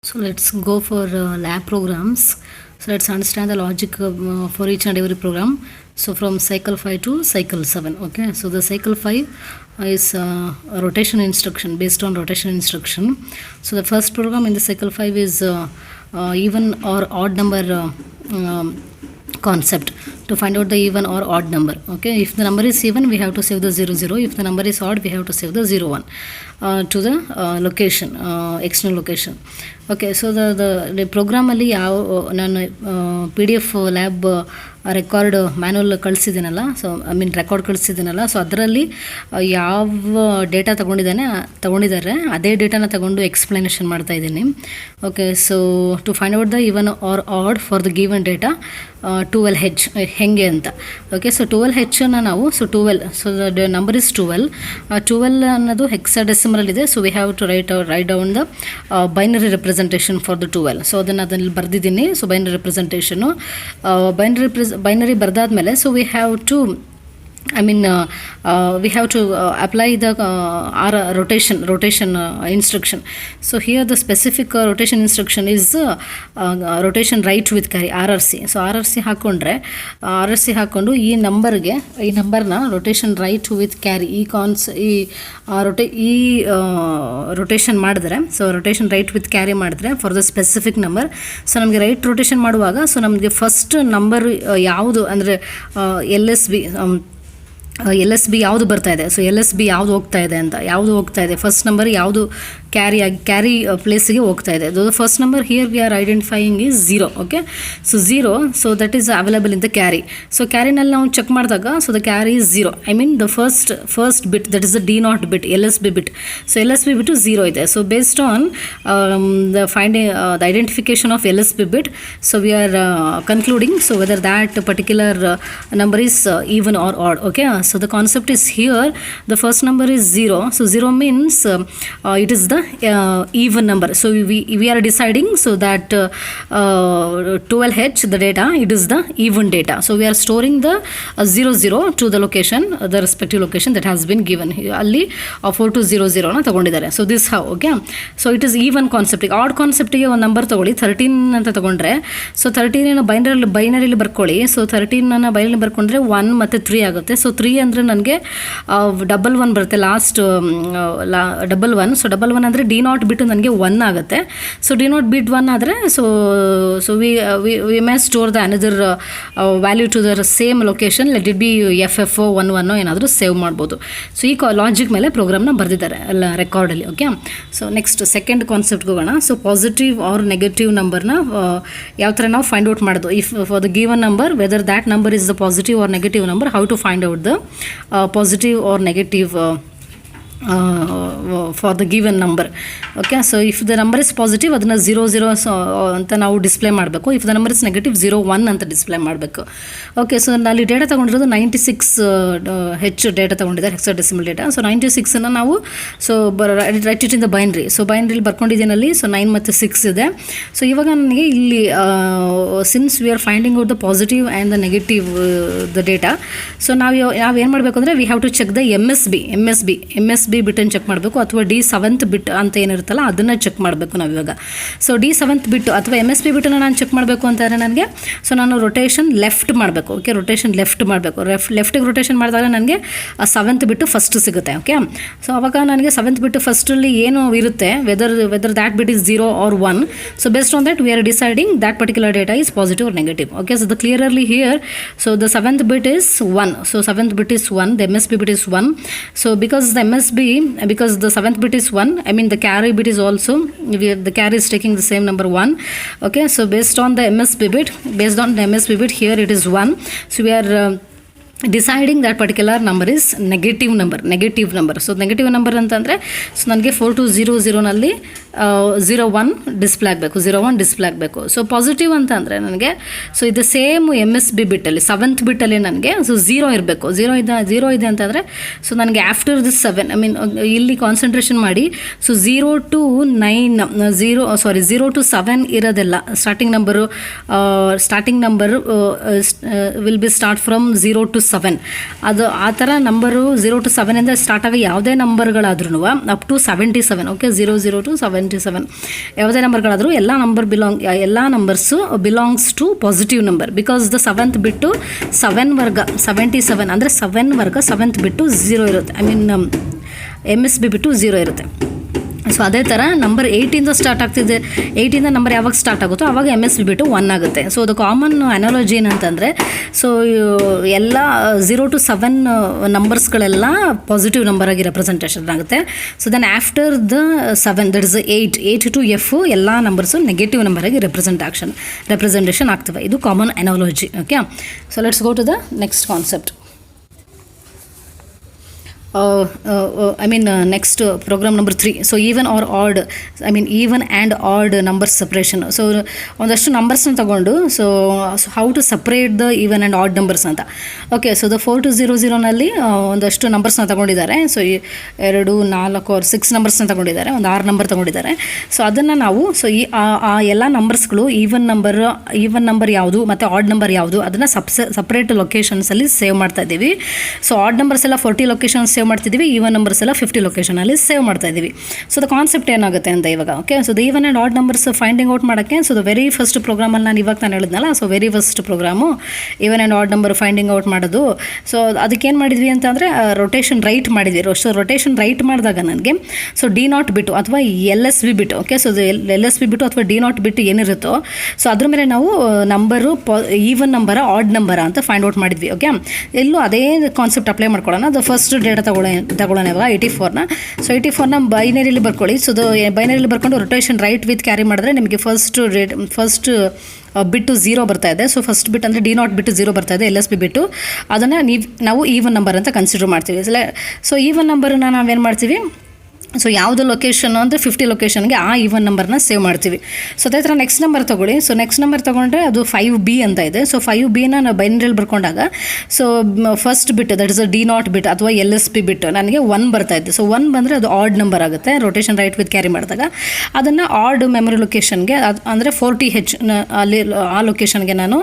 So let's go for lab programs. So let's understand the logic for each and every program. So from cycle 5 to cycle 7. Okay, so the cycle 5 is a rotation instruction, based on rotation instruction. So the first program in the cycle 5 is even or odd number concept, to find out the even or odd number. Okay, if the number is even, we have to save the 0 0. If the number is odd, we have to save the 0 1 to the location, external location. Okay, so the program ಅಲ್ಲಿ ಯಾವ ನಾನು PDF lab record manual ಕಳಿಸಿದ್ದೀನಲ್ಲ, so record ಕಳಿಸಿದ್ದೀನಲ್ಲ, so ಅದರಲ್ಲಿ ಯಾವ data ತಗೊಂಡಿದ್ದಾರೆ ಅದೇ ಡೇಟಾನ ತಗೊಂಡು ಎಕ್ಸ್ಪ್ಲನೇಷನ್ ಮಾಡ್ತಾ ಇದ್ದೀನಿ. Okay, so to find out the even or odd for the given data 12H ಹೆಂಗೆ ಅಂತ. ಓಕೆ, ಸೊ 12H ನಾವು 12, ಸೊ ದ ನಂಬರ್ ಇಸ್ 12 ಅನ್ನೋದು ಹೆಕ್ಸಾಡೆಸಿಮಲ್ ಇದೆ. So we have to write down the binary representation for the 12. So ಅದನ್ನು ಬರೆದಿದ್ದೀನಿ. So binary representation, binary ಬರೆದಾದ್ಮೇಲೆ, so we have to we have to apply the rotation instruction. So here the specific rotation instruction is rotation right with carry, RRC. So RRC ಹಾಕ್ಕೊಂಡು ಈ ನಂಬರ್ನ rotation right with carry rotation ಮಾಡಿದ್ರೆ, so rotation right with carry ಮಾಡಿದ್ರೆ for the specific number. So ನಮಗೆ right rotation ಮಾಡುವಾಗ, so ನಮಗೆ first number ಯಾವುದು ಅಂದರೆ ಎಲ್ ಎಸ್ ಬಿ ಯಾವುದು ಬರ್ತಾ ಇದೆ, ಸೊ ಎಲ್ ಎಸ್ ಬಿ ಯಾವುದು ಹೋಗ್ತಾ ಇದೆ ಫಸ್ಟ್ ನಂಬರ್ ಯಾವುದು ಕ್ಯಾರಿ ಪ್ಲೇಸಿಗೆ ಹೋಗ್ತಾ ಇದೆ. First number here we are identifying is 0. Okay, so 0, so that is available in the carry. So ಕ್ಯಾರಿನಲ್ಲಿ ನಾವು ಚೆಕ್ ಮಾಡಿದಾಗ, so the carry is 0. The first bit, that is the D0 bit, L S B bit. So L S B bit 0 ಇದೆ. So based on the finding the identification of L S B bit, so we are concluding so whether that particular number is even or odd. Okay, so the concept is here, the first number is 0. So 0 means it is the even number. So we are deciding so that 12H the data, it is the even data. So we are storing the 0 0 to the location, the respective location that has been given. ಅಲ್ಲಿ 4200 ನ ತಗೊಂಡಿದ್ದಾರೆ. So this how. Okay, so it is even concept. odd concept ಗೆ ಒಂದು number ತಗೊಳ್ಳಿ, 13 ಅಂತ ತಗೊಂಡ್ರೆ, so 13 ಬೈನರಿಲಿ ಬರ್ಕೊಳ್ಳಿ. So 13 ಬೈನರಿಲಿ ಬರ್ಕೊಂಡ್ರೆ 1 ಮತ್ತು 3 ಆಗುತ್ತೆ. ಸೊ 3 ಅಂದರೆ ನನಗೆ 1 ಬರುತ್ತೆ, ಲಾಸ್ಟ್ 1. ಸೊ 1 ಅಂದರೆ D0 ಬಿಟ್ಟು ನನಗೆ 1 ಆಗುತ್ತೆ. ಸೊ D0 ಬಿಟ್ 1 ಆದರೆ, so we may store the another value to the same location, let it be FFO 11 ಏನಾದರೂ ಸೇವ್ ಮಾಡ್ಬೋದು. ಸೊ ಈ ಲಾಜಿಕ್ ಮೇಲೆ ಪ್ರೋಗ್ರಾಮ್ನ ಬರೆದಿದ್ದಾರೆ ಅಲ್ಲ ರೆಕಾರ್ಡಲ್ಲಿ. ಓಕೆ, ಸೊ ನೆಕ್ಸ್ಟ್ ಸೆಕೆಂಡ್ ಕಾನ್ಸೆಪ್ಟ್ಗೆ ಹೋಗೋಣ. ಸೊ ಪಾಸಿಟಿವ್ ಆರ್ ನೆಗೆಟಿವ್ ನಂಬರ್ನ ಯಾವ ಥರ ನಾವು ಫೈಂಡ್ ಔಟ್ ಮಾಡೋದು, if for the given number whether that number is the positive or negative number, how to find out the positive or negative for the given number. Okay, so if the number is positive ಅದನ್ನು 0 0 ಅಂತ ನಾವು display ಮಾಡಬೇಕು. If the number is negative 0 1 ಅಂತ display ಮಾಡಬೇಕು. Okay, so ಅಲ್ಲಿ data ತೊಗೊಂಡಿರೋದು 96 data ತೊಗೊಂಡಿದ್ದಾರೆ, hexadecimal data. So 96 ನಾವು so write it in the binary. So ಬೈನರಿಲಿ ಬರ್ಕೊಂಡಿದ್ದೀನಿ ಅಲ್ಲಿ. ಸೊ 9 ಮತ್ತು 6 ಇದೆ. ಸೊ ಇವಾಗ ನನಗೆ ಇಲ್ಲಿ since we are finding out the positive and the negative the data, so ನಾವು ಏನು ಮಾಡಬೇಕು ಅಂದರೆ we have to check the M S B ಬಿಟ್ಟನ್ನು ಚೆಕ್ ಮಾಡಬೇಕು, ಅಥವಾ D7 ಬಿಟ್ ಅಂತ ಏನಿರುತ್ತಲ್ಲ ಅದನ್ನು ಚೆಕ್ ಮಾಡಬೇಕು ನಾವು ಇವಾಗ. ಸೊ D7 ಬಿಟ್ಟು ಅಥವಾ MS B ಬಿಟ್ಟನ್ನು ನಾನು ಚೆಕ್ ಮಾಡಬೇಕು ಅಂತಂದರೆ ನನಗೆ, ಸೊ ನಾನು ರೊಟೇಷನ್ ಲೆಫ್ಟ್ ಮಾಡಬೇಕು. ಓಕೆ, ರೊಟೇಷನ್ ಲೆಫ್ಟ್ ಮಾಡಬೇಕು. ಲೆಫ್ಟಿಗೆ ರೊಟೇಷನ್ ಮಾಡಿದಾಗ ನನಗೆ 7th ಬಿಟ್ಟು ಫಸ್ಟ್ ಸಿಗುತ್ತೆ. ಓಕೆ, ಸೊ ಅವಾಗ ನನಗೆ 7th ಬಿಟ್ಟು ಫಸ್ಟಲ್ಲಿ ಏನು ಇರುತ್ತೆ, whether that bit is 0 or 1. So based on that we are deciding that particular data is positive or negative. Okay, so the clearly here, so the 7th bit is 1. So 7th bit is 1, the MSB bit is 1. So because the 7th bit is 1, the carry bit is also, the carry is taking the same number 1. Okay, so based on the MSB bit here it is 1. So we are deciding that particular number is negative number. So negative number ಅಂತಂದರೆ, so ನನಗೆ 4200ನಲ್ಲಿ 01 display ಆಗಬೇಕು. So positive ಅಂತ ಅಂದರೆ ನನಗೆ, so ಇದು same MSB ಬಿಟ್ಟಲ್ಲಿ 7th ಬಿಟ್ಟಲ್ಲಿ ನನಗೆ so 0 ಇರಬೇಕು. 0 ಇದೆ ಅಂತಂದರೆ, ಸೊ ನನಗೆ ಆಫ್ಟರ್ ದಿಸ್ 7 ಇಲ್ಲಿ ಕಾನ್ಸಂಟ್ರೇಷನ್ ಮಾಡಿ, ಸೊ 0 to 7 ಇರೋದೆಲ್ಲ starting number will be start from 0 to 7. ಅದು ಆ ಥರ ನಂಬರು 0 to 7 ಇಂದ ಸ್ಟಾರ್ಟ್ ಆಗೋ ಯಾವುದೇ ನಂಬರ್ಗಳಾದ್ರೂ ಅಪ್ ಟು 77. ಓಕೆ, 00 to 77 77 ಯಾವುದೇ ನಂಬರ್ಗಳಾದರೂ ಎಲ್ಲ numbers belongs to positive number, because the 7th bit 7 ವರ್ಗ 77 ಅಂದರೆ 7 ವರ್ಗ 7th ಬಿಟ್ಟು 0 ಇರುತ್ತೆ, ಐ ಮೀನ್ MSB ಬಿಟ್ಟು 0 ಇರುತ್ತೆ. ಸೊ ಅದೇ ಥರ ನಂಬರ್ 8ಇಂದ ಸ್ಟಾರ್ಟ್ ಆಗ್ತಿದೆ, 8ಇಂದ ನಂಬರ್ ಯಾವಾಗ ಸ್ಟಾರ್ಟ್ ಆಗುತ್ತೋ ಆವಾಗ MSB ಬಿಟ್ಟು 1 ಆಗುತ್ತೆ. ಸೊ ಅದು ಕಾಮನ್ ಅನಾಲಜಿ ಏನಂತಂದರೆ, ಸೊ ಎಲ್ಲ 0 to 7 ನಂಬರ್ಸ್ಗಳೆಲ್ಲ ಪಾಸಿಟಿವ್ ನಂಬರ್ ಆಗಿ ರೆಪ್ರೆಸೆಂಟೇಷನ್ ಆಗುತ್ತೆ. So then after the 7 that is 8 to F ಎಲ್ಲ ನಂಬರ್ಸು ನೆಗೆಟಿವ್ ನಂಬರ್ ಆಗಿ ರೆಪ್ರೆಸೆಂಟೇಷನ್ ಆಗ್ತವೆ. ಇದು common analogy. Okay, so let's go to the next concept. next program number 3. So even or odd, even and odd numbers separation. So ಒಂದಷ್ಟು ನಂಬರ್ಸ್ನ ತಗೊಂಡು so how to separate the even and odd numbers ಅಂತ. Okay, so the 4 to 00ನಲ್ಲಿ ಒಂದಷ್ಟು ನಂಬರ್ಸ್ನ ತಗೊಂಡಿದ್ದಾರೆ. So 2, 4 or 6 ನಂಬರ್ಸ್ನ ತಗೊಂಡಿದ್ದಾರೆ, ಒಂದು 6 ನಂಬರ್ ತಗೊಂಡಿದ್ದಾರೆ. ಸೊ ಅದನ್ನು ನಾವು ಆ ಎಲ್ಲ ನಂಬರ್ಸ್ಗಳು ಈವನ್ ನಂಬರ್ ಯಾವುದು ಮತ್ತು ಆಡ್ ನಂಬರ್ ಯಾವುದು ಅದನ್ನು ಸಪ್ರೇಟ್ ಲೊಕೇಶನ್ಸಲ್ಲಿ ಸೇವ್ ಮಾಡ್ತಾ ಇದ್ದೀವಿ. ಸೊ ಆಡ್ ನಂಬರ್ಸ್ ಎಲ್ಲ 40 ಲೊಕೇಶನ್ಸ್ ಸೇವ್ ಮಾಡ್ತಿದ್ದೀವಿ, ಈವನ್ ನಂಬರ್ಸ್ ಎಲ್ಲ 50 ಲೊಕೇಶನಲ್ಲಿ ಸೇವ್ ಮಾಡ್ತಾ ಇದ್ದೀವಿ. ಸೊ ದ ಕಾನ್ಸೆಪ್ಟ್ ಏನಾಗುತ್ತೆ ಅಂತ ಇವಾಗ. Okay, so the even and odd numbers finding out ಮಾಡೋಕ್ಕೆ, ಸೊ ದ ವೆರಿ ಫಸ್ಟ್ ಪ್ರೋಗ್ರಾಮಲ್ಲಿ ನಾನು ಹೇಳಿದ್ನಲ್ಲ, so very first program even and odd number finding out ಮಾಡೋದು. ಸೊ ಅದಕ್ಕೇನು ಮಾಡಿದ್ವಿ ಅಂತಂದರೆ ರೊಟೇಷನ್ ರೈಟ್ ಮಾಡಿದ್ವಿ. ಸೊ ರೊಟೇಷನ್ ರೈಟ್ ಮಾಡಿದಾಗ ನನಗೆ ಸೊ D0 ಬಿಟ್ಟು ಅಥವಾ LSB ಬಿಟ್ಟು, ಓಕೆ, ಸೊ LSB ಬಿಟ್ಟು ಅಥವಾ D0 ಬಿಟ್ಟು ಏನಿರುತ್ತೋ ಸೊ ಅದ್ರ ಮೇಲೆ ನಾವು number even number odd number ಅಂತ ಫೈಂಡ್ ಔಟ್ ಮಾಡಿದ್ವಿ. ಓಕೆ, ಎಲ್ಲೂ ಅದೇ ಕಾನ್ಸೆಪ್ಟ್ ಅಪ್ಲೈ ಮಾಡ್ಕೊಳ್ಳೋಣ. ಅದು ಫಸ್ಟ್ ಡೇಟಾ ತಗೊಳ್ಳೋಣ ಇವಾಗ 84ನ. ಸೊ 84ನ ಬೈನರಿಲಿ ಬರ್ಕೊಳ್ಳಿ. ಸೊ ಬೈನರಿಲಿ ಬರ್ಕೊಂಡು ರೊಟೇಷನ್ ರೈಟ್ ವಿತ್ ಕ್ಯಾರಿ ಮಾಡಿದ್ರೆ ನಿಮಗೆ ಫಸ್ಟ್ ಬಿಟ್ಟು 0 ಬರ್ತಾ ಇದೆ. ಸೊ ಫಸ್ಟ್ ಬಿಟ್ ಅಂದರೆ D0 ಬಿಟ್ಟು 0 ಬರ್ತಾ ಇದೆ, LSB ಬಿಟ್ಟು. ಅದನ್ನು ನಾವು ಈವನ್ ನಂಬರ್ ಅಂತ ಕನ್ಸಿಡರ್ ಮಾಡ್ತೀವಿ. ಸೊ ಈವನ್ ನಂಬರನ್ನ ನಾವೇನು ಮಾಡ್ತೀವಿ, ಸೊ ಯಾವುದು ಲೊಕೇಶನ್ ಅಂದರೆ 50 ಲೊಕೇಶನ್ಗೆ ಆ ಈವನ್ ನಂಬರ್ನ ಸೇವ್ ಮಾಡ್ತೀವಿ. ಸೊ ಅದೇ ಥರ ನೆಕ್ಸ್ಟ್ ನಂಬರ್ ತೊಗೊಳ್ಳಿ. ಸೊ ನೆಕ್ಸ್ಟ್ ನಂಬರ್ ತೊಗೊಂಡ್ರೆ ಅದು 5B ಅಂತ ಇದೆ. ಸೊ 5Bನ ನಾವು ಬೈನರಿಯಲ್ಲಿ ಬರ್ಕೊಂಡಾಗ so first bit that is D0 bit ಅಥವಾ LSB ಬಿಟ್ಟು ನನಗೆ 1 ಬರ್ತಾ ಇದೆ. ಸೊ 1 ಬಂದರೆ ಅದು ಆಡ್ ನಂಬರ್ ಆಗುತ್ತೆ. ರೊಟೇಷನ್ ರೈಟ್ ವಿತ್ ಕ್ಯಾರಿ ಮಾಡಿದಾಗ ಅದನ್ನು ಆಡ್ ಮೆಮೊರಿ ಲೊಕೇಶನ್ಗೆ ಅಂದರೆ 40H ಅಲ್ಲಿ ಆ ಲೊಕೇಶನ್ಗೆ ನಾನು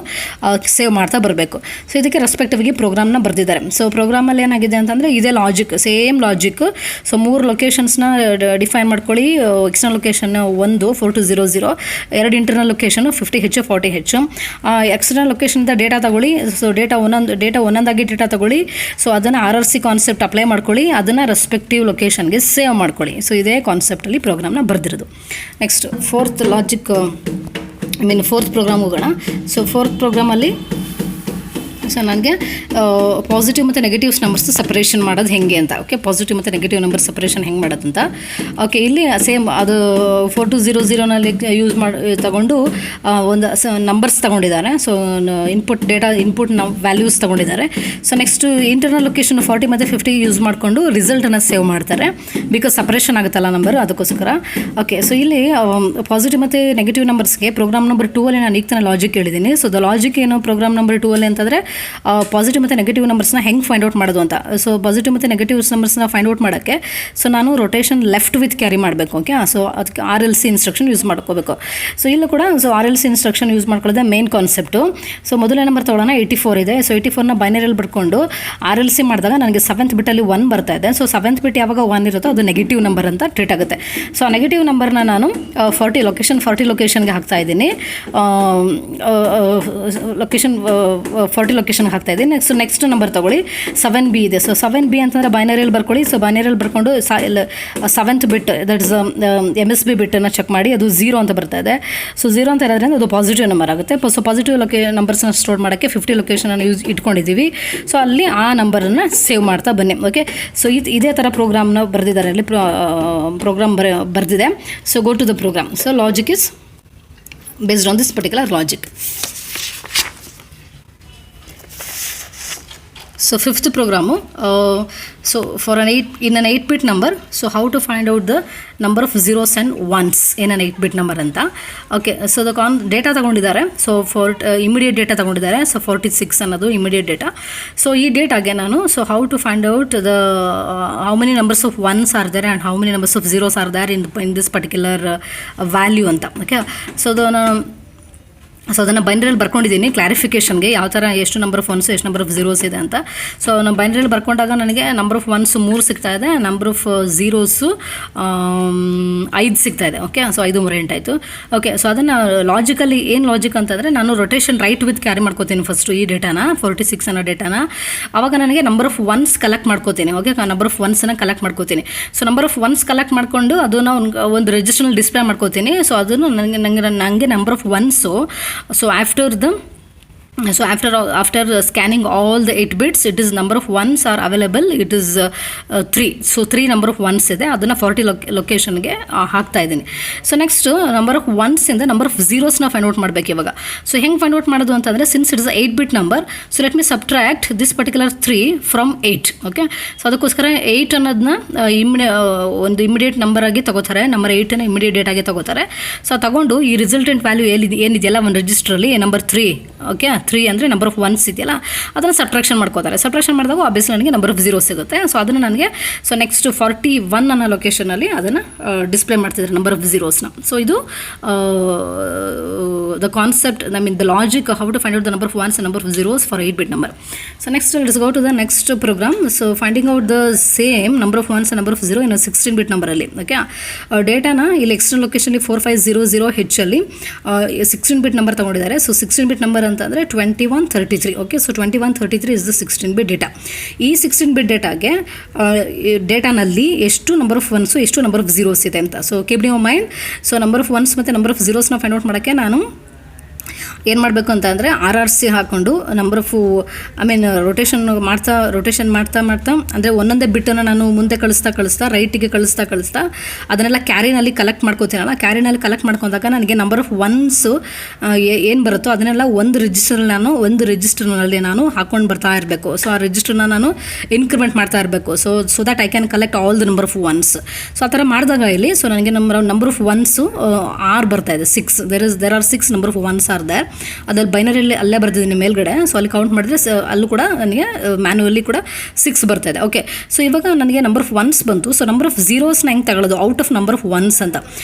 ಸೇವ್ ಮಾಡ್ತಾ ಬರಬೇಕು. ಸೊ ಇದಕ್ಕೆ ರೆಸ್ಪೆಕ್ಟಿವ್ಗೆ ಪ್ರೋಗ್ರಾಮ್ನ ಬರೆದಿದ್ದಾರೆ. ಸೊ ಪ್ರೋಗ್ರಾಮಲ್ಲಿ ಏನಾಗಿದೆ ಅಂತಂದರೆ ಇದೇ ಲಾಜಿಕ್, ಸೇಮ್ ಲಾಜಿಕ್. ಸೊ 3 ಲೊಕೇಶನ್ಸ್ನ ಡಿಫೈನ್ ಮಾಡ್ಕೊಳ್ಳಿ. External location 1 4 to 00, 2 internal location 50H 40H. External ಲೊಕೇಶನ್ದ ಡೇಟಾ ತಗೊಳ್ಳಿ. ಸೊ ಡೇಟಾ ಒಂದೊಂದಾಗಿ ಡೇಟಾ ತಗೊಳ್ಳಿ. ಸೊ ಅದನ್ನು RRC ಕಾನ್ಸೆಪ್ಟ್ ಅಪ್ಲೈ ಮಾಡ್ಕೊಳ್ಳಿ, ಅದನ್ನು ರೆಸ್ಪೆಕ್ಟಿವ್ ಲೊಕೇಶನ್ಗೆ ಸೇವ್ ಮಾಡ್ಕೊಳ್ಳಿ. ಸೊ ಇದೇ ಕಾನ್ಸೆಪ್ಟಲ್ಲಿ ಪ್ರೋಗ್ರಾಮ್ನ ಬರೆದಿರೋದು. ನೆಕ್ಸ್ಟ್ ಫೋರ್ತ್ ಪ್ರೋಗ್ರಾಮ್ ಹೋಗೋಣ. ಸೊ ಫೋರ್ತ್ ಪ್ರೋಗ್ರಾಮಲ್ಲಿ ಸೊ ನನಗೆ ಪಾಸಿಟಿವ್ ಮತ್ತು ನೆಗೆಟಿವ್ಸ್ ನಂಬರ್ಸ್ ಸಪ್ರೇಷನ್ ಮಾಡೋದು ಹೆಂಗೆ ಅಂತ. ಓಕೆ, ಪಾಸಿಟಿವ್ ಮತ್ತು ನೆಗೆಟಿವ್ ನಂಬರ್ ಸಪ್ರೇಷನ್ ಹೆಂಗೆ ಮಾಡೋದಂತ. ಓಕೆ, ಇಲ್ಲಿ ಸೇಮ್ ಅದು 4 to 00ನಲ್ಲಿ ತಗೊಂಡು ಒಂದು ನಂಬರ್ಸ್ ತಗೊಂಡಿದ್ದಾರೆ. ಸೊ ಇನ್ಪುಟ್ ವ್ಯಾಲ್ಯೂಸ್ ತಗೊಂಡಿದ್ದಾರೆ. ಸೊ ನೆಕ್ಸ್ಟ್ ಇಂಟರ್ನಲ್ ಲೊಕೇಶನ್ 40 ಮತ್ತು 50 ಯೂಸ್ ಮಾಡಿಕೊಂಡು ರಿಸಲ್ಟನ್ನು ಸೇವ್ ಮಾಡ್ತಾರೆ, ಬಿಕಾಸ್ ಸಪ್ರೇಷನ್ ಆಗುತ್ತಲ್ಲ ನಂಬರ್, ಅದಕ್ಕೋಸ್ಕರ. ಓಕೆ, ಸೊ ಇಲ್ಲಿ ಪಾಸಿಟಿವ್ ಮತ್ತು ನೆಗೆಟಿವ್ ನಂಬರ್ಸ್ಗೆ ಪ್ರೋಗ್ರಾಮ್ ನಂಬರ್ 2ಅಲ್ಲಿ ನಾನು ಈಗ ತಾನೇ ಲಾಜಿಕ್ ಹೇಳಿದ್ದೀನಿ. ಸೊ ದ ಲಾಜಿಕ್ ಏನು ಪ್ರೋಗ್ರಾಮ್ ನಂಬರ್ 2ಅಲ್ಲಿ ಅಂತಂದರೆ ಪಾಸಿಟಿವ್ ಮತ್ತು ನೆಗೆಟಿವ್ ನಂಬರ್ಸ್ನ ಹೆಂಗೆ ಫೈಂಡ್ ಔಟ್ ಮಾಡೋದು ಅಂತ. ಸೊ ಪಾಸಿಟಿವ್ ಮತ್ತು ನೆಗೆಟಿವ್ ನಂಬರ್ಸ್ನ ಫೈಂಡ್ ಔಟ್ ಮಾಡೋಕ್ಕೆ ಸೊ ನಾನು ರೊಟೇಷನ್ ಲೆಫ್ಟ್ ವಿತ್ ಕ್ಯಾರಿ ಮಾಡಬೇಕು. ಓಕೆ, ಸೊ ಅದಕ್ಕೆ RLC ಇನ್ಸ್ಟ್ರಕ್ಷನ್ ಯೂಸ್ ಮಾಡ್ಕೋಬೇಕು. ಸೊ ಇಲ್ಲೂ ಕೂಡ ಸೊ RLC ಇನ್ಸ್ಟ್ರಕ್ಷನ್ ಯೂಸ್ ಮಾಡ್ಕೊಳ್ಳೋದೇ ಮೇನ್ ಕಾನ್ಸೆಪ್ಟು. ಸೊ ಮೊದಲನೇ ನಂಬರ್ ತೊಗೊಳ್ಳೋಣ. 84 ಇದೆ. ಸೊ 84ನ ಬೈನರಿಯಲ್ಲಿ ಬರ್ಕೊಂಡು RLC ಮಾಡಿದಾಗ ನನಗೆ 7th ಬಿಟ್ಟಲ್ಲಿ 1 ಬರ್ತಾ ಇದೆ. ಸೊ 7th ಬಿಟ್ ಯಾವಾಗ 1 ಇರುತ್ತೋ ಅದು ನೆಗೆಟಿವ್ ನಂಬರ್ ಅಂತ ಟ್ರೀಟ್ ಆಗುತ್ತೆ. ಸೊ ಆ ನೆಗೆಟಿವ್ ನಂಬರ್ನ ನಾನು 40 ಲೊಕೇಶನ್ಗೆ ಹಾಕ್ತಾ ಇದ್ದೀನಿ. ಲೊಕೇಶನ್ 40 ಲೊಕೇಶನ್ಗೆ ಹಾಕ್ತಾ ಇದ್ದೀನಿ. ನೆಕ್ಸ್ಟ್ ನಂಬರ್ ತೊಗೊಳ್ಳಿ. 7B ಇದೆ. ಸೊ 7B ಅಂತಂದರೆ ಬೈನರಿಯಲ್ಲಿ ಬರ್ಕೊಳ್ಳಿ. ಸೊ ಬೈನರಿಯಲ್ಲಿ ಬರ್ಕೊಂಡು 7th bit that is MSB ಬಿಟ್ಟನ್ನು ಚೆಕ್ ಮಾಡಿ, ಅದು 0 ಅಂತ ಬರ್ತಾ ಇದೆ. ಸೊ 0 ಅಂತ ಇರೋದ್ರಿಂದ ಅದು ಪಾಸಿಟಿವ್ ನಂಬರ್ ಆಗುತ್ತೆ. ಸೊ ಪಾಸಿಟಿವ್ ನಂಬರ್ಸ್ನ ಸ್ಟೋರ್ ಮಾಡೋಕ್ಕೆ 50 ಲೊಕೇಶನನ್ನು ಇಟ್ಕೊಂಡಿದ್ದೀವಿ. ಸೊ ಅಲ್ಲಿ ಆ ನಂಬರನ್ನು ಸೇವ್ ಮಾಡ್ತಾ ಬನ್ನಿ. ಓಕೆ, ಸೊ ಇದೇ ಥರ ಪ್ರೋಗ್ರಾಮ್ನ ಬರೆದಿದ್ದಾರೆ, ಅಲ್ಲಿ ಪ್ರೋಗ್ರಾಮ್ ಬರೆದಿದೆ. So go to the program. So logic is based on this particular logic. So fifth program, so for an 8-bit number, so how to find out the number of zeros and ones in an 8-bit number anta. Okay, so the data ತಗೊಂಡಿದ್ದಾರೆ. So immediate data ತಗೊಂಡಿದ್ದಾರೆ. So 46 ಅನ್ನೋದು immediate data. So ಈ ಡೇಟಾಗೆ ನಾನು so how to find out the how many numbers of ones are there and how many numbers of zeros are there in this particular value ಅಂತ. Okay, so so ಅದನ್ನು ಬೈನರಿಯಲ್ಲಿ ಬರ್ಕೊಂಡಿದ್ದೀನಿ ಕ್ಲಾರಿಫಿಕೇಷನ್ಗೆ ಯಾವ ಥರ ಎಷ್ಟು ನಂಬರ್ ಆಫ್ ಒನ್ಸು ಎಷ್ಟು number of zeros ಇದೆ ಅಂತ. ಸೊ ನಾನು ಬೈನರಿಯಲ್ಲಿ ಬರ್ಕೊಂಡಾಗ ನನಗೆ ನಂಬರ್ ಆಫ್ ಒನ್ಸು 3 ಸಿಗ್ತಾ ಇದೆ, ನಂಬರ್ ಆಫ್ ಝೀರೋಸು 5 ಸಿಗ್ತಾ ಇದೆ. ಓಕೆ, ಸೊ 5 3 8 ಆಯಿತು. ಓಕೆ, ಸೊ ಅದನ್ನು ಲಾಜಿಕಲಿ ಏನು ಲಾಜಿಕ್ ಅಂತಂದರೆ ನಾನು ರೊಟೇಷನ್ ರೈಟ್ ವಿತ್ ಕ್ಯಾರಿ ಮಾಡ್ಕೋತೀನಿ ಫಸ್ಟು ಈ ಡೇಟಾನ 46 ಅನ್ನೋ ಡೇಟಾನ. ಆವಾಗ ನನಗೆ ನಂಬರ್ ಆಫ್ ಒನ್ಸ್ ಕಲೆಕ್ಟ್ ಮಾಡ್ಕೋತೀನಿ. ಓಕೆ, ನಂಬರ್ ಆಫ್ ಒನ್ಸನ್ನು ಕಲೆಕ್ಟ್ ಮಾಡ್ಕೋತೀನಿ. So number of once collect ಮಾಡಿಕೊಂಡು ಅದನ್ನು ಒಂದು ರಿಜಿಸ್ಟರ್ನಲ್ಲಿ ಡಿಸ್ಪ್ಲೇ ಮಾಡ್ಕೋತೀನಿ. ಸೊ ಅದನ್ನು ನನಗೆ number of once So after scanning all the 8 bits, it is number of ones are available. It is 3. So 3 number of ones ಇದೆ, ಅದನ್ನು 40 ಲೊಕೇಶನ್ಗೆ ಹಾಕ್ತಾ ಇದ್ದೀನಿ. So next number of once ಇಂದ ನಂಬರ್ ಆಫ್ ಝೀರೋಸ್ನ ಫೈಂಡ್ ಔಟ್ ಮಾಡಬೇಕು ಇವಾಗ. So ಹೆಂಗೆ find out ಮಾಡೋದು ಅಂತಂದರೆ, since it is 8 bit number, so let me subtract this particular 3 from 8. Okay, so ಅದಕ್ಕೋಸ್ಕರ 8 ಅನ್ನೋದನ್ನ ಒಂದು ಇಮಿಡಿಯೇಟ್ ನಂಬರ್ ಆಗಿ ತಗೋತಾರೆ, ನಂಬರ್ 8ನ ಇಮಿಡಿಯೇಟ್ ಆಗಿ ತಗೋತಾರೆ. ಸೊ ತಗೊಂಡು ಈ ರಿಸಲ್ಟೆಂಟ್ ವ್ಯಾಲ್ಯೂ ಏನಿದೆಯಲ್ಲ ಒಂದು ರಿಜಿಸ್ಟ್ರಲ್ಲಿ ನಂಬರ್ 3, ಓಕೆ 3 ಅಂದರೆ ನಂಬರ್ ಆಫ್ ಒನ್ಸ್ ಇದೆಯಲ್ಲ ಅದನ್ನು ಸಬ್ಟ್ರಾಕ್ಷನ್ ಮಾಡ್ಕೋತಾರೆ. ಸಬ್ಟ್ರಾಕ್ಷನ್ ಮಾಡಿದಾಗ ಆಬ್ವಿಯಸ್ಲಿ ನನಗೆ ನಂಬರ್ ಆಫ್ ಝೀರೋ ಸಿಗುತ್ತೆ. ಸೊ ಅದನ್ನು ನನಗೆ ನೆಕ್ಸ್ಟ್ 41 ಅನ್ನೋ ಲೊಕೇಶನಲ್ಲಿ ಅದನ್ನು ಡಿಸ್ಪ್ಲೇ ಮಾಡ್ತಿದ್ದಾರೆ ನಂಬರ್ ಆಫ್ ಝೀರೋಸ್ನ. ಸೊ ಇದು the concept, the logic how to find out the number of ones and number of zeros for 8 bit number. So next let's go to the next program. So finding out the same number of ones and number of zero ಇನ್ನು 16 bit ನಂಬರಲ್ಲಿ. Okay, ಡೇಟಾನ ಇಲ್ಲಿ external ಲೊಕೇಶನ್ಲಿ 4500 ಹೆಚ್ಚಲ್ಲಿ 16 ಬಿಟ್ number ತೊಗೊಂಡಿದ್ದಾರೆ. So 16 ಬಿಟ್ number ಅಂತಂದರೆ 2133. Okay, so 2133 is the 16 bit data. ಈ 16 ಬಿಟ್ ಡೇಟಾನಲ್ಲಿ ಎಷ್ಟು number of ones ಎಷ್ಟು number of zeros ಇದೆ ಅಂತ. So keep in mind, so number of once ಮತ್ತು ನಂಬರ್ ಆಫ್ ಝೀರೋಸ್ನ ಫೈಂಡ್ ಔಟ್ ಮಾಡೋಕ್ಕೆ ನಾನು ಏನು ಮಾಡಬೇಕು ಅಂತ ಅಂದರೆ RRC ಹಾಕ್ಕೊಂಡು ನಂಬರ್ ಆಫ್ ರೊಟೇಷನ್ ಮಾಡ್ತಾ ಅಂದರೆ ಒಂದೊಂದೇ ಬಿಟ್ಟನ್ನು ನಾನು ಮುಂದೆ ಕಳಿಸ್ತಾ ರೈಟಿಗೆ ಕಳಿಸ್ತಾ ಅದನ್ನೆಲ್ಲ ಕ್ಯಾರಿನಲ್ಲಿ ಕಲೆಕ್ಟ್ ಮಾಡ್ಕೋತೀನಲ್ಲ. ಕ್ಯಾರಿನಲ್ಲಿ ಕಲೆಕ್ಟ್ ಮಾಡ್ಕೊಂಡಾಗ ನನಗೆ ನಂಬರ್ ಆಫ್ ಒನ್ಸು ಏನು ಬರುತ್ತೋ ಅದನ್ನೆಲ್ಲ ಒಂದು ರಿಜಿಸ್ಟರ್ನಲ್ಲಿ ನಾನು ಹಾಕ್ಕೊಂಡು ಬರ್ತಾ ಇರಬೇಕು. ಸೊ ಆ ರಿಜಿಸ್ಟರ್ನ ನಾನು ಇನ್ಕ್ರಿಮೆಂಟ್ ಮಾಡ್ತಾ ಇರಬೇಕು. So that I can collect all the number of once. So ಆ ಥರ ಮಾಡಿದಾಗ ಇಲ್ಲಿ ಸೊ ನನಗೆ ನಂಬರ್ ಆಫ್ ಒನ್ಸು 6 ಬರ್ತಾ ಇದೆ. 6 there are 6 number of ones are there. ಅದ್ರಲ್ಲಿ ಬೈನರಿಯಲ್ಲಿ ಅಲ್ಲೇ ಬರ್ತಿದ್ದೀನಿ ಮೇಲ್ಗಡೆ. ಸೊ ಅಲ್ಲಿ ಕೌಂಟ್ ಮಾಡಿದ್ರೆ ಅಲ್ಲೂ ಕೂಡ ನನಗೆ ಮ್ಯಾನ್ಯುವಲಿ ಕೂಡ 6 ಬರ್ತಾ ಇದೆ. ಓಕೆ, ಸೊ ಇವಾಗ ನನಗೆ ನಂಬರ್ ಆಫ್ ಒನ್ಸ್ ಬಂತು. ಸೊ ನಂಬರ್ ಆಫ್ ಝೀರೋಸ್ನ ಹೆಂಗೆ ತಗೊಳ್ಳೋದು out of number of ones ಅಂತ.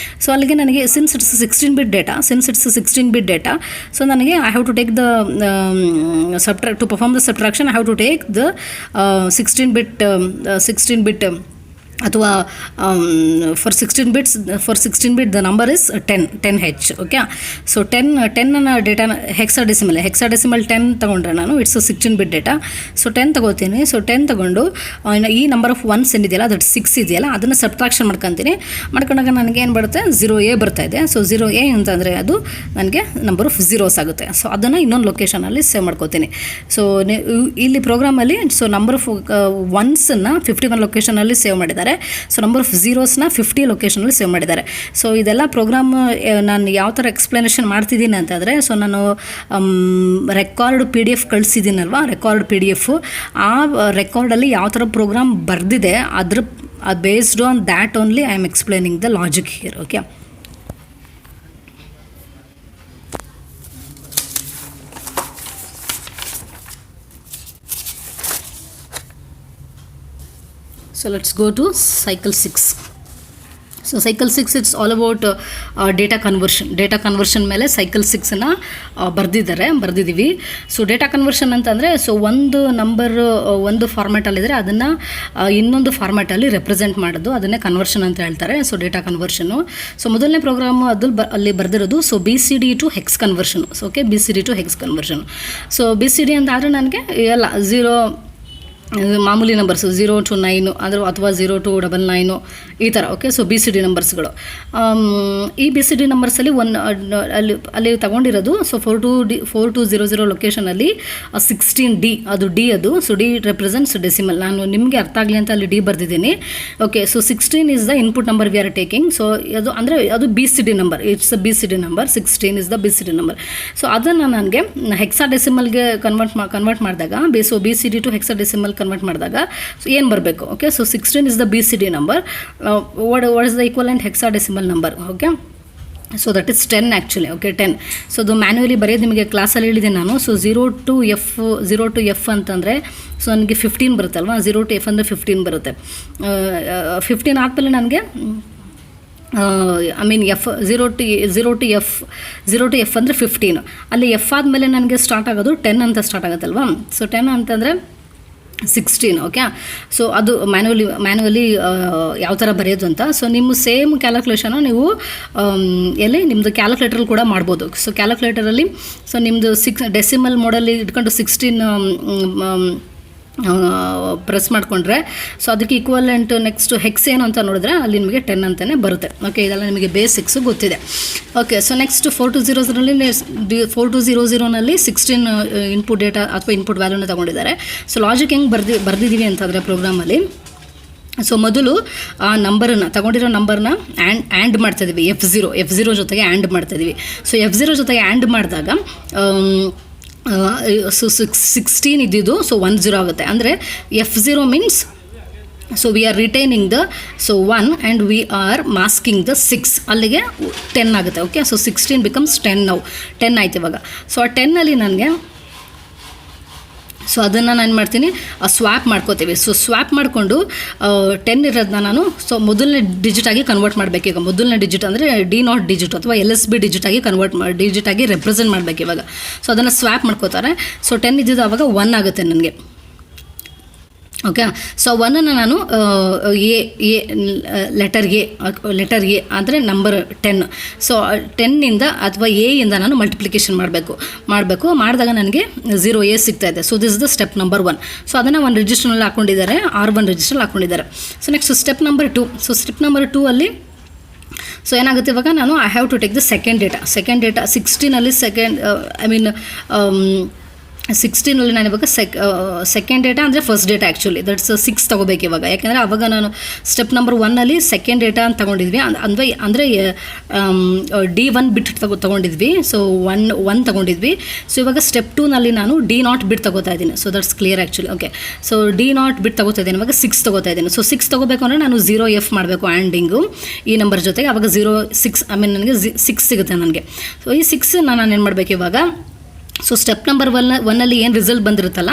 ಸೊ ಅಲ್ಲಿಗೆ ನನಗೆ since it's 16 bit data, so ನನಗೆ I have to take the to perform the subtraction I have to take the 16 bit ಅಥವಾ for 16 bit the number is 10H. Okay, so 10 ಡೇಟಾನ hexadecimal 10 ತೊಗೊಂಡ್ರೆ ನಾನು it's 16 bit data. So 10 ತೊಗೋತೀನಿ. So 10 ತೊಗೊಂಡು ಈ number of once ಏನಿದೆಯಲ್ಲ ಅದು 6 ಇದೆಯಲ್ಲ ಅದನ್ನು ಸಬ್ಟ್ರಾಕ್ಷನ್ ಮಾಡ್ಕೊಂಡಾಗ ನನಗೆ ಏನು ಬರುತ್ತೆ 0A ಬರ್ತಾ ಇದೆ. ಸೊ 0A ಅಂತಂದರೆ ಅದು ನನಗೆ ನಂಬರ್ ಆಫ್ ಝೀರೋಸ್ ಆಗುತ್ತೆ. ಸೊ ಅದನ್ನು ಇನ್ನೊಂದು ಲೊಕೇಶನಲ್ಲಿ ಸೇವ್ ಮಾಡ್ಕೋತೀನಿ. ಸೊ ಇಲ್ಲಿ ಪ್ರೋಗ್ರಾಮಲ್ಲಿ ಸೊ ನಂಬರ್ ಆಫ್ ಒನ್ಸನ್ನು 51 ಲೊಕೇಶನಲ್ಲಿ ಸೇವ್ ಮಾಡಿದ್ದಾರೆ. ಸೊ ನಂಬರ್ ಆಫ್ ಝೀರೋಸ್ನ 50 ಲೊಕೇಶನಲ್ಲಿ ಸೇವ್ ಮಾಡಿದ್ದಾರೆ. ಸೊ ಇದೆಲ್ಲ ಪ್ರೋಗ್ರಾಮ್ ನಾನು ಯಾವ ಥರ ಎಕ್ಸ್ಪ್ಲನೇಷನ್ ಮಾಡ್ತಿದ್ದೀನಿ ಅಂತಂದರೆ, ಸೊ ನಾನು ರೆಕಾರ್ಡ್ PDF ಕಳಿಸಿದ್ದೀನಲ್ವ, ರೆಕಾರ್ಡ್ PDF ಆ ರೆಕಾರ್ಡಲ್ಲಿ ಯಾವ ಥರ ಪ್ರೋಗ್ರಾಮ್ ಬರೆದಿದೆ based on that only I am explaining the logic here. Okay, so let's go to cycle 6. So cycle 6 it's all about data conversion ಮೇಲೆ cycle 6ನ ಬರ್ದಿದ್ದೀವಿ. ಸೊ ಡೇಟಾ ಕನ್ವರ್ಷನ್ ಅಂತಂದರೆ so ಒಂದು number ಒಂದು ಫಾರ್ಮ್ಯಾಟಲ್ಲಿದ್ದರೆ ಅದನ್ನು ಇನ್ನೊಂದು ಫಾರ್ಮ್ಯಾಟಲ್ಲಿ ರೆಪ್ರೆಸೆಂಟ್ ಮಾಡೋದು ಅದನ್ನೇ conversion ಅಂತ ಹೇಳ್ತಾರೆ. So data conversion. ಸೊ ಮೊದಲನೇ ಪ್ರೋಗ್ರಾಮು ಅಲ್ಲಿ ಬರ್ದಿರೋದು so BCD to hex conversion. So okay, BCD to hex conversion. So BCD ಅಂತ ಆದರೆ ನನಗೆ ಎಲ್ಲ 0 ಮಾಮೂಲಿ ನಂಬರ್ಸು 0 to 9 ಅಥವಾ 0 to 99 ಈ ಥರ. Okay, so BCD ನಂಬರ್ಸ್ಗಳು. ಈ BCD ನಂಬರ್ಸಲ್ಲಿ ಅಲ್ಲಿ ತಗೊಂಡಿರೋದು ಸೊ 4200 ಲೊಕೇಶನಲ್ಲಿ 16D ಅದು ಸೊ D ರೆಪ್ರೆಸೆಂಟ್ಸ್ ಡೆಸಿಮಲ್. ನಾನು ನಿಮಗೆ ಅರ್ಥ ಆಗಲಿ ಅಂತ ಅಲ್ಲಿ D ಬರ್ದಿದ್ದೀನಿ. Okay, so 16 is the input number we are taking. So ಅದು BCD number, it's a BCD number. 16 is the BCD number. So ಅದನ್ನು ನನಗೆ ಹೆಕ್ಸಾಡೆಸಿಮಲ್ಗೆ ಕನ್ವರ್ಟ್ ಮಾಡಿದಾಗ so BCD to hexadecimal convert ಮಾಡಿದಾಗ ಸೊ ಏನು ಬರಬೇಕು. Okay, so 16 is the BCD number. what is the equivalent hexadecimal number? Okay, so that is 10 actually. Okay, 10. So ಅದು manually ಬರೆಯೋದು ನಿಮಗೆ ಕ್ಲಾಸಲ್ಲಿ ಹೇಳಿದ್ದೀನಿ ನಾನು. ಸೊ 0 to F ಅಂತಂದರೆ ಸೊ ನನಗೆ 15 ಬರುತ್ತಲ್ವ. 0 to F ಅಂದರೆ 15 ಬರುತ್ತೆ. 15 ಆದಮೇಲೆ ನನಗೆ I mean F zero to F ಅಂದರೆ 15. ಅಲ್ಲಿ ಎಫ್ ಆದಮೇಲೆ ನನಗೆ ಸ್ಟಾರ್ಟ್ ಆಗೋದು 10 ಅಂತ ಸ್ಟಾರ್ಟ್ ಆಗುತ್ತಲ್ವಾ. ಸೊ 10 ಅಂತಂದರೆ 16. ಓಕೆ, ಸೊ ಅದು ಮ್ಯಾನ್ಯುವಲಿ ಯಾವ ಥರ ಬರೆಯೋದು ಅಂತ. ಸೊ ನಿಮ್ಮ ಸೇಮ್ ಕ್ಯಾಲ್ಕುಲೇಷನ್ನ ನೀವು ಎಲ್ಲಿ ನಿಮ್ಮದು ಕ್ಯಾಲ್ಕುಲೇಟ್ರಲ್ಲಿ ಕೂಡ ಮಾಡ್ಬೋದು. ಸೊ ಕ್ಯಾಲ್ಕುಲೇಟರಲ್ಲಿ ಸೊ ನಿಮ್ಮದು ಡೆಸಿಮಲ್ ಮೋಡಲ್ಲಿ ಇಟ್ಕೊಂಡು 16 ಪ್ರೆಸ್ ಮಾಡಿಕೊಂಡ್ರೆ ಸೊ ಅದಕ್ಕೆ ಈಕ್ವಲೆಂಟ್ ನೆಕ್ಸ್ಟ್ ಹೆಕ್ಸ್ ಏನು ಅಂತ ನೋಡಿದ್ರೆ ಅಲ್ಲಿ ನಿಮಗೆ 10 ಅಂತಲೇ ಬರುತ್ತೆ. ಓಕೆ, ಇದೆಲ್ಲ ನಿಮಗೆ ಬೇಸಿಕ್ಸು ಗೊತ್ತಿದೆ. ಓಕೆ, ಸೊ ನೆಕ್ಸ್ಟ್ 4200ನಲ್ಲಿ 16 ಇನ್ಪುಟ್ ಡೇಟಾ ಅಥವಾ ಇನ್ಪುಟ್ ವ್ಯಾಲ್ಯೂನ ತೊಗೊಂಡಿದ್ದಾರೆ. ಸೊ ಲಾಜಿಕ್ ಹೆಂಗೆ ಬರ್ದಿದ್ದೀವಿ ಅಂತಂದರೆ ಪ್ರೋಗ್ರಾಮಲ್ಲಿ, ಸೊ ಮೊದಲು ಆ ನಂಬರನ್ನು ತಗೊಂಡಿರೋ ನಂಬರ್ನ ಆ್ಯಂಡ್ ಮಾಡ್ತಾಯಿದ್ದೀವಿ. ಎಫ್ ಝೀರೋ ಜೊತೆಗೆ ಆ್ಯಂಡ್ ಮಾಡ್ತಾಯಿದ್ದೀವಿ. ಸೊ F0 ಜೊತೆಗೆ ಆ್ಯಂಡ್ ಮಾಡಿದಾಗ ಸೊ 16 ಇದ್ದಿದ್ದು ಸೊ 10 ಆಗುತ್ತೆ. ಅಂದರೆ F0 means so we R retaining the 1 and we R masking the 6, ಅಲ್ಲಿಗೆ 10 ಆಗುತ್ತೆ. ಓಕೆ, ಸೊ 16 ಬಿಕಮ್ಸ್ 10 ನಾವು 10 ಆಯ್ತು ಇವಾಗ. ಸೊ ಆ 10ನಲ್ಲಿ ನನಗೆ ಸೊ ಅದನ್ನು ನಾನು ಮಾಡ್ತೀನಿ ಸ್ವ್ಯಾಪ್ ಮಾಡ್ಕೋತೀವಿ. ಸೊ ಸ್ವ್ಯಾಪ್ ಮಾಡಿಕೊಂಡು 10 ಇರೋದನ್ನ ನಾನು ಸೊ ಮೊದಲನೇ ಡಿಜಿಟಾಗಿ ಕನ್ವರ್ಟ್ ಮಾಡಬೇಕು. ಈಗ ಮೊದಲನೇ ಡಿಜಿಟ್ ಅಂದರೆ D0 ಡಿಜಿಟ್ ಅಥವಾ LSB ಡಿಜಿಟಾಗಿ ಡಿಜಿಟಾಗಿ ರೆಪ್ರೆಸೆಂಟ್ ಮಾಡಬೇಕು ಇವಾಗ. ಸೊ ಅದನ್ನು ಸ್ವ್ಯಾಪ್ ಮಾಡ್ಕೋತಾರೆ. ಸೊ 10 ಇದ್ದಿದ್ದು ಆವಾಗ 1 ಆಗುತ್ತೆ ನನಗೆ. ಓಕೆ, ಸೊ 1ಅನ್ನು ನಾನು ಲೆಟರ್ ಎ ಅಂದರೆ ನಂಬರ್ 10. ಸೊ 10ನಿಂದ ಅಥವಾ ಎಯಿಂದ ನಾನು ಮಲ್ಟಿಪ್ಲಿಕೇಶನ್ ಮಾಡಬೇಕು. ಮಾಡಿದಾಗ ನನಗೆ 0A ಸಿಗ್ತಾಯಿದೆ. So this is the step number 1. So ಅದನ್ನು ಒಂದು ರಿಜಿಸ್ಟರ್ನಲ್ಲಿ ಹಾಕ್ಕೊಂಡಿದ್ದಾರೆ, R1 ರಿಜಿಸ್ಟ್ರಲ್ಲಿ ಹಾಕ್ಕೊಂಡಿದ್ದಾರೆ. So next step number 2. So step number 2 ಅಲ್ಲಿ ಸೊ ಏನಾಗುತ್ತೆ ಇವಾಗ ನಾನು I have to take the second data 16ಅಲ್ಲಿ ಐ ಮೀನ್ 16ನಲ್ಲಿ ನಾನು ಇವಾಗ ಸೆಕೆಂಡ್ ಡೇಟಾ ಅಂದರೆ ಫಸ್ಟ್ ಡೇಟಾ ಆ್ಯಕ್ಚುಲಿ ದಟ್ಸ್ 6 ತೊಗೋಬೇಕು ಇವಾಗ. ಯಾಕೆಂದರೆ ಅವಾಗ ನಾನು ಸ್ಟೆಪ್ ನಂಬರ್ 1ನಲ್ಲಿ ಸೆಕೆಂಡ್ ಡೇಟಾ ಅಂತ ತೊಗೊಂಡಿದ್ವಿ. ಅಂದರೆ D1 ಬಿಟ್ ತೊಗೊಂಡಿದ್ವಿ. ಸೊ 1 ತೊಗೊಂಡಿದ್ವಿ. ಸೊ ಇವಾಗ ಸ್ಟೆಪ್ 2ನಲ್ಲಿ ನಾನು D0 ಬಿಟ್ ತೊಗೋತಾ ಇದ್ದೀನಿ. So that's clear actually. Okay, so D0 ಬಿಟ್ ತೊಗೋತಾ ಇದ್ದೀನಿ. ಇವಾಗ 6 ತೊಗೋತಾ ಇದ್ದೀನಿ. ಸೊ 6 ತೊಗೋಬೇಕು ಅಂದರೆ ನಾನು 0F ಮಾಡಬೇಕು ಆ್ಯಂಡಿಂಗು ಈ ನಂಬರ್ ಜೊತೆಗೆ. ಆವಾಗ 6 ಐ ಮೀನ್ ನನಗೆ 6 ಸಿಗುತ್ತೆ ನನಗೆ. ಸೊ ಈ 6 ನಾನು ಏನು ಮಾಡಬೇಕು ಇವಾಗ. ಸೊ ಸ್ಟೆಪ್ ನಂಬರ್ 1ನಲ್ಲಿ ಏನು ರಿಸಲ್ಟ್ ಬಂದಿರುತ್ತಲ್ಲ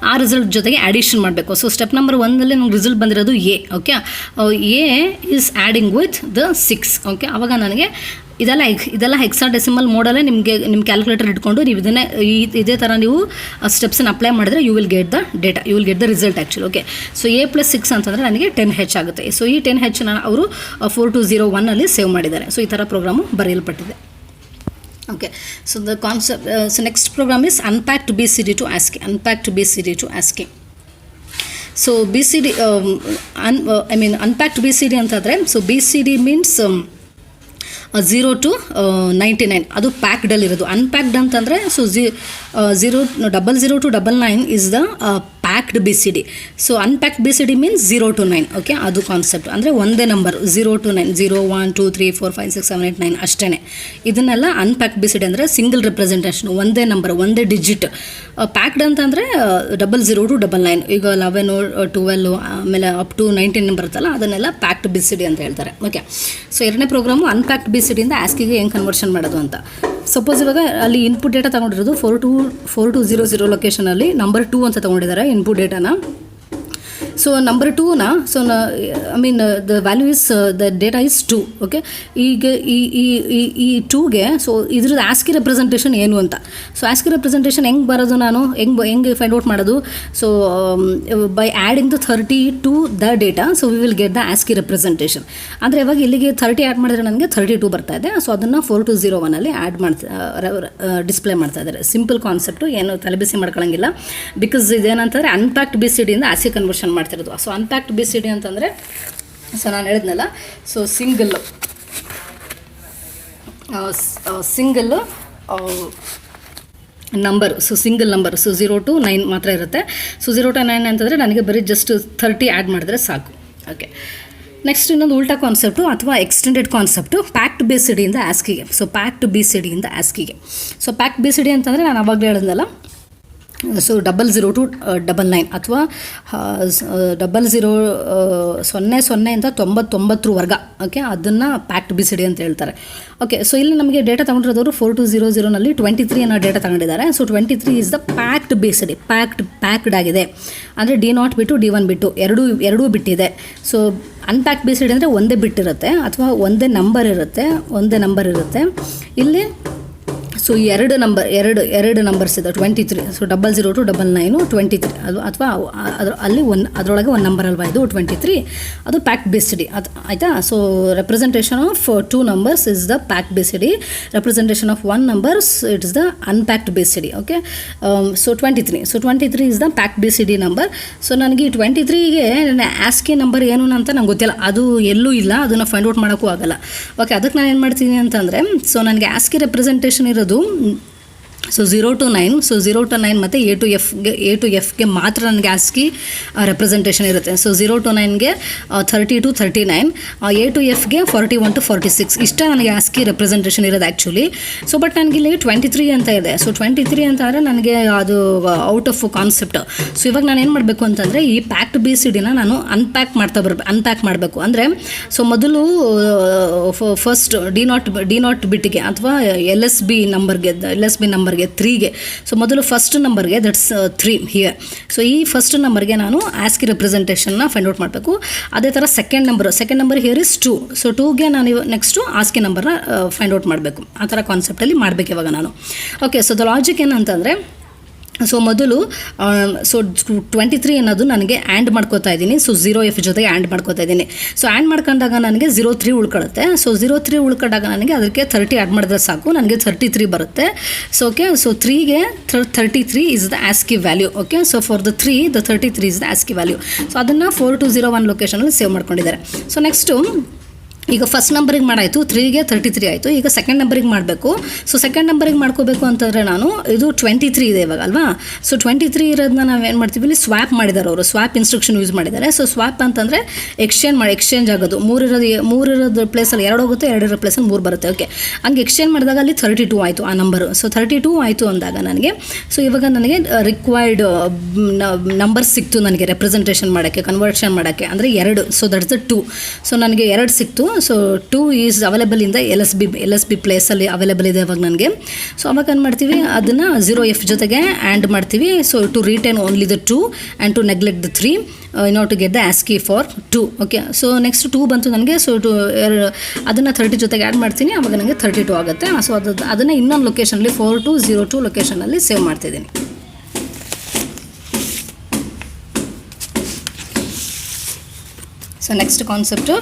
ಆ ರಿಸಲ್ಟ್ ಜೊತೆಗೆ ಆ್ಯಡಿಷನ್ ಮಾಡಬೇಕು. ಸೊ ಸ್ಟೆಪ್ ನಂಬರ್ 1ನಲ್ಲಿ ನಂಗೆ ರಿಸಲ್ಟ್ ಬಂದಿರೋದು A. Okay, A is adding with the 6. Okay, ಆವಾಗ ನನಗೆ ಇದೆಲ್ಲ ಹೆಕ್ಸಾಡೆಸಿಮಲ್ ಮೋಡಲ್ಲೇ ನಿಮ್ಮ ಕ್ಯಾಲ್ಕುಲೇಟರ್ ಇಟ್ಕೊಂಡು ನೀವು ಇದೇ ಥರ ನೀವು ಸ್ಟೆಪ್ಸನ್ನು ಅಪ್ಲೈ ಮಾಡಿದ್ರೆ you will get the data, you will get the result actually. Okay, so A + 6 ಅಂತಂದರೆ ನನಗೆ 10H ಆಗುತ್ತೆ. ಸೊ ಈ 10Hನ ಅವರು 4201ನಲ್ಲಿ ಸೇವ್ ಮಾಡಿದ್ದಾರೆ. ಸೊ ಈ ಥರ ಪ್ರೋಗ್ರಾಮು ಬರೆಯಲ್ಪಟ್ಟಿದೆ. Okay, so the concept, so next program is unpacked BCD to ASCII. So BCD, unpacked BCD ಅಂತಂದರೆ ಸೊ BCD means 0 to 99 ಅದು ಪ್ಯಾಕ್ಡಲ್ಲಿರೋದು. ಅನ್ಪ್ಯಾಕ್ಡ್ ಅಂತಂದರೆ so 00 to 99 is the packed BCD. So unpacked BCD means 0 to 9. Okay, ಅದು concept. ಅಂದರೆ ಒಂದೇ number 0 to 9, 0 1 2 3 4 5 6 7 8 9 ಅಷ್ಟೇ. ಇದನ್ನೆಲ್ಲ ಅನ್ಪ್ಯಾಕ್ಡ್ BCD ಅಂದರೆ ಸಿಂಗಲ್ ರೆಪ್ರೆಸೆಂಟೇಷನ್, ಒಂದೇ ನಂಬರ್, ಒಂದೇ ಡಿಜಿಟ್. ಪ್ಯಾಕ್ಡ್ ಅಂತಂದರೆ 00 to 99, ಈಗ 11 12 ಆಮೇಲೆ ಅಪ್ ಟು 19 ಬರುತ್ತಲ್ಲ ಅದನ್ನೆಲ್ಲ ಪ್ಯಾಕ್ಡ್ BCD ಅಂತ ಹೇಳ್ತಾರೆ. ಓಕೆ, ಸೊ ಎರಡನೇ ಪ್ರೋಗ್ರಾಮು ಅನ್ಪ್ಯಾಕ್ಡ್ BCDಯಿಂದ ಆಸ್ಕಿಗೆ ಹೆಂಗೆ ಕನ್ವರ್ಷನ್ ಮಾಡೋದು ಅಂತ. ಸಪೋಸ್ ಇವಾಗ ಅಲ್ಲಿ ಇನ್ಪುಟ್ ಡೇಟಾ ತೊಗೊಂಡಿರೋದು 4200 ಲೊಕೇಶನಲ್ಲಿ ನಂಬರ್ 2 ಅಂತ ತೊಗೊಂಡಿದ್ದಾರೆ ಇನ್ಪುಟ್ ಡೇಟಾನ. ಸೊ ನಂಬರ್ 2ನ so I mean the value is the data is 2. Okay, ಈಗ ಈ 2ಗೆ ಸೊ ಇದ್ರದ್ದು ಆಸ್ಕಿ ರೆಪ್ರೆಸೆಂಟೇಷನ್ ಏನು ಅಂತ. ಸೊ ಆಸ್ಕಿ ರೆಪ್ರೆಸೆಂಟೇಷನ್ ಹೆಂಗೆ ಬರೋದು, ನಾನು ಹೆಂಗೆ ಫೈಂಡ್ ಔಟ್ ಮಾಡೋದು. So by adding the 30 to the data so we will get the ASCII representation. ಅಂದರೆ ಇವಾಗ ಇಲ್ಲಿಗೆ 30 ಆ್ಯಡ್ ಮಾಡಿದ್ರೆ ನನಗೆ 32 ಬರ್ತಾ ಇದೆ. ಸೊ ಅದನ್ನು 4201ನಲ್ಲಿ ಡಿಸ್ಪ್ಲೇ ಮಾಡ್ತಾ ಇದ್ದಾರೆ. ಸಿಂಪಲ್ ಕಾನ್ಸೆಪ್ಟು, ಏನು ತಲೆಬಿಸಿ ಮಾಡ್ಕೊಳ್ಳೋಂಗಿಲ್ಲ. ಬಿಕಾಸ್ ಇದೇನಂತಂದರೆ ಅನ್ಪ್ಯಾಕ್ಡ್ BCDಯಿಂದ ಆಸ್ಕಿ ಕನ್ವರ್ಷನ್ ಮಾಡ್ತಿರೋದು. ಸೊ ಅನ್ಪ್ಯಾಕ್ಡ್ BCD ಅಂತಂದರೆ ಸೊ ನಾನು ಹೇಳಿದ್ನಲ್ಲ, so single number, so single number, so 0 to 9 ಮಾತ್ರ ಇರುತ್ತೆ. ಸೊ 0 to 9 ಅಂತಂದರೆ ನನಗೆ ಬರೀ ಜಸ್ಟ್ 30 ಆ್ಯಡ್ ಮಾಡಿದ್ರೆ ಸಾಕು. ಓಕೆ, ನೆಕ್ಸ್ಟ್ ಇನ್ನೊಂದು ಉಲ್ಟಾ ಕಾನ್ಸೆಪ್ಟು ಅಥವಾ ಎಕ್ಸ್ಟೆಂಡೆಡ್ ಕಾನ್ಸೆಪ್ಟು ಪ್ಯಾಕ್ಡ್ BCDಯಿಂದ ಆಸ್ಕಿಗೆ. ಸೊ ಪ್ಯಾಕ್ಡ್ BCDಯಿಂದ ಆಸ್ಕಿಗೆ. ಸೊ ಪ್ಯಾಕ್ಡ್ BCD ಅಂತಂದರೆ ನಾನು ಅವಾಗಲೇ ಹೇಳಿದ್ನಲ್ಲ, ಸೊ 00 to 99 ಅಥವಾ 00 99 ಓಕೆ, ಅದನ್ನು ಪ್ಯಾಕ್ಡ್ ಬಿ ಸಿ ಡಿ ಅಂತ ಹೇಳ್ತಾರೆ. ಓಕೆ, ಸೊ ಇಲ್ಲಿ ನಮಗೆ ಡೇಟಾ ತಗೊಂಡಿರೋದವರು 4200ನಲ್ಲಿ 23 ಅನ್ನೋ ಡೇಟಾ ತಗೊಂಡಿದ್ದಾರೆ. So 23 is the packed B C D, packed ಆಗಿದೆ. ಅಂದರೆ D0 ಬಿಟ್ಟು D1 ಬಿಟ್ಟು ಎರಡೂ ಬಿಟ್ಟಿದೆ. ಸೊ ಅನ್ಪ್ಯಾಕ್ಡ್ ಬಿ ಸಿ ಡಿ ಅಂದರೆ ಒಂದೇ ಬಿಟ್ಟಿರುತ್ತೆ ಅಥವಾ ಒಂದೇ ನಂಬರ್ ಇರುತ್ತೆ. ಇಲ್ಲಿ ಸೊ ಎರಡು ನಂಬರ್ಸ್ ಇದೆ 23. ಸೊ 00 to 99 23 ಅದು ಅಥವಾ ಅಲ್ಲಿ ಅದರೊಳಗೆ ಒಂದು ನಂಬರ್ ಅಲ್ವಾ ಇದು 23, ಅದು ಪ್ಯಾಕ್ಡ್ ಬಿ ಸಿ ಡಿ ಅದು ಆಯಿತಾ. So representation of 2 numbers is the packed B C D, representation of 1 numbers it is the unpacked B C D. Okay, so 23 is the packed B C D number. So ನನಗೆ ಈ 23ಗೆ ನನ್ನ ASCII number ಏನು ಅಂತ ನಂಗೆ ಗೊತ್ತಿಲ್ಲ, ಅದು ಎಲ್ಲೂ ಇಲ್ಲ, ಅದನ್ನು ಫೈಂಡ್ ಔಟ್ ಮಾಡೋಕ್ಕೂ ಆಗಲ್ಲ. ಓಕೆ, ಅದಕ್ಕೆ ನಾನು ಏನು ಮಾಡ್ತೀನಿ ಅಂತಂದರೆ, ಸೊ ನನಗೆ ಆಸ್ಕಿ ರೆಪ್ರೆಸೆಂಟೇಷನ್ ಇರೋದು ಸೊ 0 to 9. ಸೊ 0 to 9 ಮತ್ತು A to Fಗೆ ಮಾತ್ರ ನನಗೆ ಆಸ್ಕಿ ರೆಪ್ರೆಸೆಂಟೇಷನ್ ಇರುತ್ತೆ. So 0 to 9ಗೆ 30 to 39, A to Fಗೆ 41 to 46 ಇಷ್ಟ ನನಗೆ ಆಸ್ಕಿ ರೆಪ್ರೆಸೆಂಟೇಷನ್ ಇರೋದು ಆ್ಯಕ್ಚುಲಿ. ಸೊ ಬಟ್ ನನಗೆ ಇಲ್ಲಿ 23 ಅಂತ ಇದೆ. ಸೊ 23 ಅಂತ ಅಂದರೆ ನನಗೆ ಅದು ಔಟ್ ಆಫ್ ಕಾನ್ಸೆಪ್ಟ್. ಸೊ ಇವಾಗ ನಾನು ಏನು ಮಾಡಬೇಕು ಅಂತಂದರೆ, ಈ ಪ್ಯಾಕ್ಡ್ ಬಿ ಸಿ ಡಿನ ನಾನು ಅನ್ಪ್ಯಾಕ್ ಮಾಡಬೇಕು. ಅಂದರೆ ಸೊ ಮೊದಲು ಫಸ್ಟ್ D0 ಬಿಟ್ಟಿಗೆ ಅಥವಾ LSB ನಂಬರ್ಗೆ 3ಗೆ. ಸೊ ಮೊದಲು ಫಸ್ಟ್ ನಂಬರ್ಗೆ ದಟ್ಸ್ 3 ಹಿಯರ್. ಸೊ ಈ ಫಸ್ಟ್ ನಂಬರ್ಗೆ ನಾನು ಆಸ್ಕಿ ರೆಪ್ರೆಸೆಂಟೇಷನ್ನ ಫೈಂಡ್ ಔಟ್ ಮಾಡಬೇಕು. ಅದೇ ಥರ second number here is 2. So 2ಗೆ ನಾನು ನೆಕ್ಸ್ಟು ಆಸ್ಕಿ ನಂಬರ್ನ ಫೈಂಡ್ ಔಟ್ ಮಾಡಬೇಕು. ಆ ಥರ ಕಾನ್ಸೆಪ್ಟಲ್ಲಿ ಮಾಡಬೇಕು ಇವಾಗ ನಾನು. ಓಕೆ, ಸೊ ದ ಲಾಜಿಕ್ ಏನಂತಂದರೆ, ಸೊ ಮೊದಲು ಸೊ 23 ಅನ್ನೋದು ನನಗೆ ಆ್ಯಂಡ್ ಮಾಡ್ಕೋತಾ ಇದ್ದೀನಿ. ಸೊ 0F ಜೊತೆಗೆ ಆ್ಯಂಡ್ ಮಾಡ್ಕೋತಾ ಇದ್ದೀನಿ. ಸೊ ಆ್ಯಂಡ್ ಮಾಡ್ಕೊಂಡಾಗ ನನಗೆ 03 ಉಳ್ಕೊಳ್ಳುತ್ತೆ. ಸೊ 03 ಉಳ್ಕೊಂಡಾಗ ನನಗೆ ಅದಕ್ಕೆ 30 ಆ್ಯಡ್ ಮಾಡಿದ್ರೆ ಸಾಕು, ನನಗೆ 33 ಬರುತ್ತೆ. ಸೊ ಓಕೆ, ಸೊ 3ಗೆ 33 is the ASCII value. Okay, so for the 33 is the ASCII value. So ಅದನ್ನು 4201 ಲೊಕೇಶನಲ್ಲಿ ಸೇವ್ ಮಾಡ್ಕೊಂಡಿದ್ದಾರೆ. ಸೊ ನೆಕ್ಸ್ಟು ಈಗ ಫಸ್ಟ್ ನಂಬರಿಗೆ ಮಾಡಾಯಿತು, 3ಗೆ 33 ಆಯಿತು. ಈಗ ಸೆಕೆಂಡ್ ನಂಬರಿಗೆ ಮಾಡಬೇಕು. ಸೊ ಸೆಕೆಂಡ್ ನಂಬರಿಗೆ ಮಾಡ್ಕೋಬೇಕು ಅಂತಂದರೆ ನಾನು ಇದು 23 ಇದೆ ಇವಾಗ ಅಲ್ವಾ. ಸೊ 23 ಇರೋದನ್ನ ನಾವೇನು ಮಾಡ್ತೀವಿ, ಇಲ್ಲಿ ಸ್ವ್ಯಾಪ್ ಮಾಡಿದ್ದಾರೆ ಅವರು, ಸ್ವ್ಯಾಪ್ ಇನ್ಸ್ಟ್ರಕ್ಷನ್ ಯೂಸ್ ಮಾಡಿದ್ದಾರೆ. ಸೊ ಸ್ವ್ಯಾಪ್ ಅಂತಂದರೆ ಎಕ್ಸ್ಚೇಂಜ್ ಆಗೋದು. ಮೂರಿರೋದು ಪ್ಲೇಸಲ್ಲಿ 2 ಹೋಗುತ್ತೆ, 2 ಇರೋ ಪ್ಲೇಸಲ್ಲಿ 3 ಬರುತ್ತೆ. ಓಕೆ, ಹಂಗೆ ಎಕ್ಸ್ಚೇಂಜ್ ಮಾಡಿದಾಗ ಅಲ್ಲಿ 32 ಆಯಿತು ಆ ನಂಬರು. ಸೊ 32 ಆಯಿತು ಅಂದಾಗ ನನಗೆ, ಸೊ ಇವಾಗ ನನಗೆ ರಿಕ್ವೈರ್ಡ್ ನಂಬರ್ ಸಿಕ್ತು ನನಗೆ ರೆಪ್ರೆಸೆಂಟೇಷನ್ ಮಾಡೋಕ್ಕೆ, ಕನ್ವರ್ಷನ್ ಮಾಡೋಕ್ಕೆ. ಅಂದರೆ 2. So that's the 2. ಸೊ ನನಗೆ 2 ಸಿಕ್ತು. So 2 is available in the LSB ಪ್ಲೇಸಲ್ಲಿ ಅವೈಲೇಬಲ್ ಇದೆ ಅವಾಗ ನನಗೆ. ಸೊ ಅವಾಗ ಏನು ಮಾಡ್ತೀವಿ, ಅದನ್ನು 0F ಜೊತೆಗೆ ಆ್ಯಂಡ್ ಮಾಡ್ತೀವಿ. So to retain only the 2 and to neglect the 3 in order to get the ASCII for 2. Okay, so next 2 ಬಂತು ನನಗೆ. ಸೊ ಅದನ್ನು 30 ಜೊತೆಗೆ ಆ್ಯಡ್ ಮಾಡ್ತೀನಿ, ಆವಾಗ ನನಗೆ 32 ಆಗುತ್ತೆ. ಸೊ ಅದನ್ನು ಇನ್ನೊಂದು ಲೊಕೇಶನಲ್ಲಿ 4202 ಲೊಕೇಶನಲ್ಲಿ ಸೇವ್ ಮಾಡ್ತಿದ್ದೀನಿ. So next concept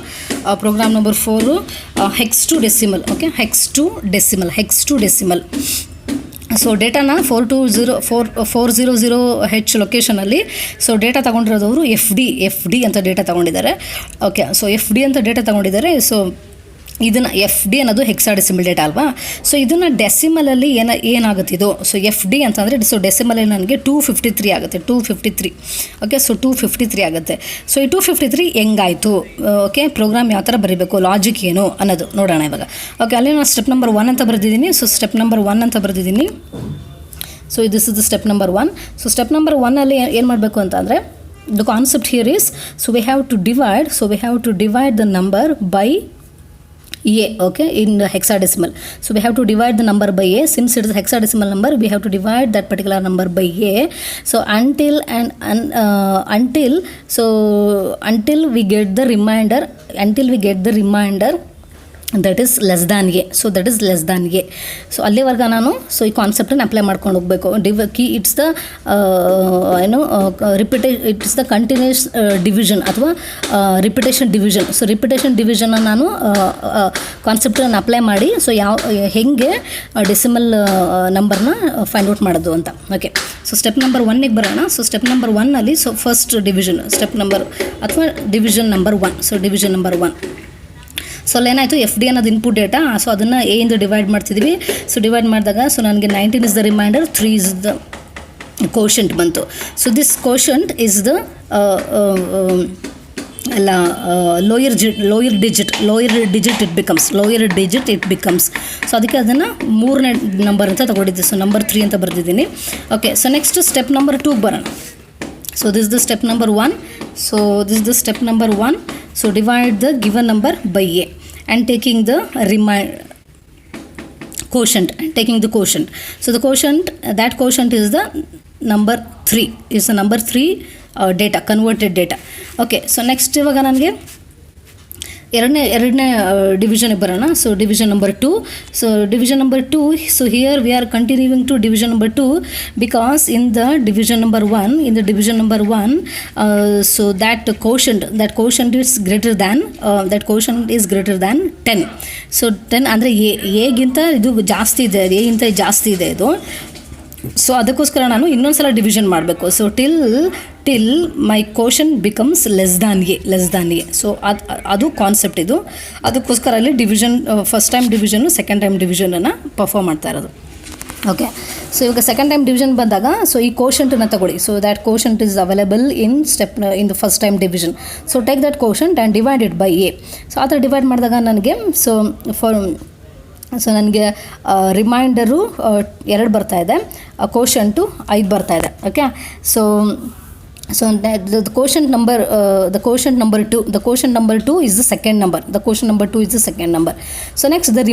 program number 4 hex to decimal. Okay, hex to decimal. So ಡೇಟಾನ 400H ಲೊಕೇಶನಲ್ಲಿ ಸೊ ಡೇಟಾ ತೊಗೊಂಡಿರೋದವರು ಎಫ್ ಡಿ ಅಂತ ಡೇಟಾ ತೊಗೊಂಡಿದ್ದಾರೆ. ಓಕೆ, ಸೊ ಎಫ್ ಡಿ ಅಂತ ಡೇಟಾ ತೊಗೊಂಡಿದ್ದಾರೆ. ಸೊ ಇದನ್ನು ಎಫ್ ಡಿ ಅನ್ನೋದು ಹೆಕ್ಸಾಡೆಸಿಮಲ್ ಡೇಟಾ ಅಲ್ವಾ. ಸೊ ಇದನ್ನು ಡೆಸಿಮಲಲ್ಲಿ ಏನಾಗುತ್ತೆ ಇದು. ಸೊ ಎಫ್ ಡಿ ಅಂತಂದರೆ ಸೊ ಡೆಸಿಮಲಲ್ಲಿ ನನಗೆ 253 ಆಗುತ್ತೆ. 253. ಓಕೆ, ಸೊ 253 ಆಗುತ್ತೆ. ಸೊ ಈ 253 ಹೆಂಗಾಯಿತು, ಓಕೆ, ಪ್ರೋಗ್ರಾಮ್ ಯಾವ ಥರ ಬರೀಬೇಕು, ಲಾಜಿಕ್ ಏನು ಅನ್ನೋದು ನೋಡೋಣ ಇವಾಗ. ಓಕೆ, ಅಲ್ಲಿ ನಾನು ಸ್ಟೆಪ್ ನಂಬರ್ 1 ಅಂತ ಬರೆದಿದ್ದೀನಿ. ಸೊ ಸ್ಟೆಪ್ ನಂಬರ್ 1 ಅಂತ ಬರೆದಿದ್ದೀನಿ. So this is the step number 1. So step number 1ಅಲ್ಲಿ ಏನು ಮಾಡಬೇಕು ಅಂತಂದರೆ, the concept here is, so we have to divide the number by A, okay, in hexadecimal. So we have to divide the number by A. Since it is a hexadecimal number, we have to divide that particular number by A. So until we get the remainder, that is less than A. So that is less than A. So ಅಲ್ಲಿವರೆಗೆ ನಾನು so ಈ ಕಾನ್ಸೆಪ್ಟನ್ನು apply ಮಾಡ್ಕೊಂಡು ಹೋಗಬೇಕು. It's the continuous division ಅಥವಾ repetition division. So repetition ಡಿವಿಷನ್ನ ನಾನು ಕಾನ್ಸೆಪ್ಟನ್ನು ಅಪ್ಲೈ ಮಾಡಿ ಸೊ ಹೆಂಗೆ ಡೆಸಿಮಲ್ ನಂಬರ್ನ ಫೈಂಡ್ ಔಟ್ ಮಾಡೋದು ಅಂತ. ಓಕೆ, ಸೊ ಸ್ಟೆಪ್ ನಂಬರ್ 1ಗೆ ಬರೋಣ. ಸೊ ಸ್ಟೆಪ್ ನಂಬರ್ 1ಅಲ್ಲಿ so first division step number ಅಥವಾ division number 1. So division number 1. So ಅಲ್ಲೇನಾಯಿತು, ಎಫ್ ಡಿ ಅನ್ನೋದು ಇನ್ಪುಟ್ ಡೇಟಾ. ಸೊ ಅದನ್ನು ಎ ಇಂದ ಡಿವೈಡ್ ಮಾಡ್ತಿದ್ವಿ. ಸೊ ಡಿವೈಡ್ ಮಾಡಿದಾಗ ಸೊ ನನಗೆ 19 is the remainder, 3 is the quotient ಬಂತು. So this quotient is the ಅಲ್ಲ lower digit it becomes. So ಅದಕ್ಕೆ ಅದನ್ನು 3ನೇ ನಂಬರ್ ಅಂತ ತಗೊಂಡಿದ್ದೆ. ಸೊ ನಂಬರ್ 3 ಅಂತ ಬರೆದಿದ್ದೀನಿ. Okay, so next step number 2 ಬರೋಣ. So this is the step number 1. So divide the given number by a and taking the quotient. So the quotient, that quotient is the number 3. Is the number 3 data, converted data. Okay, so next ಇವಾಗ ನನಗೆ ಎರಡನೇ ಡಿವಿಷನ್ಗೆ ಬರೋಣ. So division number 2. So division number 2, so here we are continuing to division number 2 because in the division number 1, so that quotient is greater than 10. So 10 ಅಂದರೆ ಎಗಿಂತ ಇದು ಜಾಸ್ತಿ ಇದೆ, ಎಗಿಂತ ಜಾಸ್ತಿ ಇದೆ ಇದು. ಸೊ ಅದಕ್ಕೋಸ್ಕರ ನಾನು ಇನ್ನೊಂದು ಸಲ ಡಿವಿಷನ್ ಮಾಡಬೇಕು. So till my quotient becomes less than A. So ಅದು ಕಾನ್ಸೆಪ್ಟ್ ಇದು. ಅದಕ್ಕೋಸ್ಕರ ಅಲ್ಲಿ ಡಿವಿಷನ್, ಫಸ್ಟ್ ಟೈಮ್ ಡಿವಿಷನ್ನು ಸೆಕೆಂಡ್ ಟೈಮ್ ಡಿವಿಷನನ್ನು ಪರ್ಫಾರ್ಮ್ ಮಾಡ್ತಾ ಇರೋದು. ಓಕೆ, ಸೊ ಇವಾಗ ಸೆಕೆಂಡ್ ಟೈಮ್ ಡಿವಿಷನ್ ಬಂದಾಗ ಸೊ ಈ ಕ್ವೋಷಂಟನ್ನು ತಗೊಳ್ಳಿ. So that quotient is available in the first time division. So take that quotient and divide it by A. So ಆ ಥರ ಡಿವೈಡ್ ಮಾಡಿದಾಗ ನನಗೆ ಸೊ ನನಗೆ ರಿಮೈಂಡರು 2 ಬರ್ತಾಯಿದೆ, ಕ್ವೋಷಂಟು 5 ಬರ್ತಾಯಿದೆ. Okay, so the quotient number 2 is the second number. So next the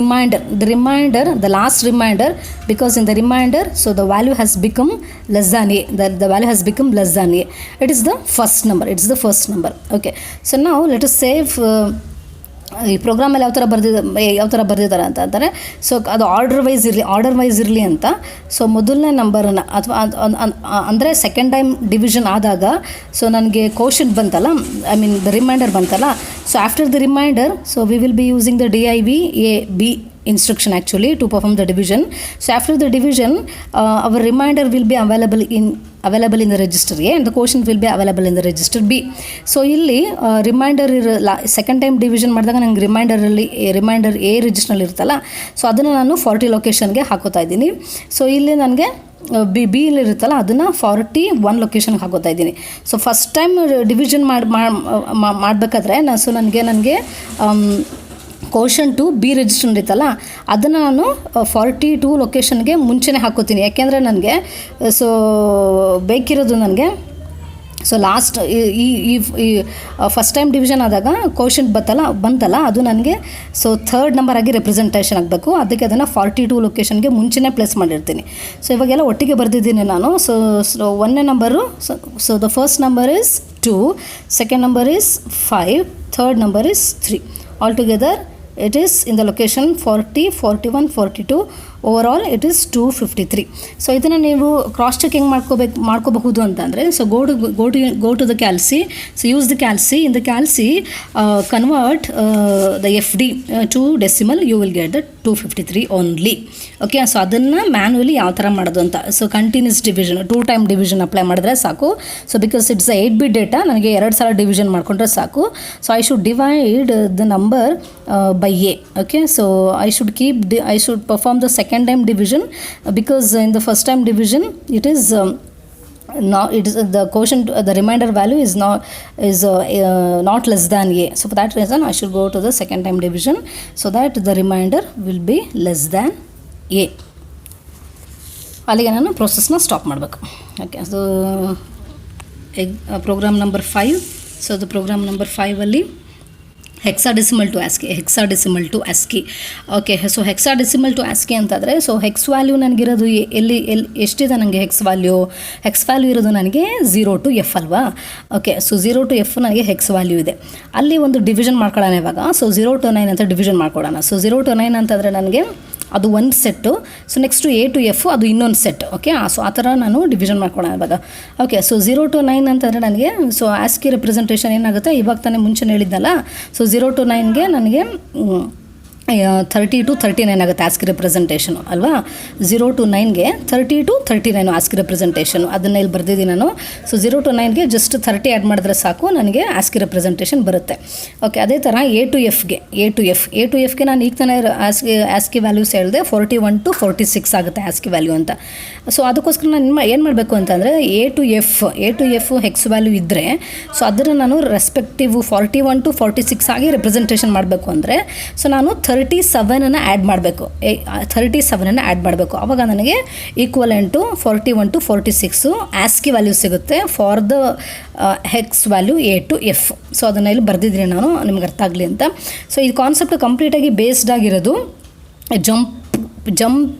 remainder, the last remainder, because in the remainder, so the value has become less than a. The value has become less than a. It is the first number. Okay, so now let us say ಈ ಪ್ರೋಗ್ರಾಮಲ್ಲಿ ಯಾವ ಥರ ಬರೆದಿದ್ದಾರೆ ಅಂತಂದರೆ, so ಅದು order wise ಇರಲಿ ಅಂತ. So ಮೊದಲನೇ ನಂಬರನ್ನು ಅಥವಾ ಅಂದರೆ ಸೆಕೆಂಡ್ ಟೈಮ್ ಡಿವಿಷನ್ ಆದಾಗ ಸೊ ನನಗೆ ಕ್ವೋಷಂಟ್ ಬಂತಲ್ಲ, ಐ ಮೀನ್ ದ ರಿಮೈಂಡರ್ ಬಂತಲ್ಲ. So after the reminder, so we will be using the DIV instruction actually to perform the division. So after the division, our remainder will be available in the register A and the quotient will be available in the register B. So ಇಲ್ಲಿ reminder second time division ಮಾಡಿದಾಗ ನಂಗೆ reminder A ರಿಜಿಸ್ಟ್ರಲ್ಲಿ ಇರುತ್ತಲ್ಲ, so ಅದನ್ನು ನಾನು 40 ಲೊಕೇಶನ್ಗೆ ಹಾಕೋತಾ ಇದ್ದೀನಿ. So ಇಲ್ಲಿ ನನಗೆ ಬಿ ಇರುತ್ತಲ್ಲ ಅದನ್ನು 41 ಲೊಕೇಶನ್ಗೆ ಹಾಕೋತಾ ಇದ್ದೀನಿ. ಸೊ ಫಸ್ಟ್ ಟೈಮ್ ಡಿವಿಷನ್ ಮಾಡಬೇಕಾದ್ರೆ ನನಗೆ ಕ್ವೋಷಂಟು ಬಿ ರಿಜಿಸ್ಟರ್ ಇರುತ್ತಲ್ಲ ಅದನ್ನು ನಾನು 42 ಲೊಕೇಶನ್ಗೆ ಮುಂಚೆನೇ ಹಾಕೋತೀನಿ. ಯಾಕೆಂದರೆ ನನಗೆ ಸೊ ಬೇಕಿರೋದು ನನಗೆ ಸೊ ಲಾಸ್ಟ್ ಈ ಫಸ್ಟ್ ಟೈಮ್ ಡಿವಿಷನ್ ಆದಾಗ ಕ್ವೋಷಂಟ್ ಬಂತಲ್ಲ ಅದು ನನಗೆ ಸೊ 3rd ನಂಬರ್ ಆಗಿ ರೆಪ್ರೆಸೆಂಟೇಷನ್ ಆಗಬೇಕು. ಅದಕ್ಕೆ ಅದನ್ನು 42 ಲೊಕೇಶನ್ಗೆ ಮುಂಚೆನೇ ಪ್ಲೇಸ್ ಮಾಡಿರ್ತೀನಿ. ಸೊ ಇವಾಗೆಲ್ಲ ಒಟ್ಟಿಗೆ ಬರೆದಿದ್ದೀನಿ ನಾನು. ಸೊ 1ನೇ number, so the first number is 2, second number is 5, third number is 3. Altogether it is in the location 40, 41, 42. Overall it is 253. So ಇದನ್ನು ನೀವು ಕ್ರಾಸ್ ಚೆಕಿಂಗ್ ಮಾಡ್ಕೋಬಹುದು ಅಂತಂದರೆ, so go to the CalC. So use the CalC. In the CalC, convert the FD to decimal, you will get the 253 only. Okay, so ಅದನ್ನು manually ಯಾವ ಥರ ಮಾಡೋದು ಅಂತ. So continuous division 2 time division apply ಮಾಡಿದ್ರೆ ಸಾಕು. So because it's 8-bit data, ನನಗೆ 2 ಸಲ division ಮಾಡಿಕೊಂಡ್ರೆ ಸಾಕು. So I should divide the number by a. Okay, so I should perform the second time division because in the first time division it is the quotient, the remainder value is not less than a. So for that reason I should go to the second time division so that the remainder will be less than a. ಅಲ್ಲಿಗೆ ನಾನು ಪ್ರೋಸೆಸ್ನ stop ಮಾಡಬೇಕು. Okay, so program number 5. So ಅದು program number 5ಅಲ್ಲಿ hexadecimal to ASCII. Okay, so hexadecimal to ASCII ಅಂತಂದರೆ, so hex value ನನಗಿರೋದು ಎಲ್ಲಿ ಎಷ್ಟಿದೆ ನನಗೆ ಹೆಕ್ಸ್ ವ್ಯಾಲ್ಯೂ ಇರೋದು ನನಗೆ 0 to F ಅಲ್ವಾ. ಓಕೆ, ಸೊ 0 to F ನನಗೆ ಹೆಕ್ಸ್ ವ್ಯಾಲ್ಯೂ ಇದೆ. ಅಲ್ಲಿ ಒಂದು ಡಿವಿಷನ್ ಮಾಡ್ಕೊಳ್ಳೋಣ ಇವಾಗ. ಸೊ 0 to 9 ಅಂತ ಡಿವಿಷನ್ ಮಾಡ್ಕೊಳ್ಳೋಣ. ಸೊ 0 to 9 ಅಂತಂದರೆ ನನಗೆ ಅದು ಒಂದು set. So next A to F ಅದು ಇನ್ನೊಂದು ಸೆಟ್. ಓಕೆ, ಸೊ ಆ ಥರ ನಾನು ಡಿವಿಷನ್ ಮಾಡ್ಕೊಳ್ಳೋಣ ಇವಾಗ. ಓಕೆ, ಸೊ 0 to 9 ಅಂತಂದರೆ ನನಗೆ ಸೊ ASCII ರೆಪ್ರೆಸೆಂಟೇಷನ್ ಏನಾಗುತ್ತೆ, ಇವಾಗ ತಾನೇ ಮುಂಚೆ ಹೇಳಿದ್ನಲ್ಲ. ಸೊ 0 to 9ಗೆ ನನಗೆ 30 to 39 ಆಗುತ್ತೆ ಆಸ್ಕಿ ರೆಪ್ರೆಸೆಂಟೇಷನು ಅಲ್ವಾ. 0 to 9ಗೆ 30 to 39 ಆಸ್ಕಿ ರೆಪ್ರೆಸೆಂಟೇಷನು, ಅದನ್ನು ಇಲ್ಲಿ ಬರ್ದಿದ್ದೀನಿ ನಾನು. ಸೊ 0 to 9ಗೆ ಜಸ್ಟ್ 30 ಆ್ಯಡ್ ಮಾಡಿದ್ರೆ ಸಾಕು, ನನಗೆ ಆಸ್ಕಿ ರೆಪ್ರೆಸೆಂಟೇಷನ್ ಬರುತ್ತೆ. ಓಕೆ, ಅದೇ ಥರ ಎ ಟು ಎಫ್ಗೆ ನಾನು ಈಗ ತಾನೇ ಆಸ್ಕಿ ವ್ಯಾಲ್ಯೂಸ್ ಹೇಳಿದೆ, 41 to 46 ಆಗುತ್ತೆ ಆಸ್ಕಿ ವ್ಯಾಲ್ಯೂ ಅಂತ. ಸೊ ಅದಕ್ಕೋಸ್ಕರ ನಾನು ಏನು ಮಾಡಬೇಕು ಅಂತಂದರೆ A to F hex value ಇದ್ದರೆ, ಸೊ ಅದನ್ನು ನಾನು ರೆಸ್ಪೆಕ್ಟಿವ್ 41 to 46 ಆಗಿ ರೆಪ್ರೆಸೆಂಟೇಷನ್ ಮಾಡಬೇಕು ಅಂದರೆ, ಸೊ ನಾನು 37 ಆ್ಯಡ್ ಮಾಡಬೇಕು. 37 ಆ್ಯಡ್ ಮಾಡಬೇಕು. ಆವಾಗ ನನಗೆ ಈಕ್ವಲೆಂಟು 41 to 46 ಆಸ್ಕಿ ವ್ಯಾಲ್ಯೂ ಸಿಗುತ್ತೆ for the hex value A to F. So ಅದನ್ನು ಇಲ್ಲಿ ಬರೆದಿದ್ದೀನಿ ನಾನು, ನಿಮ್ಗೆ ಅರ್ಥ ಆಗಲಿ ಅಂತ. ಸೊ ಈ ಕಾನ್ಸೆಪ್ಟ್ ಕಂಪ್ಲೀಟಾಗಿ ಬೇಸ್ಡ್ ಆಗಿರೋದು jump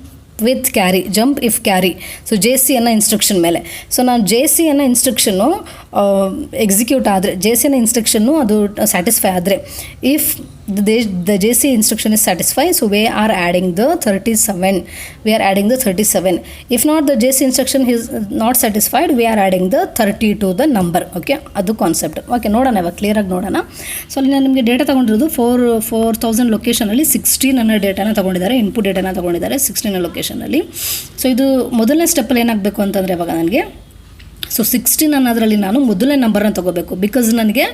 with carry, jump if carry. So JC ಅನ್ನೋ ಇನ್ಸ್ಟ್ರಕ್ಷನ್ ಮೇಲೆ. ಸೊ ನಾನು JC ಅನ್ನೋ ಇನ್ಸ್ಟ್ರಕ್ಷನ್ನು ಎಕ್ಸಿಕ್ಯೂಟ್ ಆದರೆ, JC ಅನ್ನೋ ಇನ್ಸ್ಟ್ರಕ್ಷನ್ನು ಅದು ಸ್ಯಾಟಿಸ್ಫೈ ಆದರೆ, if the JC instruction is satisfied, so we are adding the 37. If not, the JC instruction is not satisfied, we are adding the 30 to the number. Okay, ಅದು concept. Okay, ನೋಡೋಣ ಇವಾಗ ಕ್ಲಿಯರಾಗಿ ನೋಡೋಣ. So ಅಲ್ಲಿ ನಾನು ನಿಮಗೆ data ತೊಗೊಂಡಿರೋದು 4000 ಲೊಕೇಶನಲ್ಲಿ 16 ಅನ್ನೋ ಡೇಟಾನ ತೊಗೊಂಡಿದ್ದಾರೆ, input ಡೇಟಾನ ತೊಗೊಂಡಿದ್ದಾರೆ 16 ಲೊಕೇಶನಲ್ಲಿ. So ಇದು ಮೊದಲನೇ ಸ್ಟೆಪ್ಪಲ್ಲಿ ಏನಾಗಬೇಕು ಅಂತಂದರೆ, ಇವಾಗ ನನಗೆ ಸೊ 16 ಅನ್ನೋದರಲ್ಲಿ ನಾನು ಮೊದಲನೇ ನಂಬರ್ನ ತೊಗೋಬೇಕು. ಬಿಕಾಸ್ ನನಗೆ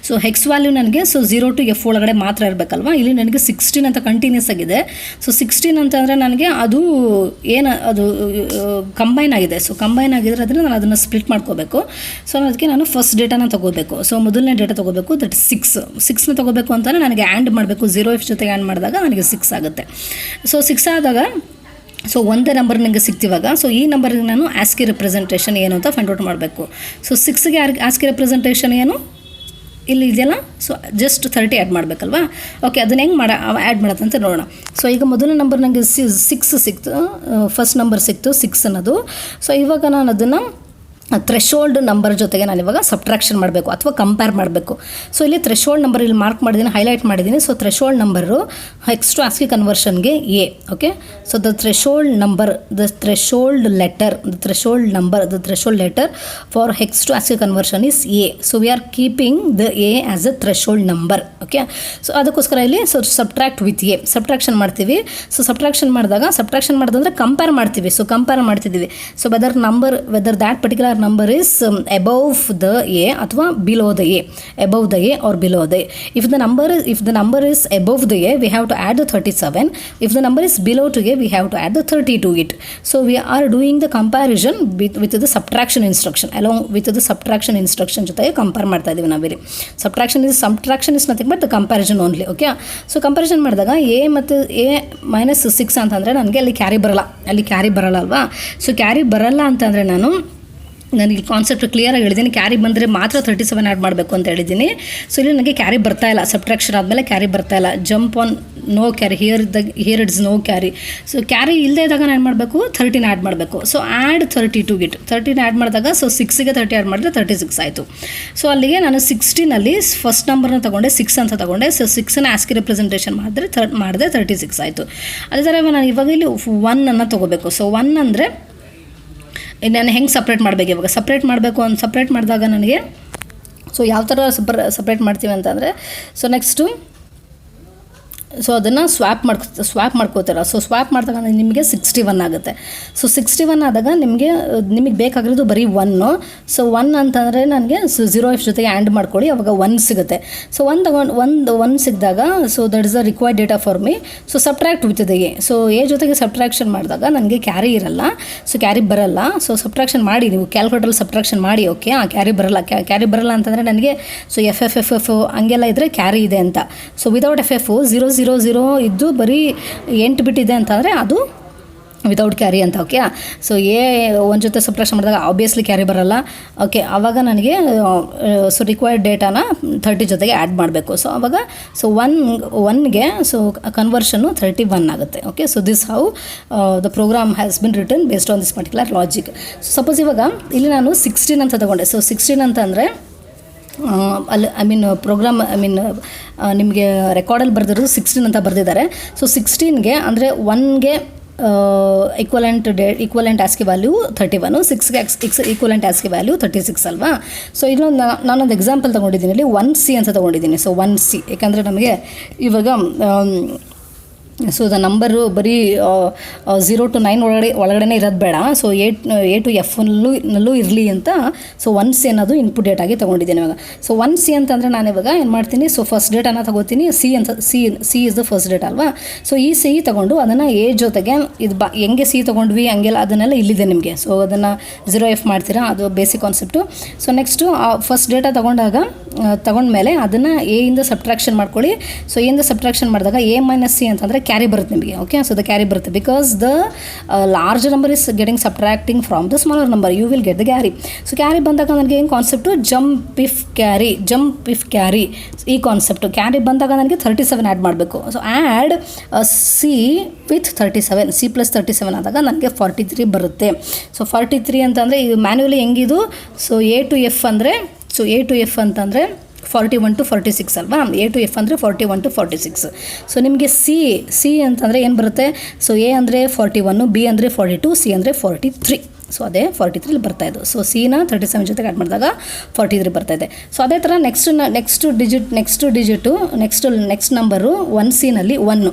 ಸೊ ಹೆಕ್ಸ್ ವ್ಯಾಲ್ಯೂ ನನಗೆ ಸೊ 0 to F ಒಳಗಡೆ ಮಾತ್ರ ಇರಬೇಕಲ್ವಾ. ಇಲ್ಲಿ ನನಗೆ 16 ಅಂತ ಕಂಟಿನ್ಯೂಸ್ ಆಗಿದೆ. ಸೊ 16 ಅಂತಂದರೆ ನನಗೆ ಅದು ಅದು ಕಂಬೈನ್ ಆಗಿದೆ. ಸೊ ಕಂಬೈನ್ ಆಗಿದ್ರೆ ಅದನ್ನು ನಾನು ಅದನ್ನು ಸ್ಪ್ಲಿಟ್ ಮಾಡ್ಕೋಬೇಕು. ಸೊ ಅದಕ್ಕೆ ನಾನು ಫಸ್ಟ್ ಡೇಟಾನ ತೊಗೋಬೇಕು. ಸೊ ಮೊದಲನೇ ಡೇಟಾ ತೊಗೋಬೇಕು, ದಟ್ 6ನ ತೊಗೋಬೇಕು ಅಂತಲೇ ನನಗೆ ಆ್ಯಂಡ್ ಮಾಡಬೇಕು. 0F ಜೊತೆಗೆ ಆ್ಯಂಡ್ ಮಾಡಿದಾಗ ನನಗೆ 6 ಆಗುತ್ತೆ. ಸೊ 6 ಆದಾಗ ಸೊ ಒಂದೇ ನಂಬರ್ ನನಗೆ ಸಿಗ್ತಿವಾಗ, ಸೊ ಈ ನಂಬರ್ಗೆ ನಾನು ಆಸ್ಕಿ ರೆಪ್ರೆಸೆಂಟೇಷನ್ ಏನು ಅಂತ ಫೈಂಡ್ ಔಟ್ ಮಾಡಬೇಕು. ಸೊ 6ಗೆ ಆಸ್ಕಿ ರೆಪ್ರೆಸೆಂಟೇಷನ್ ಏನು ಇಲ್ಲಿ ಇದೆಯಲ್ಲ, ಸೊ ಜಸ್ಟ್ 30 ಆ್ಯಡ್ ಮಾಡಬೇಕಲ್ವಾ. ಓಕೆ, ಅದನ್ನ ಹೆಂಗೆ ಆ್ಯಡ್ ಮಾಡೋದಂತ ನೋಡೋಣ. ಸೊ ಈಗ ಮೊದಲನೇ ನಂಬರ್ ನನಗೆ 6 ಸಿಕ್ತು, ಫಸ್ಟ್ ನಂಬರ್ ಸಿಕ್ತು 6 ಅನ್ನೋದು. ಸೊ ಇವಾಗ ನಾನು ಅದನ್ನು ಥ್ರೆಶೋಲ್ಡ್ ನಂಬರ್ ಜೊತೆಗೆ ನಾನು ಇವಾಗ ಸಬ್ಟ್ರಾಕ್ಷನ್ ಮಾಡಬೇಕು ಅಥವಾ ಕಂಪೇರ್ ಮಾಡಬೇಕು. ಸೊ ಇಲ್ಲಿ ಥ್ರೆಶೋಲ್ಡ್ ನಂಬರ್ ಇಲ್ಲಿ ಮಾರ್ಕ್ ಮಾಡಿದ್ದೀನಿ, ಹೈಲೈಟ್ ಮಾಡಿದ್ದೀನಿ. So threshold number hex to ASCII ಕನ್ವರ್ಷನ್ಗೆ A. Okay, so the threshold letter for hex to ASCII conversion is A. So we are keeping the A as a threshold number. Okay, so ಅದಕ್ಕೋಸ್ಕರ ಇಲ್ಲಿ so subtract with A subtraction ಮಾಡ್ತೀವಿ. So subtraction ಮಾಡಿದಂದ್ರೆ compare ಮಾಡ್ತೀವಿ. So compare ಮಾಡ್ತಿದ್ದೀವಿ. So whether that particular number is above the A ಅಥವಾ below the A, above the A or below the A. If the number is above the A, we have to add the 37. If the number is below to A, we have to add the 30 to it. So we are doing the comparison with the subtraction instruction. Along with the subtraction instruction ಜೊತೆಗೆ compare ಮಾಡ್ತಾ ಇದ್ದೀವಿ ನಾವಿಲ್ಲಿ. subtraction is nothing but the comparison only. Okay, so comparison ಮಾಡಿದಾಗ A ಮತ್ತು A -6 ಅಂತಂದರೆ ನನಗೆ ಅಲ್ಲಿ carry ಬರಲ್ಲ ಅಲ್ವಾ. ಸೊ ಕ್ಯಾರಿ ಬರಲ್ಲ ಅಂತಂದರೆ ನನಗೆ ಕಾನ್ಸೆಪ್ಟ್ ಕ್ಲಿಯರಾಗಿ ಹೇಳಿದ್ದೀನಿ. ಕ್ಯಾರಿ ಬಂದರೆ ಮಾತ್ರ 37 ಆ್ಯಡ್ ಮಾಡಬೇಕು ಅಂತ ಹೇಳಿದ್ದೀನಿ. ಸೊ ಇಲ್ಲಿ ನನಗೆ ಕ್ಯಾರಿ ಬರ್ತಾ ಇಲ್ಲ, ಸಬ್ಟ್ರಾಕ್ಷನ್ ಆದಮೇಲೆ ಕ್ಯಾರಿ ಬರ್ತಾ ಇಲ್ಲ. Jump on no carry, here it's no carry. So carry ಇಲ್ಲದೆ ಇದ್ದಾಗ ನಾನು ಏನು ಮಾಡಬೇಕು, 13 ಆ್ಯಡ್ ಮಾಡಬೇಕು. So add 30 to get 13 add ಮಾಡಿದಾಗ ಸೊ 6ಗೆ 30 ಆ್ಯಡ್ ಮಾಡಿದ್ರೆ 36 ಆಯಿತು. ಸೊ ಅಲ್ಲಿಗೆ ನಾನು 16ಅಲ್ಲಿ ಫಸ್ಟ್ ನಂಬರ್ನ ತೊಗೊಂಡೆ, 6 ಅಂತ ತೊಗೊಂಡೆ. ಸೊ 6ನ ಆಸ್ಕಿ ರೆಪ್ರೆಸೆಂಟೇಷನ್ ಮಾಡಿದ್ರೆ 36 ಆಯಿತು. ಅದೇ ಥರ ನಾನು ಇವಾಗ ಇಲ್ಲಿ 1 ಅನ್ನು ತೊಗೋಬೇಕು. ಸೊ 1 ಅಂದರೆ ನಾನು ಹೆಂಗೆ ಸಪ್ರೇಟ್ ಮಾಡಬೇಕು, ಇವಾಗ ಸಪ್ರೇಟ್ ಮಾಡಿದಾಗ ನನಗೆ ಸೊ ಯಾವ ಥರ ಸಪ್ರೇಟ್ ಮಾಡ್ತೀವಿ ಅಂತಂದರೆ, ಸೊ ನೆಕ್ಸ್ಟು ಸೊ ಅದನ್ನು ಸ್ವ್ಯಾಪ್ ಮಾಡ್ಕೋತೀರ. ಸೊ ಸ್ವ್ಯಾಪ್ ಮಾಡಿದಾಗ ನಿಮಗೆ 61 ಆಗುತ್ತೆ. ಸೊ 61 ಆದಾಗ ನಿಮಗೆ ಬೇಕಾಗಿರೋದು ಬರೀ 1. ಸೊ 1 ಅಂತಂದರೆ ನನಗೆ 0F ಜೊತೆಗೆ ಆ್ಯಂಡ್ ಮಾಡ್ಕೊಳ್ಳಿ, ಅವಾಗ 1 ಸಿಗುತ್ತೆ. ಸೊ 1 ಸಿಕ್ಕಿದಾಗ so that is the required data for me. So subtract with the A. So A ಜೊತೆಗೆ ಸಬ್ಟ್ರಾಕ್ಷನ್ ಮಾಡಿದಾಗ ನನಗೆ ಕ್ಯಾರಿ ಇರಲ್ಲ, ಸೊ ಕ್ಯಾರಿ ಬರಲ್ಲ. ಸೊ ಸಬ್ಟ್ರಾಕ್ಷನ್ ಮಾಡಿ, ನೀವು ಕ್ಯಾಲ್ಕುಲೇಟರ್ ಸಬ್ಟ್ರಾಕ್ಷನ್ ಮಾಡಿ. ಓಕೆ, ಕ್ಯಾರಿ ಬರಲ್ಲ ಅಂತಂದರೆ ನನಗೆ ಸೊ ಎಫ್ ಹಂಗೆಲ್ಲ ಇದ್ದರೆ ಕ್ಯಾರಿ ಇದೆ ಅಂತ. ಸೊ ವಿದೌಟ್ ಎಫ್ 000 ಇದ್ದು ಬರೀ 8 ಬಿಟ್ ಇದೆ ಅಂತಂದರೆ ಅದು ವಿತೌಟ್ ಕ್ಯಾರಿ ಅಂತ. ಓಕೆ, ಸೊ ಒಂದು ಜೊತೆ ಸಬ್ಟ್ರಾಕ್ಷನ್ ಮಾಡಿದಾಗ ಆಬ್ವಿಯಸ್ಲಿ ಕ್ಯಾರಿ ಬರಲ್ಲ. ಓಕೆ, ಆವಾಗ ನನಗೆ ಸೊ ರಿಕ್ವೈರ್ಡ್ ಡೇಟಾನ 30 ಜೊತೆಗೆ ಆ್ಯಡ್ ಮಾಡಬೇಕು. ಸೊ ಆವಾಗ ಸೊ 1ಗೆ ಸೊ ಕನ್ವರ್ಷನ್ನು 31 ಆಗುತ್ತೆ. Okay, so this how the program has been written based on this particular logic. So suppose ಇವಾಗ ಇಲ್ಲಿ ನಾನು 16 ಅಂತ ತಗೊಂಡೆ. ಸೊ 16 ಅಂತಂದರೆ ನಿಮಗೆ ರೆಕಾರ್ಡಲ್ಲಿ ಬರೆದಿರೋದು 16 ಅಂತ ಬರೆದಿದ್ದಾರೆ. ಸೊ 16ಗೆ ಅಂದರೆ 1ಗೆ ಈಕ್ವಲೆಂಟ್ ಆಸ್ಕಿ ವ್ಯಾಲ್ಯೂ 31, 6ಗೆ ಈಕ್ವಲೆಂಟ್ ಆಸ್ಕಿ ವ್ಯಾಲ್ಯೂ 36 ಅಲ್ವಾ. ಸೊ ಇನ್ನೊಂದು ನಾನೊಂದು ಎಕ್ಸಾಂಪಲ್ ತೊಗೊಂಡಿದ್ದೀನಿ, ಇಲ್ಲಿ 1C ಅಂತ ತೊಗೊಂಡಿದ್ದೀನಿ. ಸೊ 1C ಯಾಕಂದರೆ ನಮಗೆ ಇವಾಗ ಸೊ ದ ನಂಬರು ಬರೀ 0 to 9 ಒಳಗಡೆ ಇರೋದು ಬೇಡ. ಸೊ A to F ನಲ್ಲೂ ಇರಲಿ ಅಂತ ಸೊ 1C ಅನ್ನೋದು ಇನ್ಪುಟ್ ಡೇಟಾಗಿ ತೊಗೊಂಡಿದ್ದೀನಿ ಇವಾಗ. ಸೊ 1C ಅಂತಂದರೆ ನಾನು ಇವಾಗ ಏನು ಮಾಡ್ತೀನಿ, ಸೊ ಫಸ್ಟ್ ಡೇಟಾನ ತೊಗೋತೀನಿ. C is the first data ಅಲ್ವಾ. ಸೊ ಈ ಸಿ ತೊಗೊಂಡು ಅದನ್ನು ಎ ಜೊತೆಗೆ ಇದು ಹೆಂಗೆ ಸಿ ತೊಗೊಂಡ್ವಿ ಹಂಗೆಲ್ಲ ಅದನ್ನೆಲ್ಲ ಇಲ್ಲಿದೆ ನಿಮಗೆ. ಸೊ ಅದನ್ನು 0F ಮಾಡ್ತೀರಾ, ಅದು basic concept. So next first data ತೊಗೊಂಡ್ಮೇಲೆ ಅದನ್ನು ಎಯಿಂದ ಸಬ್ಟ್ರಾಕ್ಷನ್ ಮಾಡ್ಕೊಳ್ಳಿ. ಸೊ ಎಯಿಂದ ಸಬ್ಟ್ರಾಕ್ಷನ್ ಮಾಡಿದಾಗ A - C ಅಂತಂದರೆ ಕ್ಯಾರಿ ಬರುತ್ತೆ ನಿಮಗೆ. ಓಕೆ, ಸೊ ದ ಕ್ಯಾರಿ ಬರುತ್ತೆ because the large number is getting subtracting from the smaller number, you will get the carry. So carry ಬಂದಾಗ ನನಗೆ ಏನು ಕಾನ್ಸೆಪ್ಟು, ಜಂಪ್ ಇಫ್ ಕ್ಯಾರಿ ಈ ಕಾನ್ಸೆಪ್ಟು. ಕ್ಯಾರಿ ಬಂದಾಗ ನನಗೆ 37 ಆ್ಯಡ್ ಮಾಡಬೇಕು. So add C with 37, C + 37 ಆದಾಗ ನನಗೆ 43 ಬರುತ್ತೆ. ಸೊ 43 ಅಂತಂದರೆ ಇದು ಮ್ಯಾನ್ಯುವಲಿ ಹೆಂಗಿದು, ಸೊ A to F ಅಂದರೆ, ಸೊ A to F ಅಂತಂದರೆ 41 to 46 ಅಲ್ವಾ. A to F ಅಂದರೆ 41 to 46. ಸೊ ನಿಮಗೆ ಸಿ ಅಂತಂದರೆ ಏನು ಬರುತ್ತೆ, ಸೊ A ಅಂದರೆ 41, B ಅಂದರೆ 42, C ಅಂದರೆ 43. ಸೊ ಅದೇ 43 ಬರ್ತಾಯಿದ್ದು. ಸೊ ಸಿನ 37 ಜೊತೆಗೆ ಆ್ಯಡ್ ಮಾಡಿದಾಗ 43 ಬರ್ತಾಯಿದೆ. ಸೊ ಅದೇ ಥರ ನೆಕ್ಸ್ಟ್ ನಂಬರು 1C ನಲ್ಲಿ 1.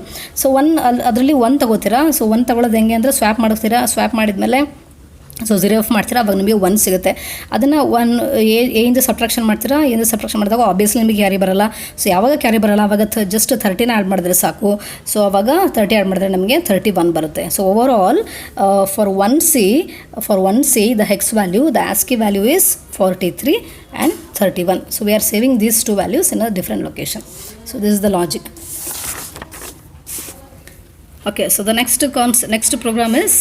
ಸೊ 1 ಅದರಲ್ಲಿ 1 ತೊಗೋತೀರಾ. ಸೊ 1 ತೊಗೊಳ್ಳೋದು ಹೆಂಗೆ ಅಂದರೆ ಸ್ವ್ಯಾಪ್ ಮಾಡಿಸ್ತೀರಾ. ಸ್ವ್ಯಾಪ್ ಮಾಡಿದ್ಮೇಲೆ ಸೊ 0F ಮಾಡ್ತೀರಾ, ಅವಾಗ ನಿಮಗೆ 1 ಸಿಗುತ್ತೆ. ಅದನ್ನು ಎಯಿಂದ ಸಬ್ಟ್ರಾಕ್ಷನ್ ಮಾಡ್ತೀರಾ. ಎಯಿಂದ ಸಬ್ಟ್ರಾಕ್ಷನ್ ಮಾಡಿದಾಗ ಆಬ್ವಿಯಸ್ಲಿ ನಿಮಗೆ ಕ್ಯಾರಿ ಬರಲ್ಲ. ಸೊ ಯಾವಾಗ ಕ್ಯಾರಿ ಬರಲ್ಲ ಆವಾಗ ಜಸ್ಟ್ 30 ಆ್ಯಡ್ ಮಾಡಿದ್ರೆ ಸಾಕು. ಸೊ ಅವಾಗ 30 ಆ್ಯಡ್ ಮಾಡಿದ್ರೆ ನಮಗೆ 31 ಬರುತ್ತೆ. So over all for 1C the hex value, the ASCII value is 43 and 31. So we are saving these two values in a different location. So this is the logic. Okay, so the next program is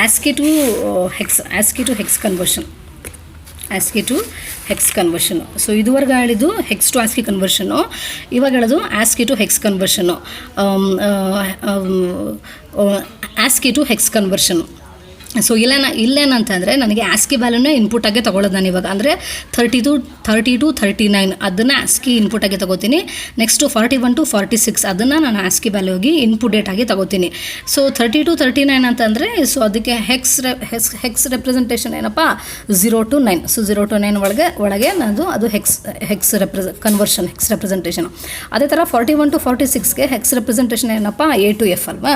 ASCII to hex conversion. So ಇದುವರೆಗೆ ಹೇಳಿದ್ದು hex to ASCII ಕನ್ವರ್ಷನು, ಇವಾಗ ಹೇಳೋದು ASCII to hex conversion. ASCII to hex conversion. So ಇಲ್ಲೇನಂತಂದರೆ ನನಗೆ ASCII ವ್ಯಾಲ್ಯೂನೇ ಇನ್ಪುಟಾಗೆ ತೊಗೊಳ್ಳೋದು ನಾನು ಇವಾಗ. ಅಂದರೆ 30 to 39 ಅದನ್ನು ASCII ಇನ್ಪುಟಾಗಿ ತೊಗೋತೀನಿ. ನೆಕ್ಸ್ಟು 41 to 46 ಅದನ್ನು ನಾನು ASCII ವ್ಯಾಲ್ಯೂಗೆ ಇನ್ಪುಟ್ ಡೇಟಾಗಿ ತೊಗೋತೀನಿ. ಸೊ 30 to 39 ಅಂತಂದರೆ ಸೊ ಅದಕ್ಕೆ ಹೆಕ್ಸ್ ರೆಪ್ರೆಸೆಂಟೇಷನ್ ಏನಪ್ಪ, 0 to 9. ಸೊ 0 to 9 ಒಳಗೆ ಅದು ಹೆಕ್ಸ್ ರೆಪ್ರೆಸೆಂಟೇಷನ್. ಅದೇ ಥರ 41 to 46ಗೆ ಹೆಕ್ಸ್ ರೆಪ್ರೆಸೆಂಟೇಷನ್ ಏನಪ್ಪ, A to F ಅಲ್ವಾ.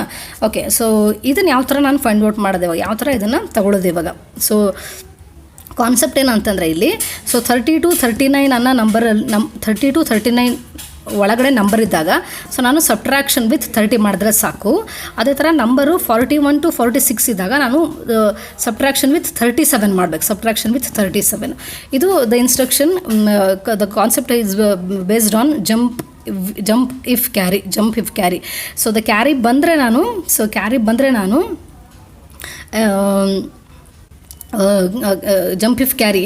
ಓಕೆ, ಸೊ ಇದನ್ನು ಯಾವ ಥರ ನಾನು ಫೈಂಡ್ ಔಟ್ ಮಾಡಿದೆ, ಯಾವ ಥರ ಇದನ್ನು ತಗೊಳ್ಳೋದು ಇವಾಗ. ಸೊ ಕಾನ್ಸೆಪ್ಟ್ ಏನಂತಂದರೆ ಇಲ್ಲಿ, ಸೊ 30 to 39 ಅನ್ನೋ ನಂಬರಲ್ಲಿ 30 to 39 ಒಳಗಡೆ ನಂಬರ್ ಇದ್ದಾಗ ಸೊ ನಾನು ಸಬ್ಟ್ರಾಕ್ಷನ್ ವಿತ್ 30 ಮಾಡಿದ್ರೆ ಸಾಕು. ಅದೇ ಥರ ನಂಬರು 41 to 46 ಇದ್ದಾಗ ನಾನು ಸಬ್ಟ್ರಾಕ್ಷನ್ ವಿತ್ 37 ಮಾಡಬೇಕು. ಸಬ್ಟ್ರಾಕ್ಷನ್ ವಿತ್ 37 ಇದು the instruction. The concept is based on jump if carry. So the carry ಬಂದರೆ ನಾನು jump if carry,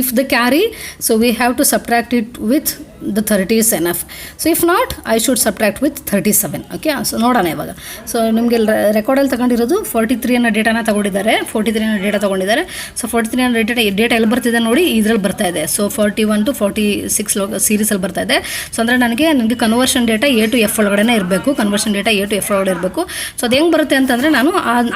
if the carry, so we have to subtract it with the 30 is enough. So if not, I should subtract with 37. Okay, so ನೋಡೋಣ ಇವಾಗ. So ನಿಮಗೆ ರೆಕಾರ್ಡಲ್ಲಿ ತಗೊಂಡಿರೋದು 43 ಅನ್ನೋ ಡೇಟಾನ ತಗೊಂಡಿದ್ದಾರೆ. 43 ಅನ್ನೋ data ತೊಗೊಂಡಿದ್ದಾರೆ. ಸೊ 43 ಅನ್ನೋ ಡೇಟಾ ಎಲ್ಲಿ ಬರ್ತಿದೆ ನೋಡಿ, ಇದರಲ್ಲಿ ಬರ್ತಾ ಇದೆ. ಸೊ 41 to 46 ಸೀರೀಸಲ್ಲಿ ಬರ್ತಾ ಇದೆ. ಸೊ ಅಂದರೆ ನನಗೆ conversion data A to F ಒಳಗಡೆ ಇರಬೇಕು. ಸೊ ಅದು ಹೆಂಗೆ ಬರುತ್ತೆ ಅಂತಂದರೆ ನಾನು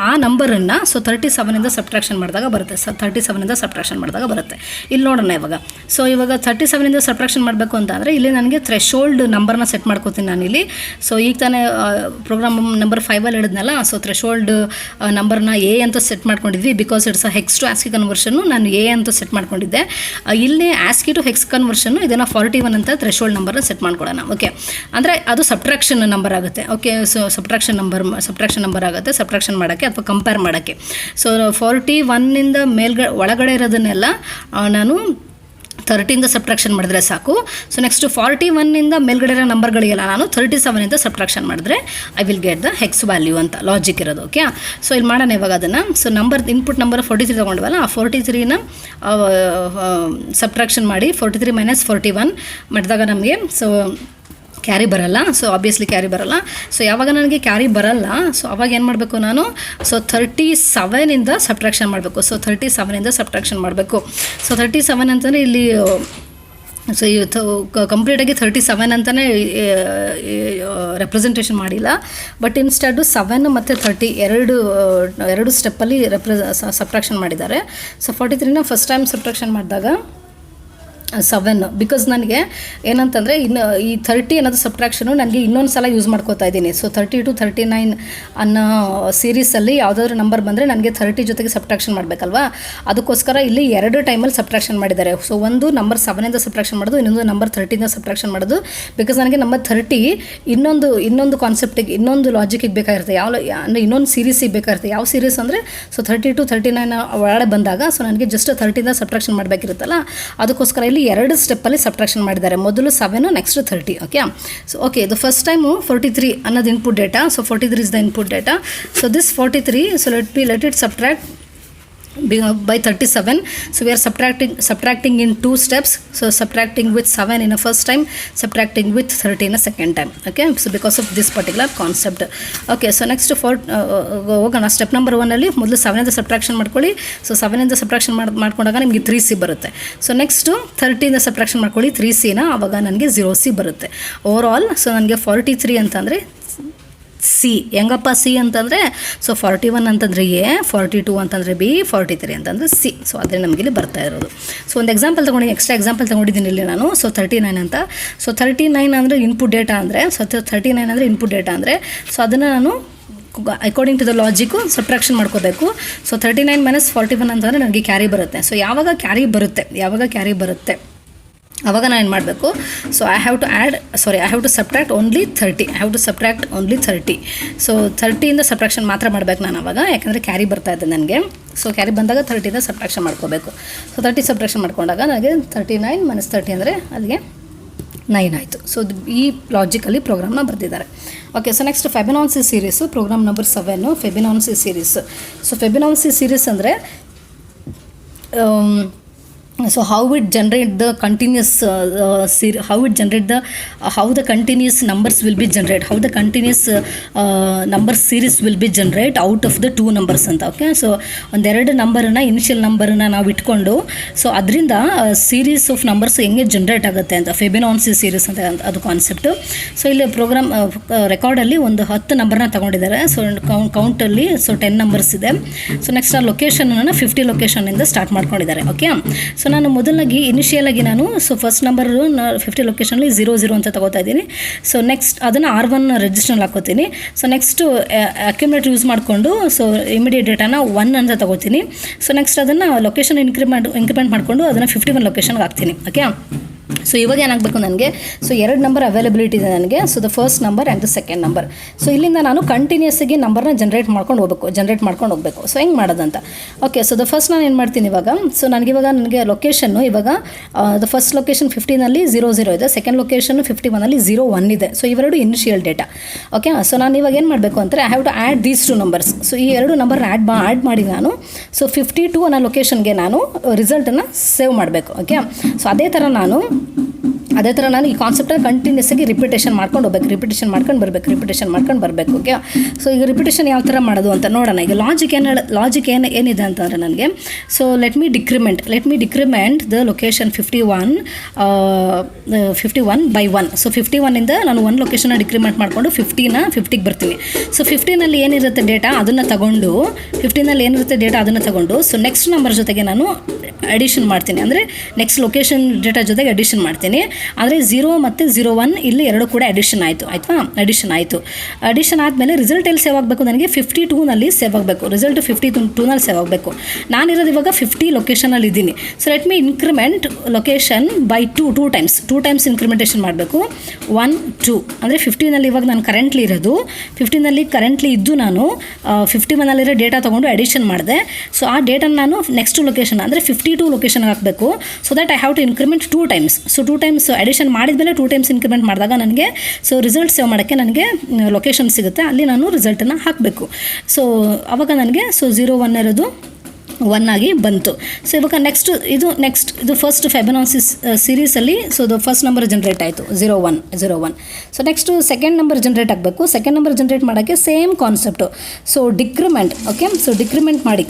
ಆ ನಂಬರನ್ನು ಸೊ 37ಇಂದ ಸಬ್ಟ್ರಾಕ್ಷನ್ ಮಾಡಿದಾಗ ಬರುತ್ತೆ. 37ಇಂದ ಸಬ್ಟ್ರಾಕ್ಷನ್ ಮಾಡಿದಾಗ ಬರುತ್ತೆ. ಇಲ್ಲಿ ನೋಡೋಣ ಇವಾಗ. ಸೊ ಇವಾಗ 37ಇಂದ ಸಬ್ಟ್ರಾಕ್ಷನ್ ಮಾಡಬೇಕು ಅಂತ ಅಂದರೆ ಇಲ್ಲಿ ನನಗೆ ಥ್ರೆಶೋಲ್ಡ್ ನಂಬರ್ನ ಸೆಟ್ ಮಾಡ್ಕೋತೀನಿ ನಾನು ಇಲ್ಲಿ. ಸೊ ಈಗ ತಾನೇ ಪ್ರೋಗ್ರಾಮ್ ನಂಬರ್ 5ಅಲ್ಲಿ ಹೇಳಿದ್ನಲ್ಲ. ಸೊ ಥ್ರೆಶೋಲ್ಡ್ ನಂಬರ್ನ A ಅಂತ ಸೆಟ್ ಮಾಡ್ಕೊಂಡಿದ್ವಿ because it's hex to ASCII ಕನ್ವರ್ಷನ್ನು. ನಾನು A ಅಂತ ಸೆಟ್ ಮಾಡ್ಕೊಂಡಿದ್ದೆ. ಇಲ್ಲಿ ASCII ಟು ಹೆಕ್ಸ್ ಕನ್ವರ್ಷನ್ನು ಇದನ್ನು 41 ಅಂತ ಥ್ರೆಶೋಲ್ಡ್ ನಂಬರ್ನ ಸೆಟ್ ಮಾಡ್ಕೊಳ್ಳೋಣ. ಓಕೆ, ಅಂದರೆ ಅದು ಸಬ್ಟ್ರಾಕ್ಷನ್ ನಂಬರ್ ಆಗುತ್ತೆ. ಓಕೆ, ಸೊ ಸಬ್ಟ್ರಾಕ್ಷನ್ ನಂಬರ್ ಆಗುತ್ತೆ ಸಬ್ಟ್ರಾಕ್ಷನ್ ಮಾಡೋಕ್ಕೆ ಅಥವಾ ಕಂಪೇರ್ ಮಾಡೋಕ್ಕೆ. ಸೊ 41ಇಂದ ಒಳಗಡೆ ಇರೋದನ್ನೆಲ್ಲ ನಾನು 30ಇಂದ ಸಬ್ಟ್ರಾಕ್ಷನ್ ಮಾಡಿದ್ರೆ ಸಾಕು. ಸೊ ನೆಕ್ಸ್ಟ್ 41ಇಂದ ಮೇಲ್ಗಡೆ ಇರೋ ನಂಬರ್ಗಳಿಗೆಲ್ಲ ನಾನು 37ಇಂದ ಸಬ್ಟ್ರಾಕ್ಷನ್ ಮಾಡಿದ್ರೆ I will get the hex value ಅಂತ ಲಾಜಿಕ್ ಇರೋದು. ಓಕೆ, ಸೊ ಇಲ್ಲಿ ಮಾಡೋಣ ಇವಾಗ ಅದನ್ನು. ಸೊ ಇನ್ಪುಟ್ ನಂಬರ್ 43 ತೊಗೊಂಡ್ವಲ್ಲ, ಆ 43ನ ಸಬ್ಟ್ರಾಕ್ಷನ್ ಮಾಡಿ 43 - 41 ಮಾಡಿದಾಗ ನಮಗೆ ಸೊ ಕ್ಯಾರಿ ಬರಲ್ಲ. ಸೊ ಆಬ್ವಿಯಸ್ಲಿ ಕ್ಯಾರಿ ಬರಲ್ಲ. ಸೊ ಯಾವಾಗ ನನಗೆ ಕ್ಯಾರಿ ಬರಲ್ಲ, ಸೊ ಅವಾಗ ಏನು ಮಾಡಬೇಕು ನಾನು, ಸೊ 37ಇಂದ ಸಬ್ಟ್ರಾಕ್ಷನ್ ಮಾಡಬೇಕು. ಸೊ 37ಇಂದ ಸಬ್ಟ್ರಾಕ್ಷನ್ ಮಾಡಬೇಕು. ಸೊ 37 ಅಂತಂದರೆ ಇಲ್ಲಿ ಸೊ ಕಂಪ್ಲೀಟಾಗಿ 37 ಅಂತಲೇ ರೆಪ್ರೆಸೆಂಟೇಷನ್ ಮಾಡಿಲ್ಲ. ಬಟ್ ಇನ್ಸ್ಟೆಡ್ 7 ಮತ್ತು 30 ಎರಡು ಸ್ಟೆಪ್ಪಲ್ಲಿ ಸಬ್ಟ್ರಾಕ್ಷನ್ ಮಾಡಿದ್ದಾರೆ. ಸೊ 43ನ ಫಸ್ಟ್ ಟೈಮ್ ಸಬ್ಟ್ರಾಕ್ಷನ್ ಮಾಡಿದಾಗ 7 ಬಿಕಾಸ್ ನನಗೆ ಏನಂತಂದರೆ ಇನ್ನು ಈ 30 ಅನ್ನೋದು ಸಬ್ಟ್ರಾಕ್ಷನು ನನಗೆ ಇನ್ನೊಂದು ಸಲ ಯೂಸ್ ಮಾಡ್ಕೋತಾ ಇದ್ದೀನಿ. ಸೊ 30 to 39 ಅನ್ನೋ ಸೀರೀಸಲ್ಲಿ ಯಾವುದಾದ್ರೂ ನಂಬರ್ ಬಂದರೆ ನನಗೆ 30 ಜೊತೆಗೆ ಸಬ್ಟ್ರಾಕ್ಷನ್ ಮಾಡಬೇಕಲ್ವಾ, ಅದಕ್ಕೋಸ್ಕರ ಇಲ್ಲಿ 2 ಟೈಮಲ್ಲಿ ಸಬ್ಟ್ರಾಕ್ಷನ್ ಮಾಡಿದ್ದಾರೆ. ಸೊ ಒಂದು ನಂಬರ್ 7ಇಂದ ಸಬ್ಟ್ರಾಕ್ಷನ್ ಮಾಡೋದು, ಇನ್ನೊಂದು ನಂಬರ್ 30ಇಂದ ಸಬ್ಟ್ರಾಕ್ಷನ್ ಮಾಡೋದು. ಬಿಕಾಸ್ ನನಗೆ ನಂಬರ್ 30 ಇನ್ನೊಂದು ಕಾನ್ಸೆಪ್ಟಿಗೆ, ಇನ್ನೊಂದು ಲಾಜಿಕಿಗೆ ಬೇಕಾಗಿರುತ್ತೆ, ಅಂದರೆ ಇನ್ನೊಂದು ಸೀರೀಸಿಗೆ ಬೇಕಾಗಿರುತ್ತೆ. ಯಾವ ಸೀರೀಸ್ ಅಂದರೆ ಸೊ 30 to 39 ಒಳಗಡೆ ಬಂದಾಗ ಸೊ ನನಗೆ ಜಸ್ಟ್ 30ಇಂದ ಸಬ್ಟ್ರಾಕ್ಷನ್ ಮಾಡಬೇಕಿರುತ್ತಲ್ಲ, ಅದಕ್ಕೋಸ್ಕರ ಇಲ್ಲಿ 2 ಸ್ಟೆಪ್ಪಲ್ಲಿ ಸಬ್ಟ್ರಾಕ್ಷನ್ ಮಾಡಿದ್ದಾರೆ. ಮೊದಲು 7 ನೆಕ್ಸ್ಟ್ 30. ಓಕೆ, ಸೊ ಓಕೆ, ಇದು ಫಸ್ಟ್ ಟೈಮು 43 ಅನ್ನೋದು input data. So 43 is the input data. So this 43, so let it subtract by 37. So we are subtracting in 2 steps. So subtracting with 7 in a first time, subtracting with 30 in a second time. Okay, so because of this particular concept. Okay, so next ಹೋಗೋಣ. Step number 1 ಅಲ್ಲಿ ಮೊದಲು 7ಇಂದ subtraction ಮಾಡ್ಕೊಳ್ಳಿ. So 7ಇಂದ subtraction ಮಾಡ್ಕೊಂಡಾಗ ನಿಮಗೆ 3C ಬರುತ್ತೆ. So next 30ಇಂದ subtraction ಮಾಡ್ಕೊಳ್ಳಿ 3Cನ, ಆವಾಗ ನನಗೆ 0C ಬರುತ್ತೆ. ಓವರ್ ಆಲ್ ಸೊ ನನಗೆ 43 ಅಂತಂದರೆ ಸಿ. ಹೆಂಗಪ್ಪ ಸಿ ಅಂತಂದರೆ ಸೊ 41 ಅಂತಂದರೆ ಎ, 42 ಅಂತಂದರೆ ಬಿ, 43 ಅಂತಂದರೆ ಸಿ. ಸೊ ಅದೇ ನಮಗೆ ಇಲ್ಲಿ ಬರ್ತಾ ಇರೋದು. ಸೊ ಒಂದು ಎಕ್ಸಾಂಪಲ್ ಎಕ್ಸ್ಟ್ರಾ ಎಕ್ಸಾಂಪಲ್ ತೊಗೊಂಡಿದ್ದೀನಿ ಇಲ್ಲಿ ನಾನು. ಸೊ 39 ಅಂತ. ಸೊ 39 ಅಂದರೆ ಇನ್ಪುಟ್ ಡೇಟಾ ಅಂದರೆ, ಸೊ 39 ಅಂದರೆ ಇನ್ಪುಟ್ ಡೇಟಾ ಅಂದರೆ, ಸೊ ಅದನ್ನು ನಾನು according to the logic subtraction ಮಾಡ್ಕೋಬೇಕು. ಸೊ 39 - 41 ಅಂತಂದರೆ ನನಗೆ ಕ್ಯಾರಿ ಬರುತ್ತೆ. ಸೊ ಯಾವಾಗ ಕ್ಯಾರಿ ಬರುತ್ತೆ ಆವಾಗ ನಾನು ಏನು ಮಾಡಬೇಕು, so I have to subtract only 30. So 30ಇಂದ ಸಬ್ಟ್ರಾಕ್ಷನ್ ಮಾತ್ರ ಮಾಡಬೇಕು ನಾನು ಆವಾಗ, ಯಾಕಂದರೆ ಕ್ಯಾರಿ ಬರ್ತಾ ಇದೆ ನನಗೆ. ಸೊ ಕ್ಯಾರಿ ಬಂದಾಗ 30ಇಂದ ಸಬ್ಟ್ರಾಕ್ಷನ್ ಮಾಡ್ಕೋಬೇಕು. ಸೊ 30 ಸಬ್ಟ್ರಾಕ್ಷನ್ ಮಾಡ್ಕೊಂಡಾಗ ನನಗೆ 39 - 30 ಅಂದರೆ ಅಲ್ಲಿಗೆ 9 ಆಯಿತು. ಸೊ ಈ ಲಾಜಿಕಲ್ಲಿ ಪ್ರೋಗ್ರಾಮ್ನ ಬರೆದಿದ್ದಾರೆ. Okay, so next Fibonacci series, program number 7 Fibonacci series. So Fibonacci series ಅಂದರೆ so how it generate the continuous how the continuous numbers will be generate, how the continuous number series will be generate out of the 2 numbers ಅಂತ. Okay, so ಒಂದೆರಡು ನಂಬರನ್ನ initial ನಂಬರನ್ನ ನಾವು ಇಟ್ಕೊಂಡು so ಅದರಿಂದ series of numbers ಹೆಂಗೆ generate ಆಗುತ್ತೆ ಅಂತ ಫೆಬಿನಾನ್ಸಿ series ಅಂತ ಅದು ಕಾನ್ಸೆಪ್ಟು. ಸೊ ಇಲ್ಲಿ ಪ್ರೋಗ್ರಾಮ್ ರೆಕಾರ್ಡಲ್ಲಿ ಒಂದು 10 ನಂಬರ್ನ ತೊಗೊಂಡಿದ್ದಾರೆ. ಸೊ ಕೌಂಟಲ್ಲಿ ಸೊ 10 ನಂಬರ್ಸ್ ಇದೆ. ಸೊ ನೆಕ್ಸ್ಟ್ ಆ ಲೊಕೇಶನನ್ನು 50 ಲೊಕೇಶನಿಂದ ಸ್ಟಾರ್ಟ್ ಮಾಡ್ಕೊಂಡಿದ್ದಾರೆ. ಓಕೆ, ಸೊ ನಾನು ಮೊದಲಾಗಿ ಇನಿಷಿಯಲಾಗಿ ನಾನು ಸೊ ಫಸ್ಟ್ ನಂಬರು 50 ಲೊಕೇಶನಲ್ಲಿ 00 ಅಂತ ತಗೋತಾ ಇದ್ದೀನಿ. ಸೊ ನೆಕ್ಸ್ಟ್ ಅದನ್ನು R1 ರಿಜಿಸ್ಟರ್ನಲ್ಲಿ ಹಾಕೋತೀನಿ. ಸೊ ನೆಕ್ಸ್ಟು ಅಕ್ಯುಮುಲೇಟರ್ ಯೂಸ್ ಮಾಡಿಕೊಂಡು ಸೊ ಇಮಿಡಿಯೇಟ್ ಡೇಟಾನ 1 ಅಂತ ತಗೋತೀನಿ. ಸೊ ನೆಕ್ಸ್ಟ್ ಅದನ್ನು ಲೊಕೇಶನ್ ಇನ್ಕ್ರಿಮೆಂಟ್ ಮಾಡಿಕೊಂಡು ಅದನ್ನು 51 ಲೊಕೇಶನ್ಗೆ ಹಾಕ್ತೀನಿ. ಓಕೆ, ಸೊ ಇವಾಗ ಏನಾಗಬೇಕು ನನಗೆ, ಸೊ 2 ನಂಬರ್ ಅವೈಲಬಿಲಿಟಿ ಇದೆ ನನಗೆ. So the first number and the second number. So ಇಲ್ಲಿಂದ ನಾನು ಕಂಟಿನ್ಯೂಸಾಗಿ ನಂಬರ್ನ ಜನ್ರೇಟ್ ಮಾಡ್ಕೊಂಡು ಹೋಗಬೇಕು. ಸೊ ಹೆಂಗೆ ಮಾಡೋದಂತ. ಓಕೆ, ಸೊ ದ ಫಸ್ಟ್ ನಾನು ಏನು ಮಾಡ್ತೀನಿ ಇವಾಗ, ಸೊ ನನಗೆ ಲೊಕೇಶನ್ನು ಇವಾಗ ದ ಫಸ್ಟ್ ಲೊಕೇಶನ್ 50ನಲ್ಲಿ 00 ಇದೆ, ಸೆಕೆಂಡ್ ಲೊಕೇಶನ್ 51ನಲ್ಲಿ 01 ಇದೆ. ಸೊ ಇವೆರಡು ಇನಿಷಿಯಲ್ ಡೇಟಾ. ಓಕೆ, ಸೊ ನಾನು ಇವಾಗ ಏನು ಮಾಡಬೇಕು ಅಂದರೆ I have to add these 2 numbers. So ಈ 2 ನಂಬರ್ನ ಆ್ಯಡ್ ಮಾಡಿ ನಾನು ಸೊ 52 ಅನ್ನೋ ಲೊಕೇಶನ್ಗೆ ನಾನು ರಿಸಲ್ಟನ್ನು ಸೇವ್ ಮಾಡಬೇಕು. ಓಕೆ, ಸೊ ಅದೇ ಥರ ನಾನು ಈ ಕಾನ್ಸೆಪ್ಟನ್ನು ಕಂಟಿನ್ಯೂಸ್ ಆಗಿ ರಿಪಿಟೇಷನ್ ಮಾಡ್ಕೊಂಡು ಬರಬೇಕು. ಓಕೆ, ಸೊ ಈಗ ರಿಪಿಟೇಷನ್ ಯಾವ ಥರ ಮಾಡೋದು ಅಂತ ನೋಡೋಣ. ಈಗ ಲಾಜಿಕ್ ಏನಿದೆ ಅಂತಂದರೆ ನನಗೆ, so let me decrement the location 51 by 1. So 51ಇಂದ ನಾನು 1 ಲೊಕೇಶನ್ನ ಡಿಕ್ರಿಮೆಂಟ್ ಮಾಡಿಕೊಂಡು 50ಗೆ ಬರ್ತೀನಿ. ಸೊ 15ನಲ್ಲಿ ಏನಿರುತ್ತೆ ಡೇಟಾ ಅದನ್ನು ತಗೊಂಡು ಸೊ ನೆಕ್ಸ್ಟ್ ನಂಬರ್ ಜೊತೆಗೆ ನಾನು ಅಡಿಷನ್ ಮಾಡ್ತೀನಿ, ಅಂದರೆ ನೆಕ್ಸ್ಟ್ ಲೊಕೇಶನ್ ಡೇಟಾ ಜೊತೆಗೆ ಅಡಿಷನ್ ಮಾಡ್ತೀನಿ. ಅಂದರೆ 0 ಮತ್ತು 01 ಇಲ್ಲಿ 2 ಕೂಡ ಅಡಿಷನ್ ಆಯಿತು. ಅಡಿಷನ್ ಆದಮೇಲೆ ರಿಸಲ್ಟ್ ಎಲ್ಲಿ ಸೇವ್ ಆಗಬೇಕು, ನನಗೆ 52ನಲ್ಲಿ ಸೇವ್ ಆಗಬೇಕು. ರಿಸಲ್ಟ್ 52ನಲ್ಲಿ ಸೇವ್ ಆಗಬೇಕು. ನಾನಿರೋದು ಇವಾಗ 50 ಲೊಕೇಶನಲ್ಲಿ ಇದ್ದೀನಿ. So let me increment location by 2 times incrementation ಮಾಡಬೇಕು. 1 2 ಅಂದರೆ 50ನಲ್ಲಿ ಇವಾಗ ನಾನು ಕರೆಂಟ್ಲಿ ಇರೋದು 50ನಲ್ಲಿ ಇದ್ದು ನಾನು 51ನಲ್ಲಿರೋ ಡೇಟಾ ತೊಗೊಂಡು ಅಡಿಷನ್ ಮಾಡಿದೆ. ಸೊ ಆ ಡೇಟಾನ ನಾನು ನೆಕ್ಸ್ಟ್ ಲೊಕೇಶನ್ ಅಂದರೆ 52 ಲೊಕೇಶನ್ಗೆ ಹಾಕಬೇಕು. So that I have to increment 2 times. So 2 times addition ಮಾಡಿದ್ಮೇಲೆ 2 ಟೈಮ್ಸ್ ಇನ್ಕ್ರಿಮೆಂಟ್ ಮಾಡಿದಾಗ ನನಗೆ ಸೊ ರಿಸಲ್ಟ್ ಸೇವ್ ಮಾಡೋಕ್ಕೆ ನನಗೆ ಲೊಕೇಶನ್ ಸಿಗುತ್ತೆ, ಅಲ್ಲಿ ನಾನು ರಿಸಲ್ಟನ್ನು ಹಾಕಬೇಕು. ಸೊ ಆವಾಗ ನನಗೆ ಸೊ 01 ಇರೋದು 1 ಆಗಿ ಬಂತು. ಸೊ ಇವಾಗ ನೆಕ್ಸ್ಟ್ ಇದು ಫಸ್ಟ್ ಫೆಬಿನಾನ್ಸಿ ಸೀರೀಸಲ್ಲಿ so the first number generate ಆಯಿತು 01. So next second number generate ಆಗಬೇಕು. ಸೆಕೆಂಡ್ ನಂಬರ್ ಜನ್ರೇಟ್ ಮಾಡೋಕ್ಕೆ same concept. So decrement. Okay, so decrement ಮಾಡಿ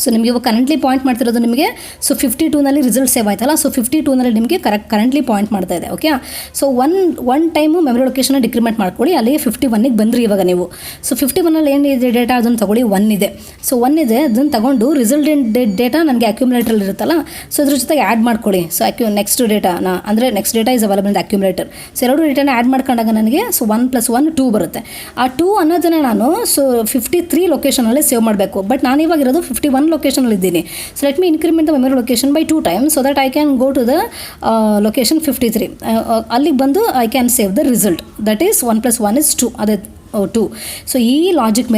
ಸೊ ನಿಮಗೆ ಇವಾಗ ಕರೆಂಟ್ಲಿ ಪಾಯಿಂಟ್ ಮಾಡ್ತಿರೋದು ನಿಮಗೆ ಸೊ 52ನಲ್ಲಿ ರಿಸಲ್ಟ್ ಸೇವ್ ಆಯ್ತಲ್ಲ, ಸೊ 52ನಲ್ಲಿ ನಿಮಗೆ ಕರೆಂಟ್ಲಿ ಪಾಯಿಂಟ್ ಮಾಡ್ತಾ ಇದೆ. Okay, so one time memory ಲೊಕೇಶನ್ನ ಡಿಕ್ರಿಮೆಂಟ್ ಮಾಡ್ಕೊಳ್ಳಿ, ಅಲ್ಲಿ 51ಗೆ ಬಂದ್ರಿ ಇವಾಗ ನೀವು. ಸೊ 51ನಲ್ಲಿ ಏನಿದೆ ಡೇಟಾ ಅದನ್ನು ತೊಗೊಳ್ಳಿ, 1 ಇದೆ. ಸೊ 1 ಇದೆ, ಅದನ್ನು ತಗೊಂಡು ರಿಸಲ್ಟ್ ಡೇಟಾ ನನಗೆ ಅಕ್ಯುಮುಲೇಟರ್ ಇರುತ್ತಲ್ಲ, ಸೊ ಇದ್ರ ಜೊತೆಗೆ ಆ್ಯಡ್ ಮಾಡ್ಕೊಳ್ಳಿ. ಸೊ ನೆಕ್ಸ್ಟ್ ಡೇಟಾನ ಅಂದರೆ next data is available in accumulator. So ಎರಡು ಡೇಟಾನ ಆ್ಯಡ್ ಮಾಡ್ಕೊಂಡಾಗ ನನಗೆ ಸೊ 1 + 1 2 ಬರುತ್ತೆ. ಆ 2 ಅನ್ನೋದನ್ನು ನಾನು ಸೊ 53 ಲೊಕೇಶನಲ್ಲಿ ಸೇವ್ ಮಾಡಬೇಕು. ಬಟ್ ನಾನು ಇವಾಗಿರೋದು 51 ಲೊಕೇಶನಲ್ಲಿ ಇದ್ದೀನಿ. So let me increment the memory location by 2 times so that I can go to the location 53. ಅಲ್ಲಿಗೆ ಬಂದು I can save the result, that is 1 + 1 is 2, ಅದೇ 2. ಸೊ ಈ ಲಾಜಿಕ್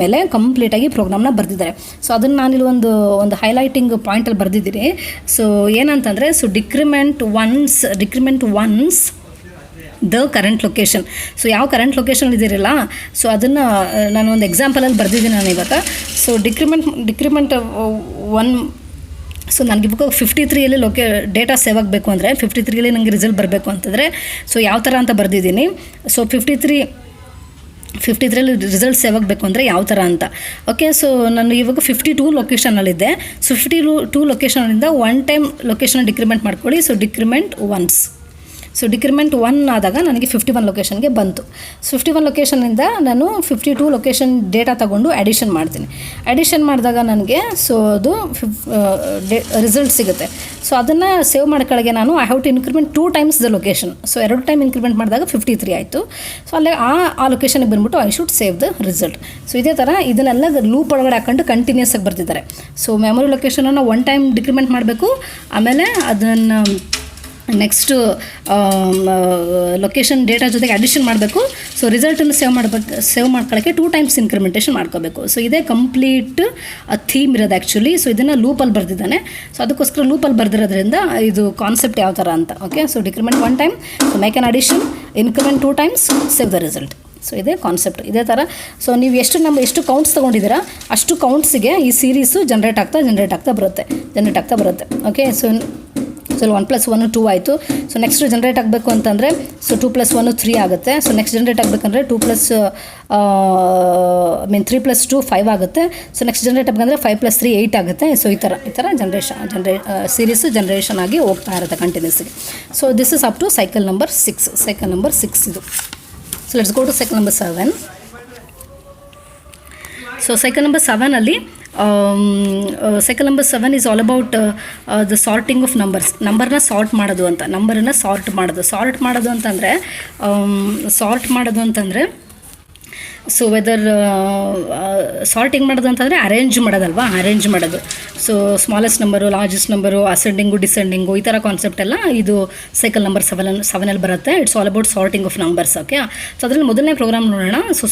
ಮೇಲೆ ಕಂಪ್ಲೀಟಾಗಿ ಪ್ರೋಗ್ರಾಮ್ನ ಬರೆದಿದ್ದಾರೆ. ಸೊ ಅದನ್ನು ನಾನಿಲ್ಲಿ ಒಂದು ಹೈಲೈಟಿಂಗ್ ಪಾಯಿಂಟಲ್ಲಿ ಬರೆದಿದ್ದೀನಿ. ಸೊ ಏನಂತಂದರೆ so decrement once the current location. So ಯಾವ ಕರೆಂಟ್ ಲೊಕೇಶನ್ ಇದ್ದೀರಲ್ಲ, ಸೊ ಅದನ್ನು ನಾನು ಒಂದು ಎಕ್ಸಾಂಪಲಲ್ಲಿ ಬರೆದಿದ್ದೀನಿ ನಾನು ಇವಾಗ. So decrement 1. ಸೊ ನನಗೆ ಇವಾಗ 53ಯಲ್ಲಿ ಡೇಟಾ ಸೇವ್ ಆಗಬೇಕು ಅಂದರೆ 53ಯಲ್ಲಿ ನನಗೆ ರಿಸಲ್ಟ್ ಬರಬೇಕು ಅಂತಂದರೆ ಸೊ ಯಾವ ಥರ ಅಂತ ಬರೆದಿದ್ದೀನಿ. ಸೊ 53ರಲ್ಲಿ ರಿಸಲ್ಟ್ ಸೇವ್ ಆಗಬೇಕು ಅಂದರೆ ಯಾವ ಥರ ಅಂತ. ಓಕೆ, ಸೊ ನಾನು ಇವಾಗ 52 ಲೊಕೇಶನಲ್ಲಿದ್ದೆ. ಸೊ 52 ಲೊಕೇಶನಿಂದ 1 ಟೈಮ್ ಲೊಕೇಶನ್ ಡಿಕ್ರಿಮೆಂಟ್ ಮಾಡ್ಕೊಳ್ಳಿ. So decrement once. So decrement 1 ಆದಾಗ ನನಗೆ 51 ಲೊಕೇಶನ್ಗೆ ಬಂತು. ಸೊ 51 ಲೊಕೇಶನಿಂದ ನಾನು 52 ಲೊಕೇಶನ್ ಡೇಟಾ ತೊಗೊಂಡು ಅಡಿಷನ್ ಮಾಡ್ತೀನಿ. ಅಡಿಷನ್ ಮಾಡಿದಾಗ ನನಗೆ ಸೊ ಅದು ರಿಸಲ್ಟ್ ಸಿಗುತ್ತೆ. ಸೊ ಅದನ್ನು ಸೇವ್ ಮಾಡ್ಕೊಳ್ಳೋಕ್ಕೆ ನಾನು I have to increment 2 times the location. So 2 time increment ಮಾಡಿದಾಗ 53 ಆಯಿತು. ಸೊ ಅಲ್ಲೇ ಆ ಲೊಕೇಶನ್ಗೆ ಬಂದುಬಿಟ್ಟು I should save the result. So ಇದೇ ಥರ ಇದನ್ನೆಲ್ಲ ಲೂಪ್ ಒಳಗಡೆ ಹಾಕೊಂಡು ಕಂಟಿನ್ಯೂಸ್ ಆಗಿ ಬರ್ತಿದ್ದಾರೆ. ಸೊ ಮೆಮೊರಿ ಲೊಕೇಶನನ್ನು 1 ಟೈಮ್ ಡಿಕ್ರಿಮೆಂಟ್ ಮಾಡಬೇಕು, ಆಮೇಲೆ ಅದನ್ನು ನೆಕ್ಸ್ಟು ಲೊಕೇಶನ್ ಡೇಟಾ ಜೊತೆಗೆ ಅಡಿಷನ್ ಮಾಡಬೇಕು. ಸೊ ರಿಸಲ್ಟನ್ನು ಸೇವ್ ಮಾಡ್ಕೊಳ್ಳೋಕ್ಕೆ 2 times ಇನ್ಕ್ರಿಮೆಂಟೇಷನ್ ಮಾಡ್ಕೋಬೇಕು. ಸೊ ಇದೇ ಕಂಪ್ಲೀಟ್ ಥೀಮ್ ಇರೋದು ಆ್ಯಕ್ಚುಲಿ. ಸೊ ಇದನ್ನು ಲೂಪಲ್ಲಿ ಬರೆದಿದ್ದಾನೆ. ಸೊ ಅದಕ್ಕೋಸ್ಕರ ಲೂಪಲ್ಲಿ ಬರೆದಿರೋದ್ರಿಂದ ಇದು ಕಾನ್ಸೆಪ್ಟ್ ಯಾವ ಥರ ಅಂತ. Okay, so decrement 1 time, so make on addition, increment 2 times, save the result. So ಇದೇ ಕಾನ್ಸೆಪ್ಟ್. ಇದೇ ಥರ ಸೊ ನೀವು ಎಷ್ಟು ಕೌಂಟ್ಸ್ ತೊಗೊಂಡಿದ್ದೀರಾ ಅಷ್ಟು ಕೌಂಟ್ಸಿಗೆ ಈ ಸೀರೀಸು ಜನ್ರೇಟ್ ಆಗ್ತಾ ಬರುತ್ತೆ. ಓಕೆ, ಸೊ 1 + 1 2 ಆಯಿತು. ಸೊ ನೆಕ್ಸ್ಟ್ ಜನ್ರೇಟ್ ಆಗಬೇಕು ಅಂತಂದರೆ ಸೊ 2 + 1 3 ಆಗುತ್ತೆ. ಸೊ ನೆಕ್ಸ್ಟ್ ಜನ್ರೇಟ್ ಆಗಬೇಕಂದ್ರೆ 3 + 2 5 ಆಗುತ್ತೆ. ಸೊ ನೆಕ್ಸ್ಟ್ ಜನ್ರೇಟ್ ಆಗಬೇಕಂದ್ರೆ 5 + 3 8 ಆಗುತ್ತೆ. ಸೊ ಈ ಥರ ಸೀರೀಸು ಜನ್ರೇಷನ್ ಆಗಿ ಹೋಗ್ತಾ ಇರುತ್ತೆ ಕಂಟಿನ್ಯೂಸ್ಗೆ. So this is up to cycle number 6 ಇದು. So let's go to cycle number 7. So cycle number 7ಅಲ್ಲಿ cycle number 7 is all about the sorting of ನಂಬರ್ನ ಸಾರ್ಟ್ ಮಾಡೋದು ಅಂತ. ನಂಬರನ್ನು ಸಾರ್ಟ್ ಮಾಡೋದು ಅಂತಂದರೆ ಸೊ ವೆದರ್ ಸಾರ್ಟಿಂಗ್ ಮಾಡೋದು ಅಂತಂದರೆ ಅರೇಂಜ್ ಮಾಡೋದು. So smallest number, largest number, ascending ಈ ಥರ ಕಾನ್ಸೆಪ್ಟ್ ಎಲ್ಲ ಇದು ಸೈಕಲ್ ನಂಬರ್ 7 ಬರುತ್ತೆ. It's all about sorting of numbers. Okay, so ಅದರಲ್ಲಿ ಮೊದಲನೇ ಪ್ರೋಗ್ರಾಮ್ ನೋಡೋಣ. So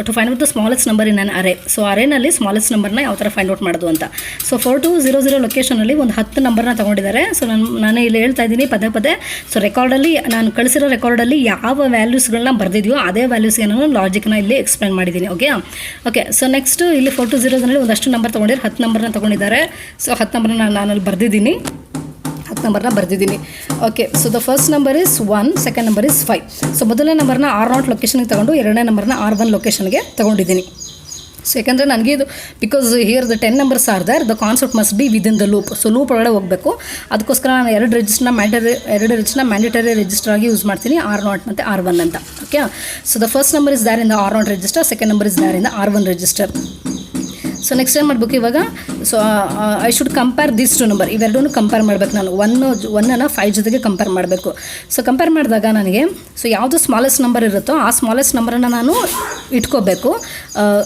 to find out the smallest number in an array. So ಅರೇನಲ್ಲಿ ಸ್ಮಾಲೆಸ್ಟ್ ನಂಬರ್ನ ಯಾವ ಥರ ಫೈಂಡ್ ಔಟ್ ಮಾಡೋದು ಅಂತ. ಸೊ 4200 ಲೊಕೇಶನಲ್ಲಿ ಒಂದು 10 ನಂಬರ್ನ ತೊಗೊಂಡಿದ್ದಾರೆ. ಸೊ ನಾನು ಇಲ್ಲಿ ಹೇಳ್ತಾ ಇದ್ದೀನಿ ಪದೇ. ಸೊ ರೆಕಾರ್ಡಲ್ಲಿ ನಾನು ಕಳಿಸಿರೋ ರೆಕಾರ್ಡಲ್ಲಿ ಯಾವ ವ್ಯಾಲ್ಯೂಸ್ಗಳನ್ನ ಬರೆದಿದೆಯೋ ಅದೇ ವ್ಯಾಲ್ಯೂಸ್ಗೆ ನಾನು ಲಾಜಿಕ್ನ ಇಲ್ಲಿ ಎಕ್ಸ್ಪ್ಲೇನ್ ಮಾಡಿದ್ದೀನಿ. ಓಕೆ, ಸೊ ನೆಕ್ಸ್ಟ್ ಇಲ್ಲಿ 4200ನಲ್ಲಿ ಒಂದಷ್ಟು ನಂಬರ್ ತೊಗೊಂಡಿದ್ದಾರೆ, 10 ನಂಬರ್ನ ತೊಗೊಂಡಿದ್ದಾರೆ. ಸೊ 10 ನಂಬರ್ನ ನಾನಲ್ಲಿ ಬರೆದಿದ್ದೀನಿ. Okay, so the first number is 1, second number is 5. So ಮೊದಲನೇ ನಂಬರ್ನ R0 ಲೊಕೇಶನ್ಗೆ ತಗೊಂಡು ಎರಡನೇ ನಂಬರ್ನ R1 ಲೊಕೇಶನ್ಗೆ ತೊಗೊಂಡಿದ್ದೀನಿ. ಸೊ ಯಾಕಂದರೆ ನನಗೆ ಇದು because here the 10 numbers are there, the concept must be within the loop. So loop ಒಳಗಡೆ ಹೋಗಬೇಕು. ಅದಕ್ಕೋಸ್ಕರ ನಾನು ಎರಡು ರಿಜಿಸ್ಟರ್ನ ಮ್ಯಾಂಡೇಟರಿ ರಿಜಿಸ್ಟರ್ ಆಗಿ ಯೂಸ್ ಮಾಡ್ತೀನಿ, R0 ಮತ್ತು R1 ಅಂತ. Okay, so the first number is there in the R0 register, second number is there in the R1 register. So next ಏನು ಮಾಡಬೇಕು ಇವಾಗ, so I should compare this 2 number. ಇವೆರಡೂ compare ಮಾಡಬೇಕು ನಾನು. 1 5 ಜೊತೆಗೆ ಕಂಪೇರ್ ಮಾಡಬೇಕು. ಸೊ ಕಂಪೇರ್ ಮಾಡಿದಾಗ ನನಗೆ ಸೊ ಯಾವುದು ಸ್ಮಾಲೆಸ್ಟ್ ನಂಬರ್ ಇರುತ್ತೋ ಆ ಸ್ಮಾಲೆಸ್ಟ್ ನಂಬರನ್ನು ನಾನು ಇಟ್ಕೋಬೇಕು.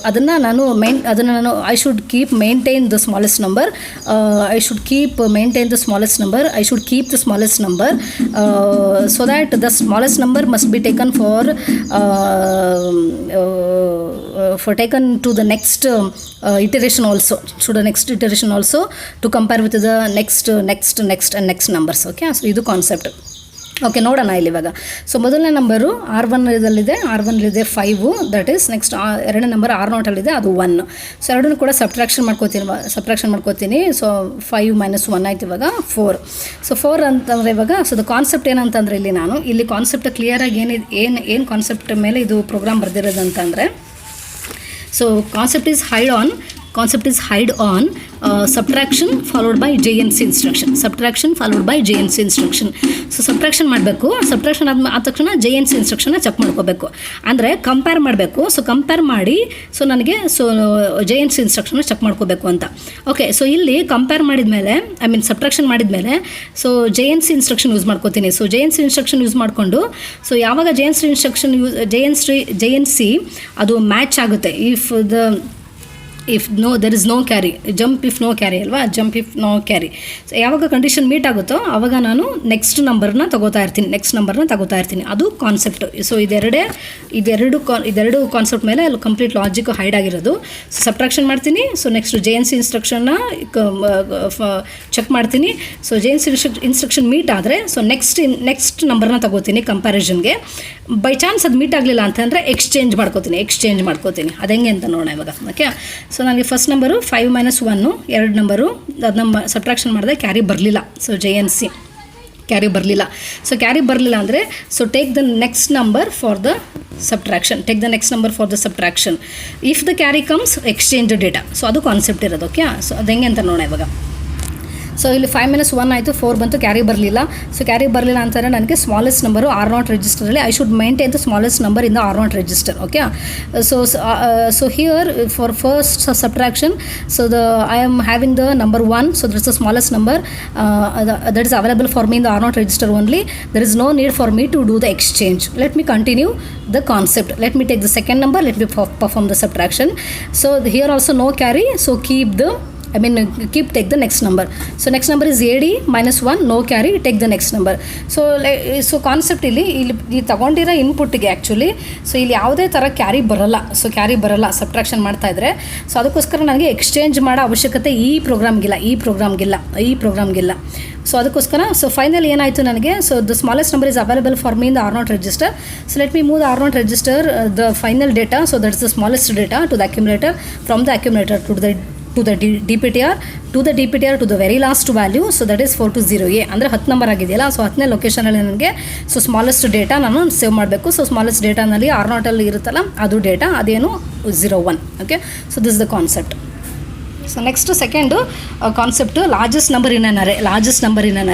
ಅದನ್ನು ನಾನು I should keep maintain the smallest number. I should keep the smallest number so that the smallest number must be taken taken to the next iteration also, to compare with the next and next numbers. Okay, so ಇದು concept. Okay, ನೋಡೋಣ ಇಲ್ಲಿ ಇವಾಗ. So ಮೊದಲನೇ number R1 ಇದೆ 5, that is next ಎರಡನೇ number R0 ಅದು 1. So ಎರಡನ್ನೂ ಕೂಡ ಸಬ್ಟ್ರಾಕ್ಷನ್ ಮಾಡ್ಕೋತೀನಿ. ಸೊ 5 - 1 ಆಯ್ತು ಇವಾಗ 4. ಸೊ 4 ಅಂತಂದರೆ ಇವಾಗ ಸೊ ದ ಕಾನ್ಸೆಪ್ಟ್ ಏನಂತಂದರೆ ಇಲ್ಲಿ ಕಾನ್ಸೆಪ್ಟ್ ಕ್ಲಿಯರಾಗಿ ಏನು ಕಾನ್ಸೆಪ್ಟ್ ಮೇಲೆ ಇದು ಪ್ರೋಗ್ರಾಮ್ ಬರೆದಿರೋದು ಅಂತಂದರೆ, so concept is hide on concept is hide on subtraction followed by JNC instruction. Subtraction followed by JNC instruction. So subtraction ಮಾಡಬೇಕು. ಸಬ್ಟ್ರಾಕ್ಷನ್ ಆದ ತಕ್ಷಣ JNC ಇನ್ಸ್ಟ್ರಕ್ಷನ್ನ ಚೆಕ್ ಮಾಡ್ಕೋಬೇಕು, ಅಂದರೆ ಕಂಪೇರ್ ಮಾಡಬೇಕು. ಸೊ ಕಂಪೇರ್ ಮಾಡಿ ಸೊ ನನಗೆ ಸೊ JNC ಇನ್ಸ್ಟ್ರಕ್ಷನ್ನ ಚೆಕ್ ಮಾಡ್ಕೋಬೇಕು ಅಂತ. ಓಕೆ, ಸೊ ಇಲ್ಲಿ ಕಂಪೇರ್ ಮಾಡಿದ್ಮೇಲೆ ಸಬ್ಟ್ರಾಕ್ಷನ್ ಮಾಡಿದ್ಮೇಲೆ ಸೊ JNC ಇನ್ಸ್ಟ್ರಕ್ಷನ್ ಯೂಸ್ ಮಾಡ್ಕೋತೀನಿ. ಸೊ JNC ಇನ್ಸ್ಟ್ರಕ್ಷನ್ ಯೂಸ್ ಮಾಡಿಕೊಂಡು ಸೊ ಯಾವಾಗ JNC ಇನ್ಸ್ಟ್ರಕ್ಷನ್ JNC ಅದು ಮ್ಯಾಚ್ ಆಗುತ್ತೆ, if there is no carry, jump if no carry ಅಲ್ವಾ, jump if no carry. So ಯಾವಾಗ ಕಂಡೀಷನ್ ಮೀಟ್ ಆಗುತ್ತೋ ಆವಾಗ ನಾನು ನೆಕ್ಸ್ಟ್ ನಂಬರ್ನ ತಗೋತಾ ಇರ್ತೀನಿ. ಅದು ಕಾನ್ಸೆಪ್ಟ್. ಸೊ ಇದೆರಡು ಕಾನ್ಸೆಪ್ಟ್ ಮೇಲೆ ಅಲ್ಲಿ ಕಂಪ್ಲೀಟ್ ಲಾಜಿಕ್ ಹೈಡ್ ಆಗಿರೋದು. ಸೊ ಸಬ್ಟ್ರಾಕ್ಷನ್ ಮಾಡ್ತೀನಿ. ಸೊ ನೆಕ್ಸ್ಟ್ JNC ಇನ್ಸ್ಟ್ರಕ್ಷನ್ನ ಚೆಕ್ ಮಾಡ್ತೀನಿ. ಸೊ JNC ಇನ್ಸ್ಟ್ರಕ್ಷನ್ ಮೀಟ್ ಆದರೆ ಸೊ ನೆಕ್ಸ್ಟ್ ನಂಬರ್ನ ತಗೋತೀನಿ ಕಂಪ್ಯಾರಿಸನ್ಗೆ. ಬೈ ಚಾನ್ಸ್ ಅದು ಮೀಟ್ ಆಗಲಿಲ್ಲ ಅಂತಂದರೆ ಎಕ್ಸ್ಚೇಂಜ್ ಮಾಡ್ಕೋತೀನಿ. ಅದು ಹೆಂಗೆ ಅಂತ ನೋಡೋಣ ಇವಾಗ. ಓಕೆ, ಸೊ ನನಗೆ ಫಸ್ಟ್ ನಂಬರು 5 - 1, ಎರಡು ನಂಬರು ಅದನ್ನ ಸಬ್ಟ್ರಾಕ್ಷನ್ ಮಾಡಿದೆ, ಕ್ಯಾರಿ ಬರಲಿಲ್ಲ. ಸೊ JNC ಕ್ಯಾರಿ ಬರಲಿಲ್ಲ. ಸೊ ಕ್ಯಾರಿ ಬರಲಿಲ್ಲ ಅಂದರೆ so take the next number for the subtraction. If the carry comes exchange data. So ಅದು ಕಾನ್ಸೆಪ್ಟ್ ಇರೋದು. ಓಕೆ, ಸೊ ಅದು ಹೆಂಗೆ ಅಂತ ನೋಡೋಣ ಇವಾಗ. ಸೊ ಇಲ್ಲಿ 5 - 1 ಆಯಿತು, 4 ಬಂತು, ಕ್ಯಾರಿ ಬರಲಿಲ್ಲ. ಸೊ ಕ್ಯಾರಿ ಬರಲಿಲ್ಲ ಅಂತಂದರೆ ನನಗೆ ಸ್ಮಾಲೆಸ್ಟ್ ನಂಬರು R0 ರಿಜಿಸ್ಟರಲ್ಲಿ I should maintain the smallest number in the R0 register. Okay, so here for first subtraction so I am having the number 1. So that's the smallest number that is available for me in the R0 register only. There is no need for me to do the exchange. Let me continue the concept. Let me take the second number. Let me perform the subtraction. So here also no carry. So take the next number. So next number is AD -1, no carry, take the next number. So concept ಇಲ್ಲಿ ತಗೊಂಡಿರೋ ಇನ್ಪುಟ್ಗೆ actually so ಇಲ್ಲಿ ಯಾವುದೇ ಥರ carry ಬರಲ್ಲ subtraction ಮಾಡ್ತಾ ಇದ್ರೆ. So ಅದಕ್ಕೋಸ್ಕರ ನನಗೆ ಎಕ್ಸ್ಚೇಂಜ್ ಮಾಡೋ ಅವಶ್ಯಕತೆ ಈ ಪ್ರೋಗ್ರಾಮ್ಗಿಲ್ಲ. ಸೊ ಅದಕ್ಕೋಸ್ಕರ ಸೊ ಫೈನಲ್ ಏನಾಯಿತು ನನಗೆ, so the smallest number is available for me in the R0 register. So let me move the R0 register the final data. So that is the smallest data to the accumulator, from the accumulator to the DPTR to the very last value. So that is 420A ಅಂದರೆ 10 number ಆಗಿದೆಯಲ್ಲ. So 10ನೇ ಲೊಕೇಶನಲ್ಲಿ ನನಗೆ so smallest data ನಾನು save ಮಾಡಬೇಕು. So smallest ಡೇಟಾನಲ್ಲಿ R0 ಇರುತ್ತಲ್ಲ ಅದು ಡೇಟಾ, ಅದೇನು 01. Okay, so this the concept. So next second concept largest number in an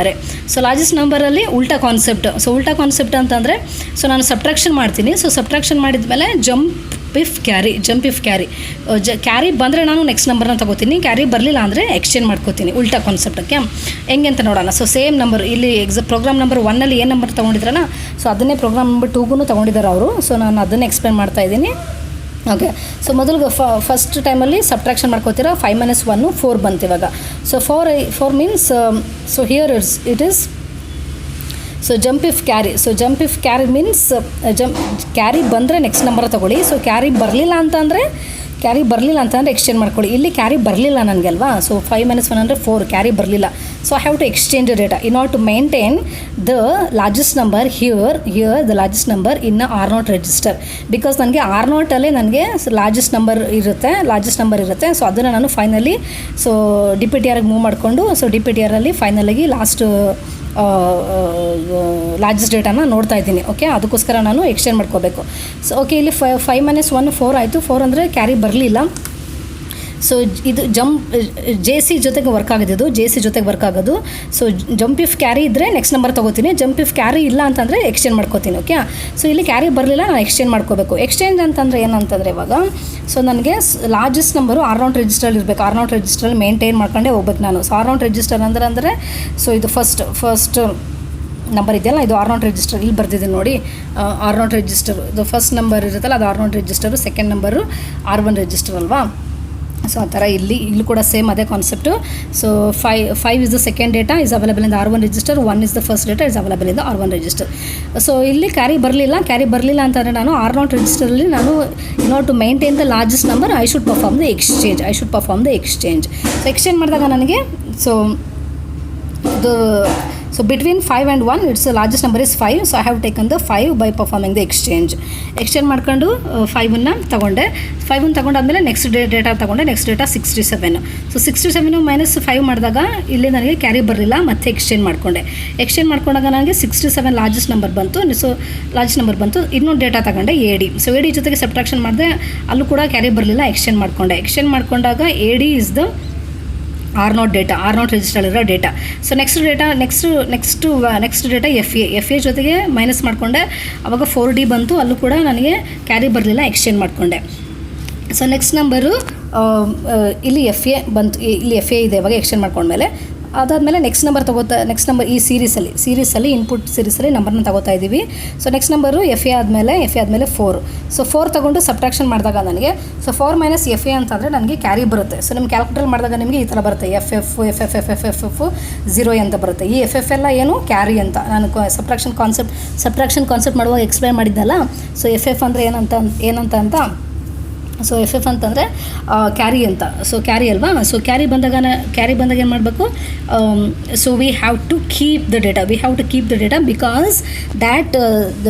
array. So largest ನಂಬರಲ್ಲಿ ಉಲ್ಟಾ ಕಾನ್ಸೆಪ್ಟ್. ಸೊ ಉಲ್ಟಾ ಕಾನ್ಸೆಪ್ಟ್ ಅಂತಂದರೆ ಸೊ ನಾನು ಸಬ್ಟ್ರಾಕ್ಷನ್ ಮಾಡ್ತೀನಿ. ಸೊ ಸಬ್ಟ್ರಾಕ್ಷನ್ ಮಾಡಿದ್ಮೇಲೆ ಜಂಪ್ ಇಫ್ ಕ್ಯಾರಿ ಕ್ಯಾರಿ ಬಂದರೆ ನಾನು ನೆಕ್ಸ್ಟ್ ನಂಬರ್ನ ತಗೋತೀನಿ, ಕ್ಯಾರಿ ಬರಲಿಲ್ಲ ಅಂದರೆ ಎಕ್ಸ್ಚೇಂಜ್ ಮಾಡ್ಕೋತೀನಿ. ಉಲ್ಟಾ ಕಾನ್ಸೆಪ್ಟಕ್ಕೆ ಹೆಂಗೆ ಅಂತ ನೋಡೋಣ. ಸೊ ಸೇಮ್ ನಂಬರ್ ಇಲ್ಲಿ ಪ್ರೋಗ್ರಾಮ್ ನಂಬರ್ 1ನಲ್ಲಿ ಏನು ನಂಬರ್ ತೊಗೊಂಡಿದ್ರಲ್ಲ ಸೊ ಅದನ್ನೇ ಪ್ರೋಗ್ರಾಮ್ ನಂಬರ್ 2ಗೂ ತೊಗೊಂಡಿದ್ದಾರೆ ಅವರು. ಸೊ ನಾನು ಅದನ್ನೇ ಎಕ್ಸ್ಪ್ಲೇನ್ ಮಾಡ್ತಾ ಇದ್ದೀನಿ. ಓಕೆ, ಸೊ ಮೊದಲು ಫಸ್ಟ್ ಟೈಮಲ್ಲಿ ಸಬ್ಟ್ರಾಕ್ಷನ್ ಮಾಡ್ಕೋತೀರಾ. 5 - 1 4 ಬಂತು ಇವಾಗ. So 4 means so here it is so jump if carry means carry ಬಂದರೆ ನೆಕ್ಸ್ಟ್ ನಂಬರ್ ತೊಗೊಳ್ಳಿ. ಸೊ ಕ್ಯಾರಿ ಬರಲಿಲ್ಲ ಅಂತಂದರೆ ಎಕ್ಸ್ಚೇಂಜ್ ಮಾಡ್ಕೊಳ್ಳಿ. ಇಲ್ಲಿ ಕ್ಯಾರಿ ಬರಲಿಲ್ಲ ನನಗೆ ಅಲ್ವಾ. ಸೊ 5 - 1 ಅಂದರೆ 4, ಕ್ಯಾರಿ ಬರಲಿಲ್ಲ. So I have to exchange data in order to maintain the largest number here the largest number in R0 register. Because ನನಗೆ R0 ನನಗೆ ಲಾರ್ಜೆಸ್ಟ್ ನಂಬರ್ ಇರುತ್ತೆ. ಸೊ ಅದನ್ನು ನಾನು ಫೈನಲಿ ಸೊ DPTRಗೆ ಮೂವ್ ಮಾಡಿಕೊಂಡು ಸೊ DPTRಲ್ಲಿ ಫೈನಲಾಗಿ ಲಾರ್ಜೆಸ್ಟ್ ಡೇಟಾನ ನೋಡ್ತಾ ಇದ್ದೀನಿ. ಓಕೆ, ಅದಕ್ಕೋಸ್ಕರ ನಾನು ಎಕ್ಸ್ಚೇಂಜ್ ಮಾಡ್ಕೋಬೇಕು. ಸೊ ಓಕೆ, ಇಲ್ಲಿ 5 - 1 4 ಆಯಿತು. 4 ಅಂದರೆ ಕ್ಯಾರಿ ಬರಲಿಲ್ಲ. ಸೊ ಇದು JC ಜೊತೆಗೆ ವರ್ಕ್ ಆಗೋದು. ಸೊ ಜಂಪ್ ಇಫ್ ಕ್ಯಾರಿ ಇದ್ದರೆ ನೆಕ್ಸ್ಟ್ ನಂಬರ್ ತೊಗೋತೀನಿ. ಜಂಪ್ ಇಫ್ ಕ್ಯಾರಿ ಇಲ್ಲ ಅಂತಂದರೆ ಎಕ್ಸ್ಚೇಂಜ್ ಮಾಡ್ಕೋತೀನಿ. ಓಕೆ, ಸೊ ಇಲ್ಲಿ ಕ್ಯಾರಿ ಬರಲಿಲ್ಲ, ನಾನು ಎಕ್ಸ್ಚೇಂಜ್ ಮಾಡ್ಕೋಬೇಕು. ಎಕ್ಸ್ಚೇಂಜ್ ಅಂತಂದರೆ ಏನಂತಂದರೆ ಇವಾಗ ಸೊ ನನಗೆ ಲಾರ್ಜೆಸ್ಟ್ ನಂಬರು R0 ರಿಜಿಸ್ಟರಲ್ಲಿ ಇರಬೇಕು. R0 ರಿಜಿಸ್ಟರಲ್ಲಿ ಮೇಂಟೈನ್ ಮಾಡ್ಕೊಂಡೇ ಹೋಗ್ಬೇಕು ನಾನು. ಸೊ R0 ರಿಜಿಸ್ಟರ್ ಅಂದರೆ ಸೊ ಇದು ಫಸ್ಟ್ ನಂಬರ್ ಇದೆಯಲ್ಲ, ಇದು R0 ರಿಜಿಸ್ಟರ್. ಇಲ್ಲಿ ಬರ್ತಿದ್ದೀನಿ ನೋಡಿ, R0 ರಿಜಿಸ್ಟರ್ ಇದು ಫಸ್ಟ್ ನಂಬರ್ ಇರುತ್ತಲ್ಲ ಅದು R0 register, second number R1 register ಅಲ್ವಾ. ಸೊ ಆ ಥರ ಇಲ್ಲಿ ಕೂಡ ಸೇಮ್ ಅದೇ concept. So 5 is the second data is available in the R1 register, 1 is the first data is available in the R1 register. So ಇಲ್ಲಿ carry ಬರಲಿಲ್ಲ ಅಂತಂದರೆ ನಾನು R0 ರಿಜಿಸ್ಟರಲ್ಲಿ ನಾನು in order to maintain the largest number I should perform the exchange. So exchange ಮಾಡಿದಾಗ ನನಗೆ so ಇದು So between 5 and 1, its the largest number is 5. So I have taken the 5 by performing the exchange. Exchange ಮಾಡ್ಕೊಂಡು 5 ತಗೊಂಡೆ. 5 ತಗೊಂಡಾದ್ಮೇಲೆ next data ತಗೊಂಡೆ. Next data 67. So 67 minus 5 ಮಾಡಿದಾಗ ಇಲ್ಲಿ ನನಗೆ carry ಬರಲಿಲ್ಲ, ಮತ್ತೆ ಎಕ್ಸ್ಚೇಂಜ್ ಮಾಡಿಕೊಂಡೆ. ಎಕ್ಸ್ಚೇಂಜ್ ಮಾಡ್ಕೊಂಡಾಗ ನನಗೆ 67 ಲಾರ್ಜೆಸ್ಟ್ ನಂಬರ್ ಬಂತು. ಸೊ ಲಾರ್ಜೆಸ್ಟ್ ನಂಬರ್ ಬಂತು. ಇನ್ನೊಂದು ಡೇಟಾ ತಗೊಂಡೆ AD. ಸೊ AD ಜೊತೆಗೆ ಸಬ್ಟ್ರಾಕ್ಷನ್ ಮಾಡಿದೆ, ಅಲ್ಲೂ ಕೂಡ ಕ್ಯಾರಿ ಬರಲಿಲ್ಲ, ಎಕ್ಸ್ಚೇಂಜ್ ಮಾಡಿಕೊಂಡೆ. ಎಕ್ಸ್ಚೇಂಜ್ ಮಾಡ್ಕೊಂಡಾಗ AD is the R0 data, R0 ರಿಜಿಸ್ಟರಲ್ಲಿರೋ data. So next data FA ಜೊತೆಗೆ ಮೈನಸ್ ಮಾಡಿಕೊಂಡೆ. ಆವಾಗ 4D ಬಂತು, ಅಲ್ಲೂ ಕೂಡ ನನಗೆ ಕ್ಯಾರಿ ಬರಲಿಲ್ಲ, ಎಕ್ಸ್ಚೇಂಜ್ ಮಾಡಿಕೊಂಡೆ. ಸೊ ನೆಕ್ಸ್ಟ್ ನಂಬರು ಇಲ್ಲಿ FA ಬಂತು, ಇಲ್ಲಿ FA ಇದೆ ಇವಾಗ ಎಕ್ಸ್ಚೇಂಜ್ ಮಾಡ್ಕೊಂಡ್ಮೇಲೆ. ಅದಾದಮೇಲೆ ನೆಕ್ಸ್ಟ್ ನಂಬರ್ ಈ ಸೀರೀಸಲ್ಲಿ ಇನ್ಪುಟ್ ಸೀರೀಸಲ್ಲಿ ನಂಬರ್ನ ತಗೋತಾ ಇದ್ದೀವಿ. ಸೊ ನೆಕ್ಸ್ಟ್ ನಂಬರು FA ಆದಮೇಲೆ 4. ಸೊ 4 ತಗೊಂಡು ಸಬ್ಟ್ರಾಕ್ಷನ್ ಮಾಡಿದಾಗ ನನಗೆ 4 ಮೈನಸ್ FA ಅಂತಂದರೆ ನನಗೆ ಕ್ಯಾರಿ ಬರುತ್ತೆ. ಸೊ ನಿಮ್ಮ ಕ್ಯಾಲ್ಕುಲೇಟರ್ ಮಾಡಿದಾಗ ನಿಮಗೆ ಈ ಥರ ಬರುತ್ತೆ, FF 0 ಅಂತ ಬರುತ್ತೆ. ಈ FF ಎಲ್ಲ ಏನು ಕ್ಯಾರಿ ಅಂತ ನಾನು ಸಬ್ಟ್ರಾಕ್ಷನ್ ಕಾನ್ಸೆಪ್ಟ್ ಮಾಡುವಾಗ ಎಕ್ಸ್ಪ್ಲೈನ್ ಮಾಡಿದ್ದಲ್ಲ. ಸೊ FF ಅಂದರೆ ಏನಂತ ಸೊ FF ಅಂತಂದರೆ ಕ್ಯಾರಿ ಅಂತ. ಸೊ ಕ್ಯಾರಿ ಅಲ್ವಾ. ಸೊ ಕ್ಯಾರಿ ಬಂದಾಗ ಏನು ಮಾಡಬೇಕು, so we have to keep the data because that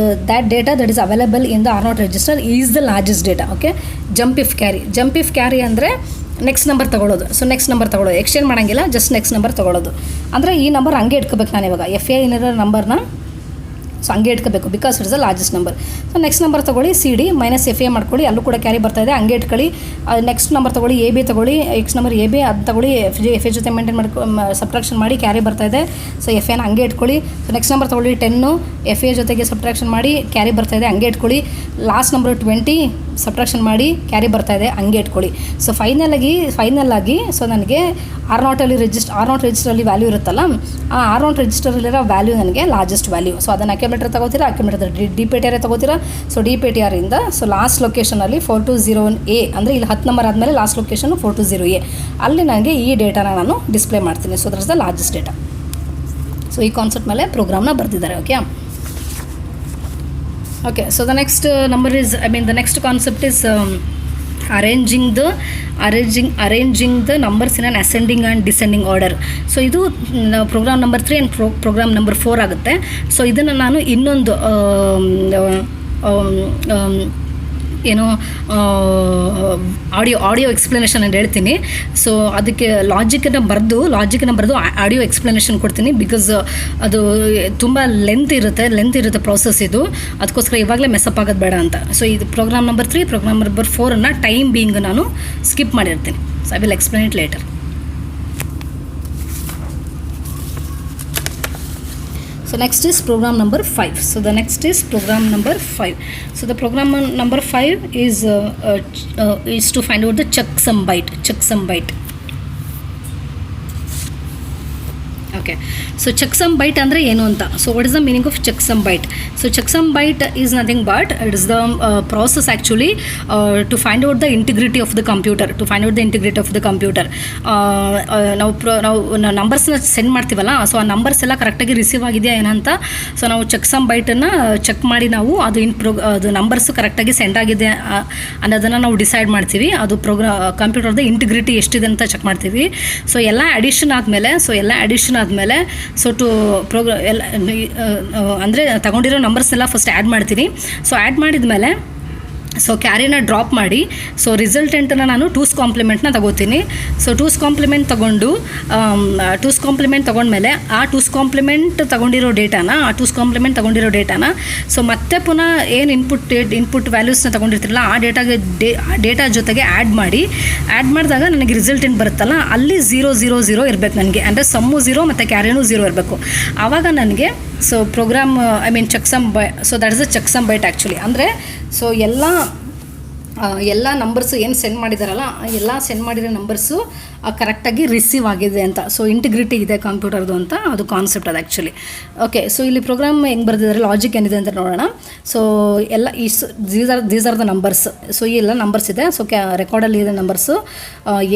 data that is available in the R0 register is the largest data. Okay, jump if carry ಅಂದರೆ next number ತೊಗೊಳ್ಳೋದು. So next number ತೊಗೊಳ್ಳೋದು, exchange ಮಾಡೋಂಗಿಲ್ಲ, just next number ತೊಗೊಳ್ಳೋದು. ಅಂದರೆ ಈ number ಹಂಗೆ ಇಟ್ಕೋಬೇಕು ನಾನು ಇವಾಗ FA ಏನಿರೋ ನಂಬರ್ನ. ಸೊ ಹಂಗೆ ಇಟ್ಕೋಬೇಕು because it's the largest number. So next number ತೊಗೊಳ್ಳಿ CD ಮೈನಸ್ FA ಮಾಡ್ಕೊಳ್ಳಿ, ಅಲ್ಲೂ ಕೂಡ ಕ್ಯಾರಿ ಬರ್ತಾಯಿದೆ, ಹಂಗೆ ಇಟ್ಕೊಳ್ಳಿ. ನೆಕ್ಸ್ಟ್ ನಂಬರ್ ತೊಗೊಳ್ಳಿ AB ತೊಗೊಳ್ಳಿ, ಎಕ್ಸ್ ನಂಬರ್ AB ಅದು ತೊಗೊಳ್ಳಿ, FA ಜೊತೆ ಮೇಂಟೈನ್ ಸಬ್ಟ್ರಾಕ್ಷನ್ ಮಾಡಿ ಕ್ಯಾರಿ ಬರ್ತಾಯಿದೆ. ಸೊ FAನ ಹಂಗೆ ಇಟ್ಕೊಳ್ಳಿ. ಸೊ ನೆಕ್ಸ್ಟ್ ನಂಬರ್ ತೊಗೊಳ್ಳಿ 10, FA ಜೊತೆಗೆ ಸಬ್ಟ್ರಾಕ್ಷನ್ ಮಾಡಿ ಕ್ಯಾರಿ ಬರ್ತಾಯಿದೆ, ಹಂಗೆ ಇಟ್ಕೊಳ್ಳಿ. ಲಾಸ್ಟ್ ನಂಬರ್ 20 ಸಬ್ಟ್ರಾಕ್ಷನ್ ಮಾಡಿ ಕ್ಯಾರಿ ಬರ್ತಾಯಿದೆ, ಹಂಗೆ ಇಟ್ಕೊಳ್ಳಿ. ಸೊ ಫೈನಲ್ ಆಗಿ ಸೊ ನನಗೆ R0 ರಿಜಿಸ್ಟರಲ್ಲಿ ವ್ಯಾಲ್ಯೂ ಇರುತ್ತಲ್ಲ, ಆ R0 ರಿಜಿಸ್ಟರಲ್ಲಿರೋ ವ್ಯಾಲ್ಯೂ ನನಗೆ ಲಾರ್ಜೆಸ್ಟ್ ವ್ಯಾಲ್ಯೂ. ಸೊ ಅದನ್ನು ಅಕ್ಯುಮುಲೇಟರ್ ತಗೋತೀರಾ, DPTR ತಗೋತೀರಾ. ಸೊ DPTR ಇಂದ ಸೊ ಲಾಸ್ಟ್ ಲೊಕೇಶನಲ್ಲಿ 4201A ಅಂದರೆ ಇಲ್ಲಿ 10 ನಂಬರ್ ಆದಮೇಲೆ ಲಾಸ್ಟ್ ಲೊಕೇಶನ್ 420A, ಅಲ್ಲಿ ನನಗೆ ಈ ಡೇಟಾನ ನಾನು ಡಿಸ್ಪ್ಲೇ ಮಾಡ್ತೀನಿ. So that's the largest data. So ಈ ಕಾನ್ಸೆಪ್ಟ್ ಮೇಲೆ ಪ್ರೋಗ್ರಾಮ್ನ ಬರೆದಿದ್ದಾರೆ. Okay, so the next number is, the next concept is arranging the numbers in an ascending and descending order. So ಇದು program number 3 and program number 4 ಆಗುತ್ತೆ. So ಇದನ್ನು ನಾನು ಇನ್ನೊಂದು ಏನು ಆಡಿಯೋ ಎಕ್ಸ್ಪ್ಲನೇಷನ್ ಅಂತ ಹೇಳ್ತೀನಿ. ಸೊ ಅದಕ್ಕೆ ಲಾಜಿಕನ್ನು ಬರೆದು ಆಡಿಯೋ ಎಕ್ಸ್ಪ್ಲನೇಷನ್ ಕೊಡ್ತೀನಿ. ಬಿಕಾಸ್ ಅದು ತುಂಬ ಲೆಂತ್ ಇರುತ್ತೆ ಪ್ರಾಸೆಸ್ ಇದು, ಅದಕ್ಕೋಸ್ಕರ ಇವಾಗಲೇ ಮೆಸಪ್ ಆಗೋದು ಬೇಡ ಅಂತ. ಸೊ ಇದು program number 3, program number 4 time being ನಾನು ಸ್ಕಿಪ್ ಮಾಡಿರ್ತೀನಿ. So I will explain it later. So next is program number 5. So the next is program number 5. So the program number 5 is to find out the checksum byte. Okay, so checksum byte ಅಂದರೆ ಏನು ಅಂತ. So what is the meaning of checksum byte? So checksum byte is nothing but it is the process actually to find out the integrity of the computer. ನಾವು ನಂಬರ್ಸ್ನ send ಮಾಡ್ತೀವಲ್ಲ, so ಆ numbers ಎಲ್ಲ ಕರೆಕ್ಟಾಗಿ receive ಆಗಿದೆಯಾ ಏನಂತ. So ನಾವು checksum ಬೈಟನ್ನು check ಮಾಡಿ ನಾವು ಅದು ನಂಬರ್ಸು ಕರೆಕ್ಟಾಗಿ ಸೆಂಡ್ ಆಗಿದೆ ಅನ್ನೋದನ್ನು ನಾವು ಡಿಸೈಡ್ ಮಾಡ್ತೀವಿ. ಅದು ಕಂಪ್ಯೂಟರ್ದು ಇಂಟಿಗ್ರಿಟಿ ಎಷ್ಟಿದೆ ಅಂತ ಚೆಕ್ ಮಾಡ್ತೀವಿ. ಸೊ ಎಲ್ಲ ಅಡಿಷನ್ ಆದಮೇಲೆ ಸೊ ಟು ಎಲ್ಲ ಅಂದರೆ ತಗೊಂಡಿರೋ ನಂಬರ್ಸ್ನೆಲ್ಲ ಫಸ್ಟ್ ಆ್ಯಡ್ ಮಾಡ್ತೀನಿ. ಸೊ ಆ್ಯಡ್ ಮಾಡಿದ್ಮೇಲೆ ಸೊ ಕ್ಯಾರಿನ ಡ್ರಾಪ್ ಮಾಡಿ ಸೊ ರಿಸಲ್ಟೆಂಟನ್ನು ನಾನು ಟೂಸ್ ಕಾಂಪ್ಲಿಮೆಂಟ್ನ ತಗೋತೀನಿ. ಸೊ ಟೂಸ್ ಕಾಂಪ್ಲಿಮೆಂಟ್ ತೊಗೊಂಡ್ಮೇಲೆ ಆ ಟೂಸ್ ಕಾಂಪ್ಲಿಮೆಂಟ್ ತಗೊಂಡಿರೋ ಡೇಟಾನ ಸೊ ಮತ್ತೆ ಪುನಃ ಏನು ಇನ್ಪುಟ್ ವ್ಯಾಲ್ಯೂಸ್ನ ತಗೊಂಡಿರ್ತಿರಲ್ಲ ಆ ಡೇಟಾ ಜೊತೆಗೆ ಆ್ಯಡ್ ಮಾಡಿದಾಗ ನನಗೆ ರಿಸಲ್ಟೆಂಟ್ ಬರುತ್ತಲ್ಲ, ಅಲ್ಲಿ 000 ಇರಬೇಕು ನನಗೆ. ಅಂದರೆ ಸಮ್ಮು 0 ಮತ್ತು ಕ್ಯಾರಿನೂ 0 ಇರಬೇಕು. ಆವಾಗ ನನಗೆ so program checksum so that is the checksum byte actually. ಅಂದರೆ ಸೊ ಎಲ್ಲ ನಂಬರ್ಸು ಏನು ಸೆಂಡ್ ಮಾಡಿದಾರಲ್ಲ ಎಲ್ಲ ಸೆಂಡ್ ಮಾಡಿರೋ ನಂಬರ್ಸು ಕರೆಕ್ಟಾಗಿ ರಿಸೀವ್ ಆಗಿದೆ ಅಂತ. ಸೊ ಇಂಟಿಗ್ರಿಟಿ ಇದೆ ಕಂಪ್ಯೂಟರ್ದು ಅಂತ ಅದು ಕಾನ್ಸೆಪ್ಟ್ ಅದು ಆ್ಯಕ್ಚುಲಿ. ಓಕೆ, ಸೊ ಇಲ್ಲಿ ಪ್ರೋಗ್ರಾಮ್ ಹೆಂಗೆ ಬರೆದಿದ್ದಾರೆ, ಲಾಜಿಕ್ ಏನಿದೆ ಅಂತ ನೋಡೋಣ. ಸೊ ಎಲ್ಲ these are the numbers. So ಈ ಎಲ್ಲ ನಂಬರ್ಸ್ ಇದೆ. ಸೊ ರೆಕಾರ್ಡಲ್ಲಿ ಇದೆ numbers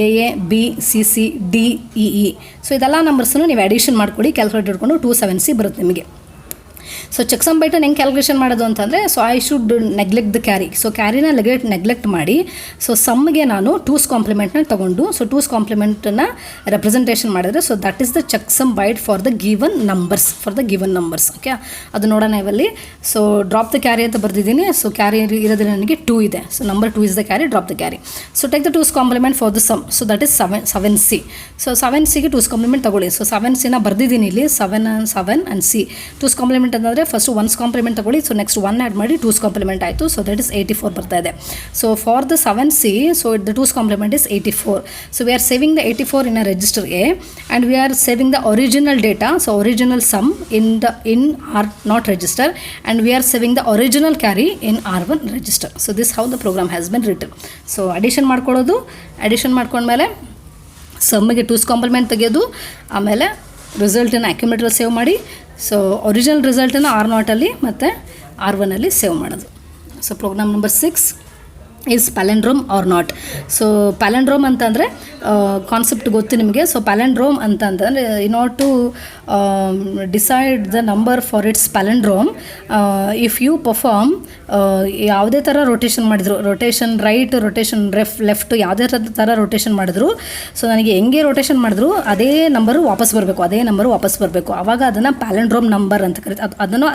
AA B CC D EE. So ಇದೆಲ್ಲ ನಂಬರ್ಸನ್ನು ನೀವು ಅಡಿಷನ್ ಮಾಡ್ಕೊಳ್ಳಿ, ಕ್ಯಾಲ್ಕುಲೇಟ್ ಇಟ್ಕೊಂಡು 270 ಬರುತ್ತೆ ನಿಮಗೆ. ಸೊ ಚೆಕ್ಸಮ್ ಬೈಟನ್ ಹೆಂಗೆ ಕ್ಯಾಲ್ಕುಲೇಷನ್ ಮಾಡೋದು ಅಂತಂದರೆ, so I should neglect the carry. So ಕ್ಯಾರಿನ ನೆಗ್ಲೆಕ್ಟ್ ಮಾಡಿ, ಸೊ ಸಮ್ಗೆ ನಾನು ಟೂಸ್ ಕಾಂಪ್ಲಿಮೆಂಟ್ನ ತೊಗೊಂಡು, ಸೊ ಟೂಸ್ ಕಾಂಪ್ಲಿಮೆಂಟನ್ನು ರೆಪ್ರೆಸೆಂಟೇಷನ್ ಮಾಡಿದ್ರೆ, so that is the checksum byte for the given numbers. Okay, ಅದು ನೋಡೋಣ ಇವಲ್ಲಿ. ಸೊ ಡ್ರಾಪ್ ದ ಕ್ಯಾರಿ ಅಂತ ಬರ್ದಿದ್ದೀನಿ. ಸೊ ಕ್ಯಾರಿ ಇರೋದ್ರೆ ನನಗೆ 2 ಇದೆ. So number 2 is the carry, drop the carry. So take the twos complement for the sum. So that is 7C. So 7Cಗೆ two's complement ತಗೊಳ್ಳಿ. ಸೊ 7Cನ ಬರ್ದಿದ್ದೀನಿ ಇಲ್ಲಿ, 7 and C. ಟೂಸ್ ಕಾಂಪ್ಲಿಮೆಂಟ್ ಅಂತಂದರೆ ಫಸ್ಟ್ 1's ಕಾಂಪ್ಲಿಮೆಂಟ್ ತಗೊಳ್ಳಿ. So next 1 add ಮಾಡಿ 2's compliment ಆಯಿತು. So that is 84 ಬರ್ತಾ ಇದೆ. So for the 7C, so the 2's complement is 84. So we are saving the 84 in a register A, and we are saving the original data, so original sum in R not register, and we are saving the original carry in R1 register. So this how the program has been written. So addition ಮಾಡ್ಕೊಳ್ಳೋದು, addition ಮಾಡ್ಕೊಂಡ್ಮೇಲೆ ಸಮ್ಮಿಗೆ 2's complement ತೆಗೆಯೋದು, ಆಮೇಲೆ ರಿಸಲ್ಟನ್ನು accumulator save ಮಾಡಿ, so original ರಿಸಲ್ಟನ್ನು R0 ಮತ್ತು R1 save ಮಾಡೋದು. So program number 6 is palindrome or not. So palindrome ಅಂತಂದರೆ ಕಾನ್ಸೆಪ್ಟ್ ಗೊತ್ತು ನಿಮಗೆ. ಸೊ ಪ್ಯಾಲೆಂಡ್ರೋಮ್ ಅಂತಂದರೆ in order to decide the number for it's palindrome, if you perform ಯಾವುದೇ ಥರ ರೊಟೇಷನ್ ಮಾಡಿದ್ರು, ರೊಟೇಷನ್ ರೈಟ್, ರೊಟೇಷನ್ ಲೆಫ್ಟ್, ಯಾವುದೇ ಥರ ರೊಟೇಷನ್ ಮಾಡಿದ್ರು, ಸೊ ನನಗೆ ಹೆಂಗೆ ರೊಟೇಷನ್ ಮಾಡಿದ್ರು ಅದೇ ನಂಬರು ವಾಪಸ್ ಬರಬೇಕು, ಆವಾಗ ಅದನ್ನು ಪ್ಯಾಲೆಂಡ್ರೋಮ್ ನಂಬರ್ ಅಂತ ಅದನ್ನು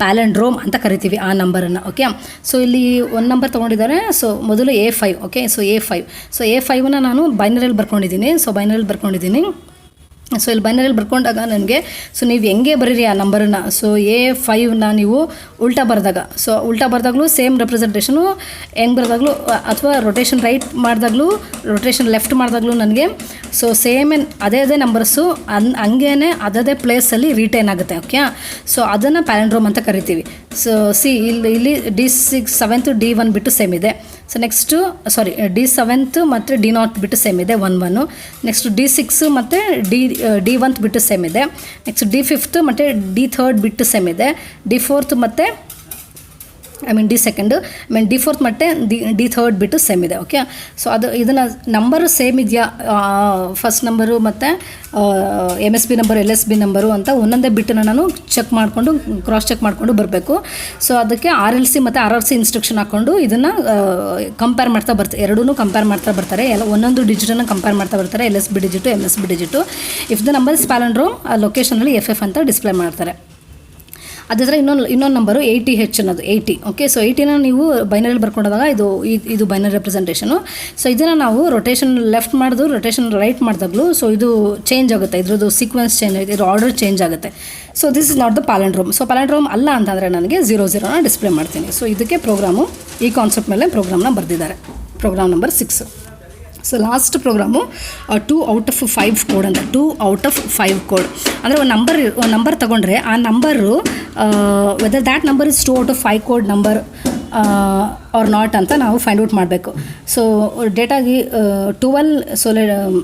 ಪ್ಯಾಲೆಂಡ್ರೋಮ್ ಅಂತ ಕರಿತೀವಿ ಆ ನಂಬರನ್ನು. ಓಕೆ, ಸೊ ಇಲ್ಲಿ ಒಂದು ನಂಬರ್ ತೊಗೊಂಡಿದ್ದಾರೆ. ಸೊ ಮೊದಲು A5. ಓಕೆ, ಸೊ A5ನ ನಾನು ಬೈನರಿಯಲ್ಲಿ ಬರ್ಕೊಂಡಿದ್ದೀನಿ. ಸೊ ಇಲ್ಲಿ ಬೈನರಿಯಲ್ಲಿ ಬರ್ಕೊಂಡಾಗ ನನಗೆ, ಸೊ ನೀವು ಹೆಂಗೆ ಬರೀರಿ ಆ ನಂಬರನ್ನು, ಸೊ A5ನ ನೀವು ಉಲ್ಟಾ ಬರೆದಾಗಲೂ ಸೇಮ್ ರೆಪ್ರೆಸೆಂಟೇಷನು, ಹೆಂಗೆ ಬರೆದಾಗಲೂ ಅಥವಾ ರೊಟೇಷನ್ ರೈಟ್ ಮಾಡಿದಾಗಲೂ ರೊಟೇಷನ್ ಲೆಫ್ಟ್ ಮಾಡಿದಾಗಲೂ ನನಗೆ ಸೊ ಸೇಮ್ ಅದೇ ನಂಬರ್ಸು ಹಂಗೇ ಅದೇ ಪ್ಲೇಸಲ್ಲಿ ರಿಟೈನ್ ಆಗುತ್ತೆ. ಓಕೆ, ಸೊ ಅದನ್ನು ಪ್ಯಾಲೆಂಡ್ರೋಮ್ ಅಂತ ಕರಿತೀವಿ. ಸೊ ಇಲ್ಲಿ D6 7th D1 ಬಿಟ್ಟು ಸೇಮ್ ಇದೆ. ಸೊ ನೆಕ್ಸ್ಟು D7 ಮತ್ತು D0 ಬಿಟ್ಟು ಸೇಮ್ ಇದೆ 1 ನೆಕ್ಸ್ಟ್ D6 ಮತ್ತು D1 ಬಿಟ್ಟು ಸೇಮ್ ಇದೆ. ನೆಕ್ಸ್ಟ್ D5 ಮತ್ತು D3 ಬಿಟ್ಟು ಸೇಮ್ ಇದೆ. D4 ಮತ್ತು D2 D4 ಮತ್ತು D3 ಬಿಟ್ಟು ಸೇಮ್ ಇದೆ. ಓಕೆ, ಸೊ ಇದನ್ನು ನಂಬರು ಸೇಮ್ ಇದೆಯಾ, ಫಸ್ಟ್ ನಂಬರು ಮತ್ತು MSB ನಂಬರು LSB ನಂಬರು ಅಂತ ಒಂದೊಂದೇ ಬಿಟ್ಟನ್ನು ನಾನು ಕ್ರಾಸ್ ಚೆಕ್ ಮಾಡಿಕೊಂಡು ಬರಬೇಕು. ಸೊ ಅದಕ್ಕೆ RLC ಮತ್ತು RRC ಇನ್ಸ್ಟ್ರಕ್ಷನ್ ಹಾಕ್ಕೊಂಡು ಇದನ್ನು ಕಂಪೇರ್ ಮಾಡ್ತಾ ಬರ್ತಾರೆ, ಎರಡೂ ಕಂಪೇರ್ ಮಾಡ್ತಾ ಬರ್ತಾರೆ, ಒಂದೊಂದು ಡಿಜಿಟನ್ನು ಕಂಪೇರ್ ಮಾಡ್ತಾ ಬರ್ತಾರೆ, LSB digit MSB digit. If the number is palindrome, ಆ ಲೊಕೇಶನಲ್ಲಿ FF ಅಂತ ಡಿಸ್ಪ್ಲೇ ಮಾಡ್ತಾರೆ. ಅದಾದರೆ ಇನ್ನೊಂದು ನಂಬರು 80H ಅನ್ನೋದು 80. ಓಕೆ, ಸೊ 80ನ ನೀವು ಬೈನರಿಯಲ್ಲಿ ಬರ್ಕೊಂಡಾಗ ಇದು ಬೈನರಿ ರೆಪ್ರೆಸೆಂಟೇಷನು. ಸೊ ಇದನ್ನು ನಾವು ರೊಟೇಷನ್ ಲೆಫ್ಟ್ ಮಾಡಿದ್ರು, ರೊಟೇಷನ್ ರೈಟ್ ಮಾಡಿದಾಗಲೂ ಸೊ ಇದು ಚೇಂಜ್ ಆಗುತ್ತೆ, ಇದ್ರದ್ದು ಸೀಕ್ವೆನ್ಸ್ ಚೇಂಜ್ ಆಗುತ್ತೆ, ಇದ್ರ ಆರ್ಡರ್ ಚೇಂಜ್ ಆಗುತ್ತೆ. So this is not the palindrome. So palindrome ಅಲ್ಲ ಅಂತಂದರೆ ನನಗೆ 00ನ ಡಿಸ್ಪ್ಲೇ ಮಾಡ್ತೀನಿ. ಸೊ ಇದಕ್ಕೆ ಪ್ರೋಗ್ರಾಮು ಈ ಕಾನ್ಸೆಪ್ಟ್ ಮೇಲೆ ಪ್ರೋಗ್ರಾಮ್ನ ಬರೆದಿದ್ದಾರೆ, program number 6. So last program 2 out of 5 code ಅಂತ. 2 out of 5 ಕೋಡ್ ಅಂದರೆ ಒಂದು ನಂಬರ್ ತೊಗೊಂಡ್ರೆ ಆ number whether that number is 2 out of 5 code number or not ಅಂತ ನಾವು ಫೈಂಡ್ ಔಟ್ ಮಾಡಬೇಕು. ಸೊ ಡೇಟಾಗಿ 12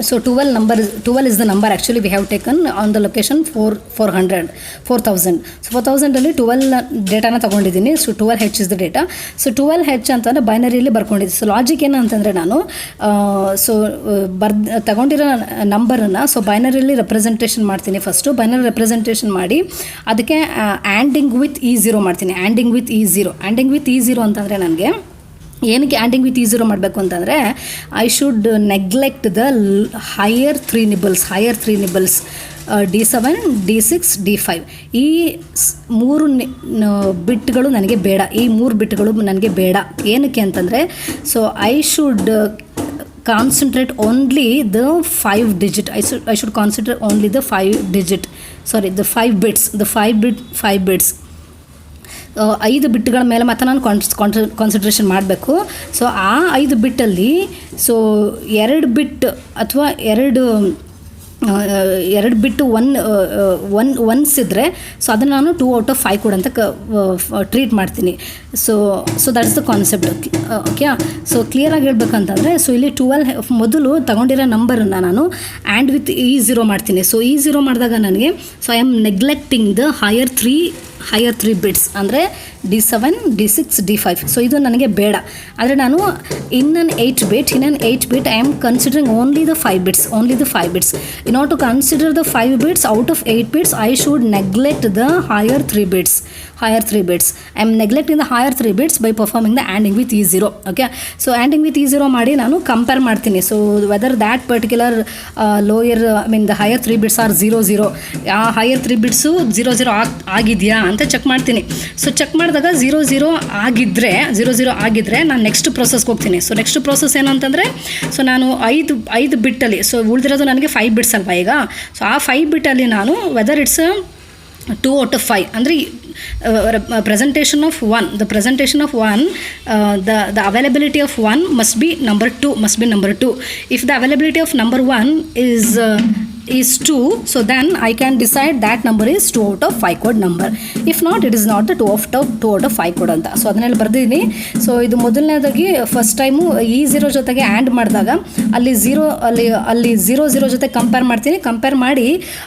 So 12 is the number actually we have taken on the location 4000. So 4000 12 ಡೇಟಾನ ತಗೊಂಡಿದ್ದೀನಿ. So 12H is the data. So 12H ಅಂತಂದರೆ ಬೈನರಿಯಲ್ಲಿ ಬರ್ಕೊಂಡಿದ್ದೀನಿ. So logic ಏನು ಅಂತಂದರೆ ನಾನು so ತಗೊಂಡಿರೋ ನಂಬರನ್ನು ಸೊ ಬೈನರಿಯಲ್ಲಿ ರೆಪ್ರೆಸೆಂಟೇಷನ್ ಮಾಡ್ತೀನಿ. ಫಸ್ಟು ಬೈನರಿ ರೆಪ್ರೆಸೆಂಟೇಷನ್ ಮಾಡಿ ಅದಕ್ಕೆ ಆ್ಯಂಡಿಂಗ್ ವಿತ್ E0 ಮಾಡ್ತೀನಿ. ಆ್ಯಂಡಿಂಗ್ ವಿತ್ E0 ಅಂತಂದರೆ ನನಗೆ ಏನಕ್ಕೆ ಆ್ಯಂಡಿಂಗ್ ವಿತ್ E0 ಮಾಡಬೇಕು ಅಂತಂದರೆ I should neglect the higher three nibbles D7 D6 D5 ಈ 3 ಬಿಟ್ಗಳು ನನಗೆ ಬೇಡ. ಈ 3 ಬಿಟ್ಗಳು ನನಗೆ ಬೇಡ. ಏನಕ್ಕೆ ಅಂತಂದರೆ so I should concentrate only the 5 digit. I should consider only the 5 digit. Sorry, the 5 bits. The 5 bits. 5 ಬಿಟ್ಗಳ ಮೇಲೆ ಮಾತ್ರ ನಾನು ಕಾನ್ಸಂಟ್ರೇಷನ್ ಮಾಡಬೇಕು. ಸೊ ಆ 5 ಬಿಟ್ಟಲ್ಲಿ ಸೊ 2 ಬಿಟ್ ಅಥವಾ 2 ಬಿಟ್ಟು ಒನ್ಸ್ ಇದ್ದರೆ ಸೊ ಅದನ್ನು ನಾನು 2 out of 5 ಕೋಡ್ ಅಂತ ಟ್ರೀಟ್ ಮಾಡ್ತೀನಿ. So that's the concept. Okay, so ಕ್ಲಿಯರಾಗಿ ಹೇಳ್ಬೇಕಂತಂದರೆ ಸೊ ಇಲ್ಲಿ 12 ಮೊದಲು ತಗೊಂಡಿರೋ ನಂಬರನ್ನು ನಾನು ಆ್ಯಂಡ್ ವಿತ್ E0 ಮಾಡ್ತೀನಿ. ಸೊ E0 ಮಾಡಿದಾಗ ನನಗೆ so I am neglecting the higher higher 3 bits ಅಂದರೆ D7, D6, D5. ಸೊ ಇದು ನನಗೆ ಬೇಡ. ಆದರೆ ನಾನು in an 8 bit I am considering only the 5 bits. In order to consider the 5 bits out of 8 bits I should neglect the higher 3 bits. I am neglecting the higher 3 bits by performing the ANDing with E0. Okay, so ANDing with E0 ಮಾಡಿ ನಾನು compare ಮಾಡ್ತೀನಿ. So whether that particular lower the higher 3 bits are 0 ಆ higher 3 bits 0 ಆಗಿದೆಯಾ ಅಂತ check ಮಾಡ್ತೀನಿ. So check ಮಾಡಿದಾಗ 0 ಆಗಿದ್ದರೆ ನಾನು ನೆಕ್ಸ್ಟ್ ಪ್ರೊಸೆಸ್ಗೆ ಹೋಗ್ತೀನಿ. ಸೊ ನೆಕ್ಸ್ಟ್ ಪ್ರೊಸೆಸ್ ಏನು ಅಂತಂದರೆ, ಸೊ ನಾನು ಐದು ಬಿಟ್ಟಲ್ಲಿ, ಸೊ ಉಳಿದಿರೋದು ನನಗೆ 5 ಬಿಟ್ಸ್ ಅಲ್ವಾ ಈಗ. ಸೊ ಆ 5 ಬಿಟ್ಟಲ್ಲಿ ನಾನು ವೆದರ್ ಇಟ್ಸ್ 2 out of 5 ಅಂದರೆ presentation of 1, the availability of 1 must be number 2. If the availability of number 1 is 2, so then I can decide that number is 2 out of 5 code number. If not, it is not the 2 out of 5 code ಅಂತ. So ಅದನ್ನೆಲ್ಲ ಬರ್ದಿದ್ದೀನಿ. So ಇದು ಮೊದಲನೇದಾಗಿ first time E0 ಜೊತೆಗೆ and ಮಾಡಿದಾಗ ಅಲ್ಲಿ 0 ಜೊತೆ compare ಮಾಡಿ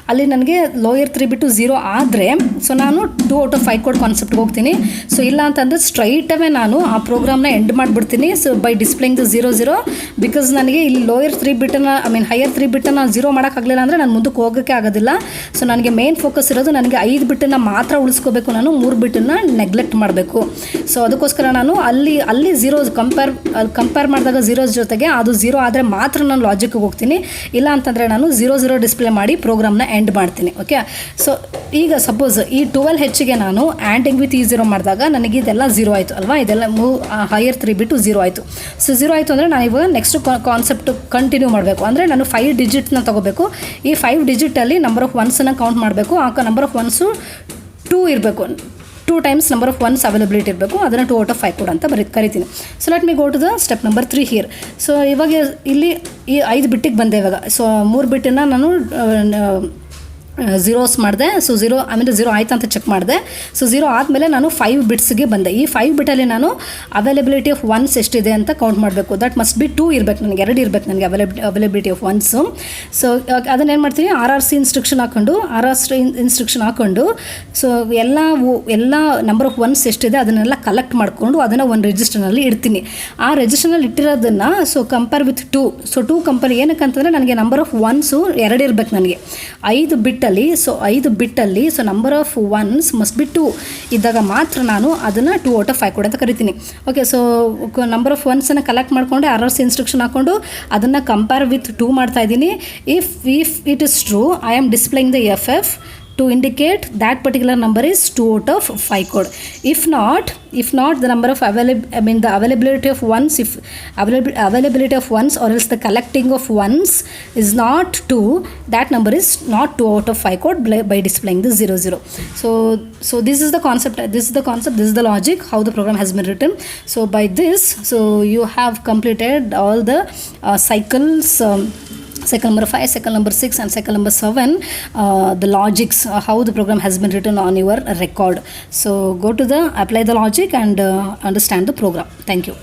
ಅಲ್ಲಿ ನನಗೆ ಲೋಯರ್ 3 ಬಿಟ್ಟು 0 ಆದರೆ ಸೊ ನಾನು 2 out of 5 ಕೋಡ್ ಕಾನ್ಸೆಪ್ಟ್ಗೆ ಹೋಗ್ತೀನಿ. ಸೊ ಇಲ್ಲ ಅಂತಂದರೆ ಸ್ಟ್ರೈಟ್ ಅವೇ ನಾನು ಆ ಪ್ರೋಗ್ರಾಮ್ನ ಎಂಡ್ ಮಾಡಿಬಿಡ್ತೀನಿ. So by displaying the 0 because ನನಗೆ ಇಲ್ಲಿ ಲೋಯರ್ 3 ಬಿಟ್ಟನ್ನು ಹೈಯರ್ 3 ಬಿಟ್ಟನ್ನು 0 ಮಾಡೋಕ್ಕಾಗಲಿಲ್ಲ ಅಂದರೆ ನಾನು ಮುಂದಕ್ಕೆ ಹೋಗೋಕ್ಕೆ ಆಗೋದಿಲ್ಲ. ಸೊ ನನಗೆ ಮೇನ್ ಫೋಕಸ್ ಇರೋದು ನನಗೆ 5 ಬಿಟ್ಟನ್ನು ಮಾತ್ರ ಉಳಿಸ್ಕೋಬೇಕು, ನಾನು 3 ಬಿಟ್ಟನ್ನು ನೆಗ್ಲೆಕ್ಟ್ ಮಾಡಬೇಕು. ಸೊ ಅದಕ್ಕೋಸ್ಕರ ನಾನು ಅಲ್ಲಿ 0 ಕಂಪೇರ್ ಮಾಡಿದಾಗ 0 ಜೊತೆಗೆ ಅದು 0 ಆದರೆ ಮಾತ್ರ ನಾನು ಲಾಜಿಕ್ಗೆ ಹೋಗ್ತೀನಿ. ಇಲ್ಲ ಅಂತಂದರೆ ನಾನು 0 ಡಿಸ್ಪ್ಲೇ ಮಾಡಿ ಪ್ರೋಗ್ರಾಮ್ನ ಎಂಡ್ ಮಾಡ್ತೀನಿ. ಓಕೆ, ಸೊ ಈಗ ಸಪೋಸ್ ಈ 12Hಗೆ ನಾನು ಆ್ಯಂಡಿಂಗ್ ವಿತ್ E0 ಮಾಡಿದಾಗ ನನಗೆ ಇದೆಲ್ಲ 0 ಆಯಿತು ಅಲ್ವಾ, ಇದೆಲ್ಲ ಹೈಯರ್ 3 ಬಿಟ್ಟು 0 ಆಯಿತು. ಸೊ 0 ಆಯಿತು ಅಂದರೆ ನಾನು ಇವಾಗ ನೆಕ್ಸ್ಟ್ ಕಾನ್ಸೆಪ್ಟ್ ಕಂಟಿನ್ಯೂ ಮಾಡಬೇಕು. ಅಂದರೆ ನಾನು 5 ಡಿಜಿಟ್ನ ತೊಗೋಬೇಕು. ಈ 5 ಡಿಜಿಟಲ್ಲಿ ನಂಬರ್ ಆಫ್ ಒನ್ಸನ್ನು ಕೌಂಟ್ ಮಾಡಬೇಕು. ಆ ನಂಬರ್ ಆಫ್ ಒನ್ಸು 2 ಇರಬೇಕು, 2 times number of ones availability ಇರಬೇಕು. ಅದನ್ನು 2 out of 5 ಕೋಡ್ ಅಂತ ಕರಿತೀನಿ. So let me go to the step number 3 here. So ಇವಾಗ ಇಲ್ಲಿ ಈ 5 ಬಿಟ್ಟಿಗೆ ಬಂದೆ ಇವಾಗ. ಸೊ 3 ಬಿಟ್ಟನ್ನು ನಾನು ಝೀರೋಸ್ ಮಾಡಿದೆ. ಸೊ 0 ಆಯ್ತು ಅಂತ ಚೆಕ್ ಮಾಡಿದೆ. ಸೊ 0 ಆದಮೇಲೆ ನಾನು 5 ಬಿಟ್ಸ್ಗೆ ಬಂದೆ. ಈ 5 ಬಿಟ್ಟಲ್ಲಿ ನಾನು ಅವೈಲಬಿಲಿಟಿ ಆಫ್ ಒನ್ಸ್ ಎಷ್ಟಿದೆ ಅಂತ ಕೌಂಟ್ ಮಾಡಬೇಕು. ದಟ್ ಮಸ್ಟ್ ಬಿ 2 ಇರಬೇಕು, ನನಗೆ 2 ಇರಬೇಕು ನನಗೆ ಅವೈಲಬಿಲಿಟಿ ಆಫ್ ಒನ್ಸು. ಸೊ ಅದನ್ನೇನು ಮಾಡ್ತೀನಿ, RRC ಇನ್ಸ್ಟ್ರಕ್ಷನ್ ಹಾಕ್ಕೊಂಡು ಸೊ ಎಲ್ಲ ನಂಬರ್ ಆಫ್ ಒನ್ಸ್ ಎಷ್ಟಿದೆ ಅದನ್ನೆಲ್ಲ ಕಲೆಕ್ಟ್ ಮಾಡಿಕೊಂಡು ಅದನ್ನು ಒಂದು ರಿಜಿಸ್ಟರ್ನಲ್ಲಿ ಇಡ್ತೀನಿ. ಆ ರಿಜಿಸ್ಟರ್ನಲ್ಲಿ ಇಟ್ಟಿರೋದನ್ನು so compare with 2. So 2 compare ಏನಕ್ಕಂತಂದರೆ ನನಗೆ ನಂಬರ್ ಆಫ್ ಒನ್ಸು 2 ಇರಬೇಕು ನನಗೆ 5 ಬಿಟ್ಟಲ್ಲಿ. ಸೊ 5 ಬಿಟ್ಟಲ್ಲಿ so number of ones must be 2 ಇದ್ದಾಗ ಮಾತ್ರ ನಾನು ಅದನ್ನು 2 out of 5 ಕೋಡ್ ಅಂತ ಕರಿತೀನಿ. ಓಕೆ, ಸೊ ನಂಬರ್ ಆಫ್ ಒನ್ಸನ್ನು ಕಲೆಕ್ಟ್ ಮಾಡಿಕೊಂಡು RRC ಇನ್ಸ್ಟ್ರಕ್ಷನ್ ಹಾಕ್ಕೊಂಡು ಅದನ್ನು ಕಂಪೇರ್ ವಿತ್ 2 ಮಾಡ್ತಾ ಇದ್ದೀನಿ. If it is true, I am displaying the FF to indicate that particular number is 2 out of 5 code. If not the number of the availability of ones, if availability of ones or else the collecting of ones is not 2, that number is not 2 out of 5 code by displaying the 0. So this is the concept, this is the logic how the program has been written. So by this, so you have completed all the cycles, cycle number 5, cycle number 6 and cycle number 7, the logics, how the program has been written on your record. So go to apply the logic and understand the program. Thank you.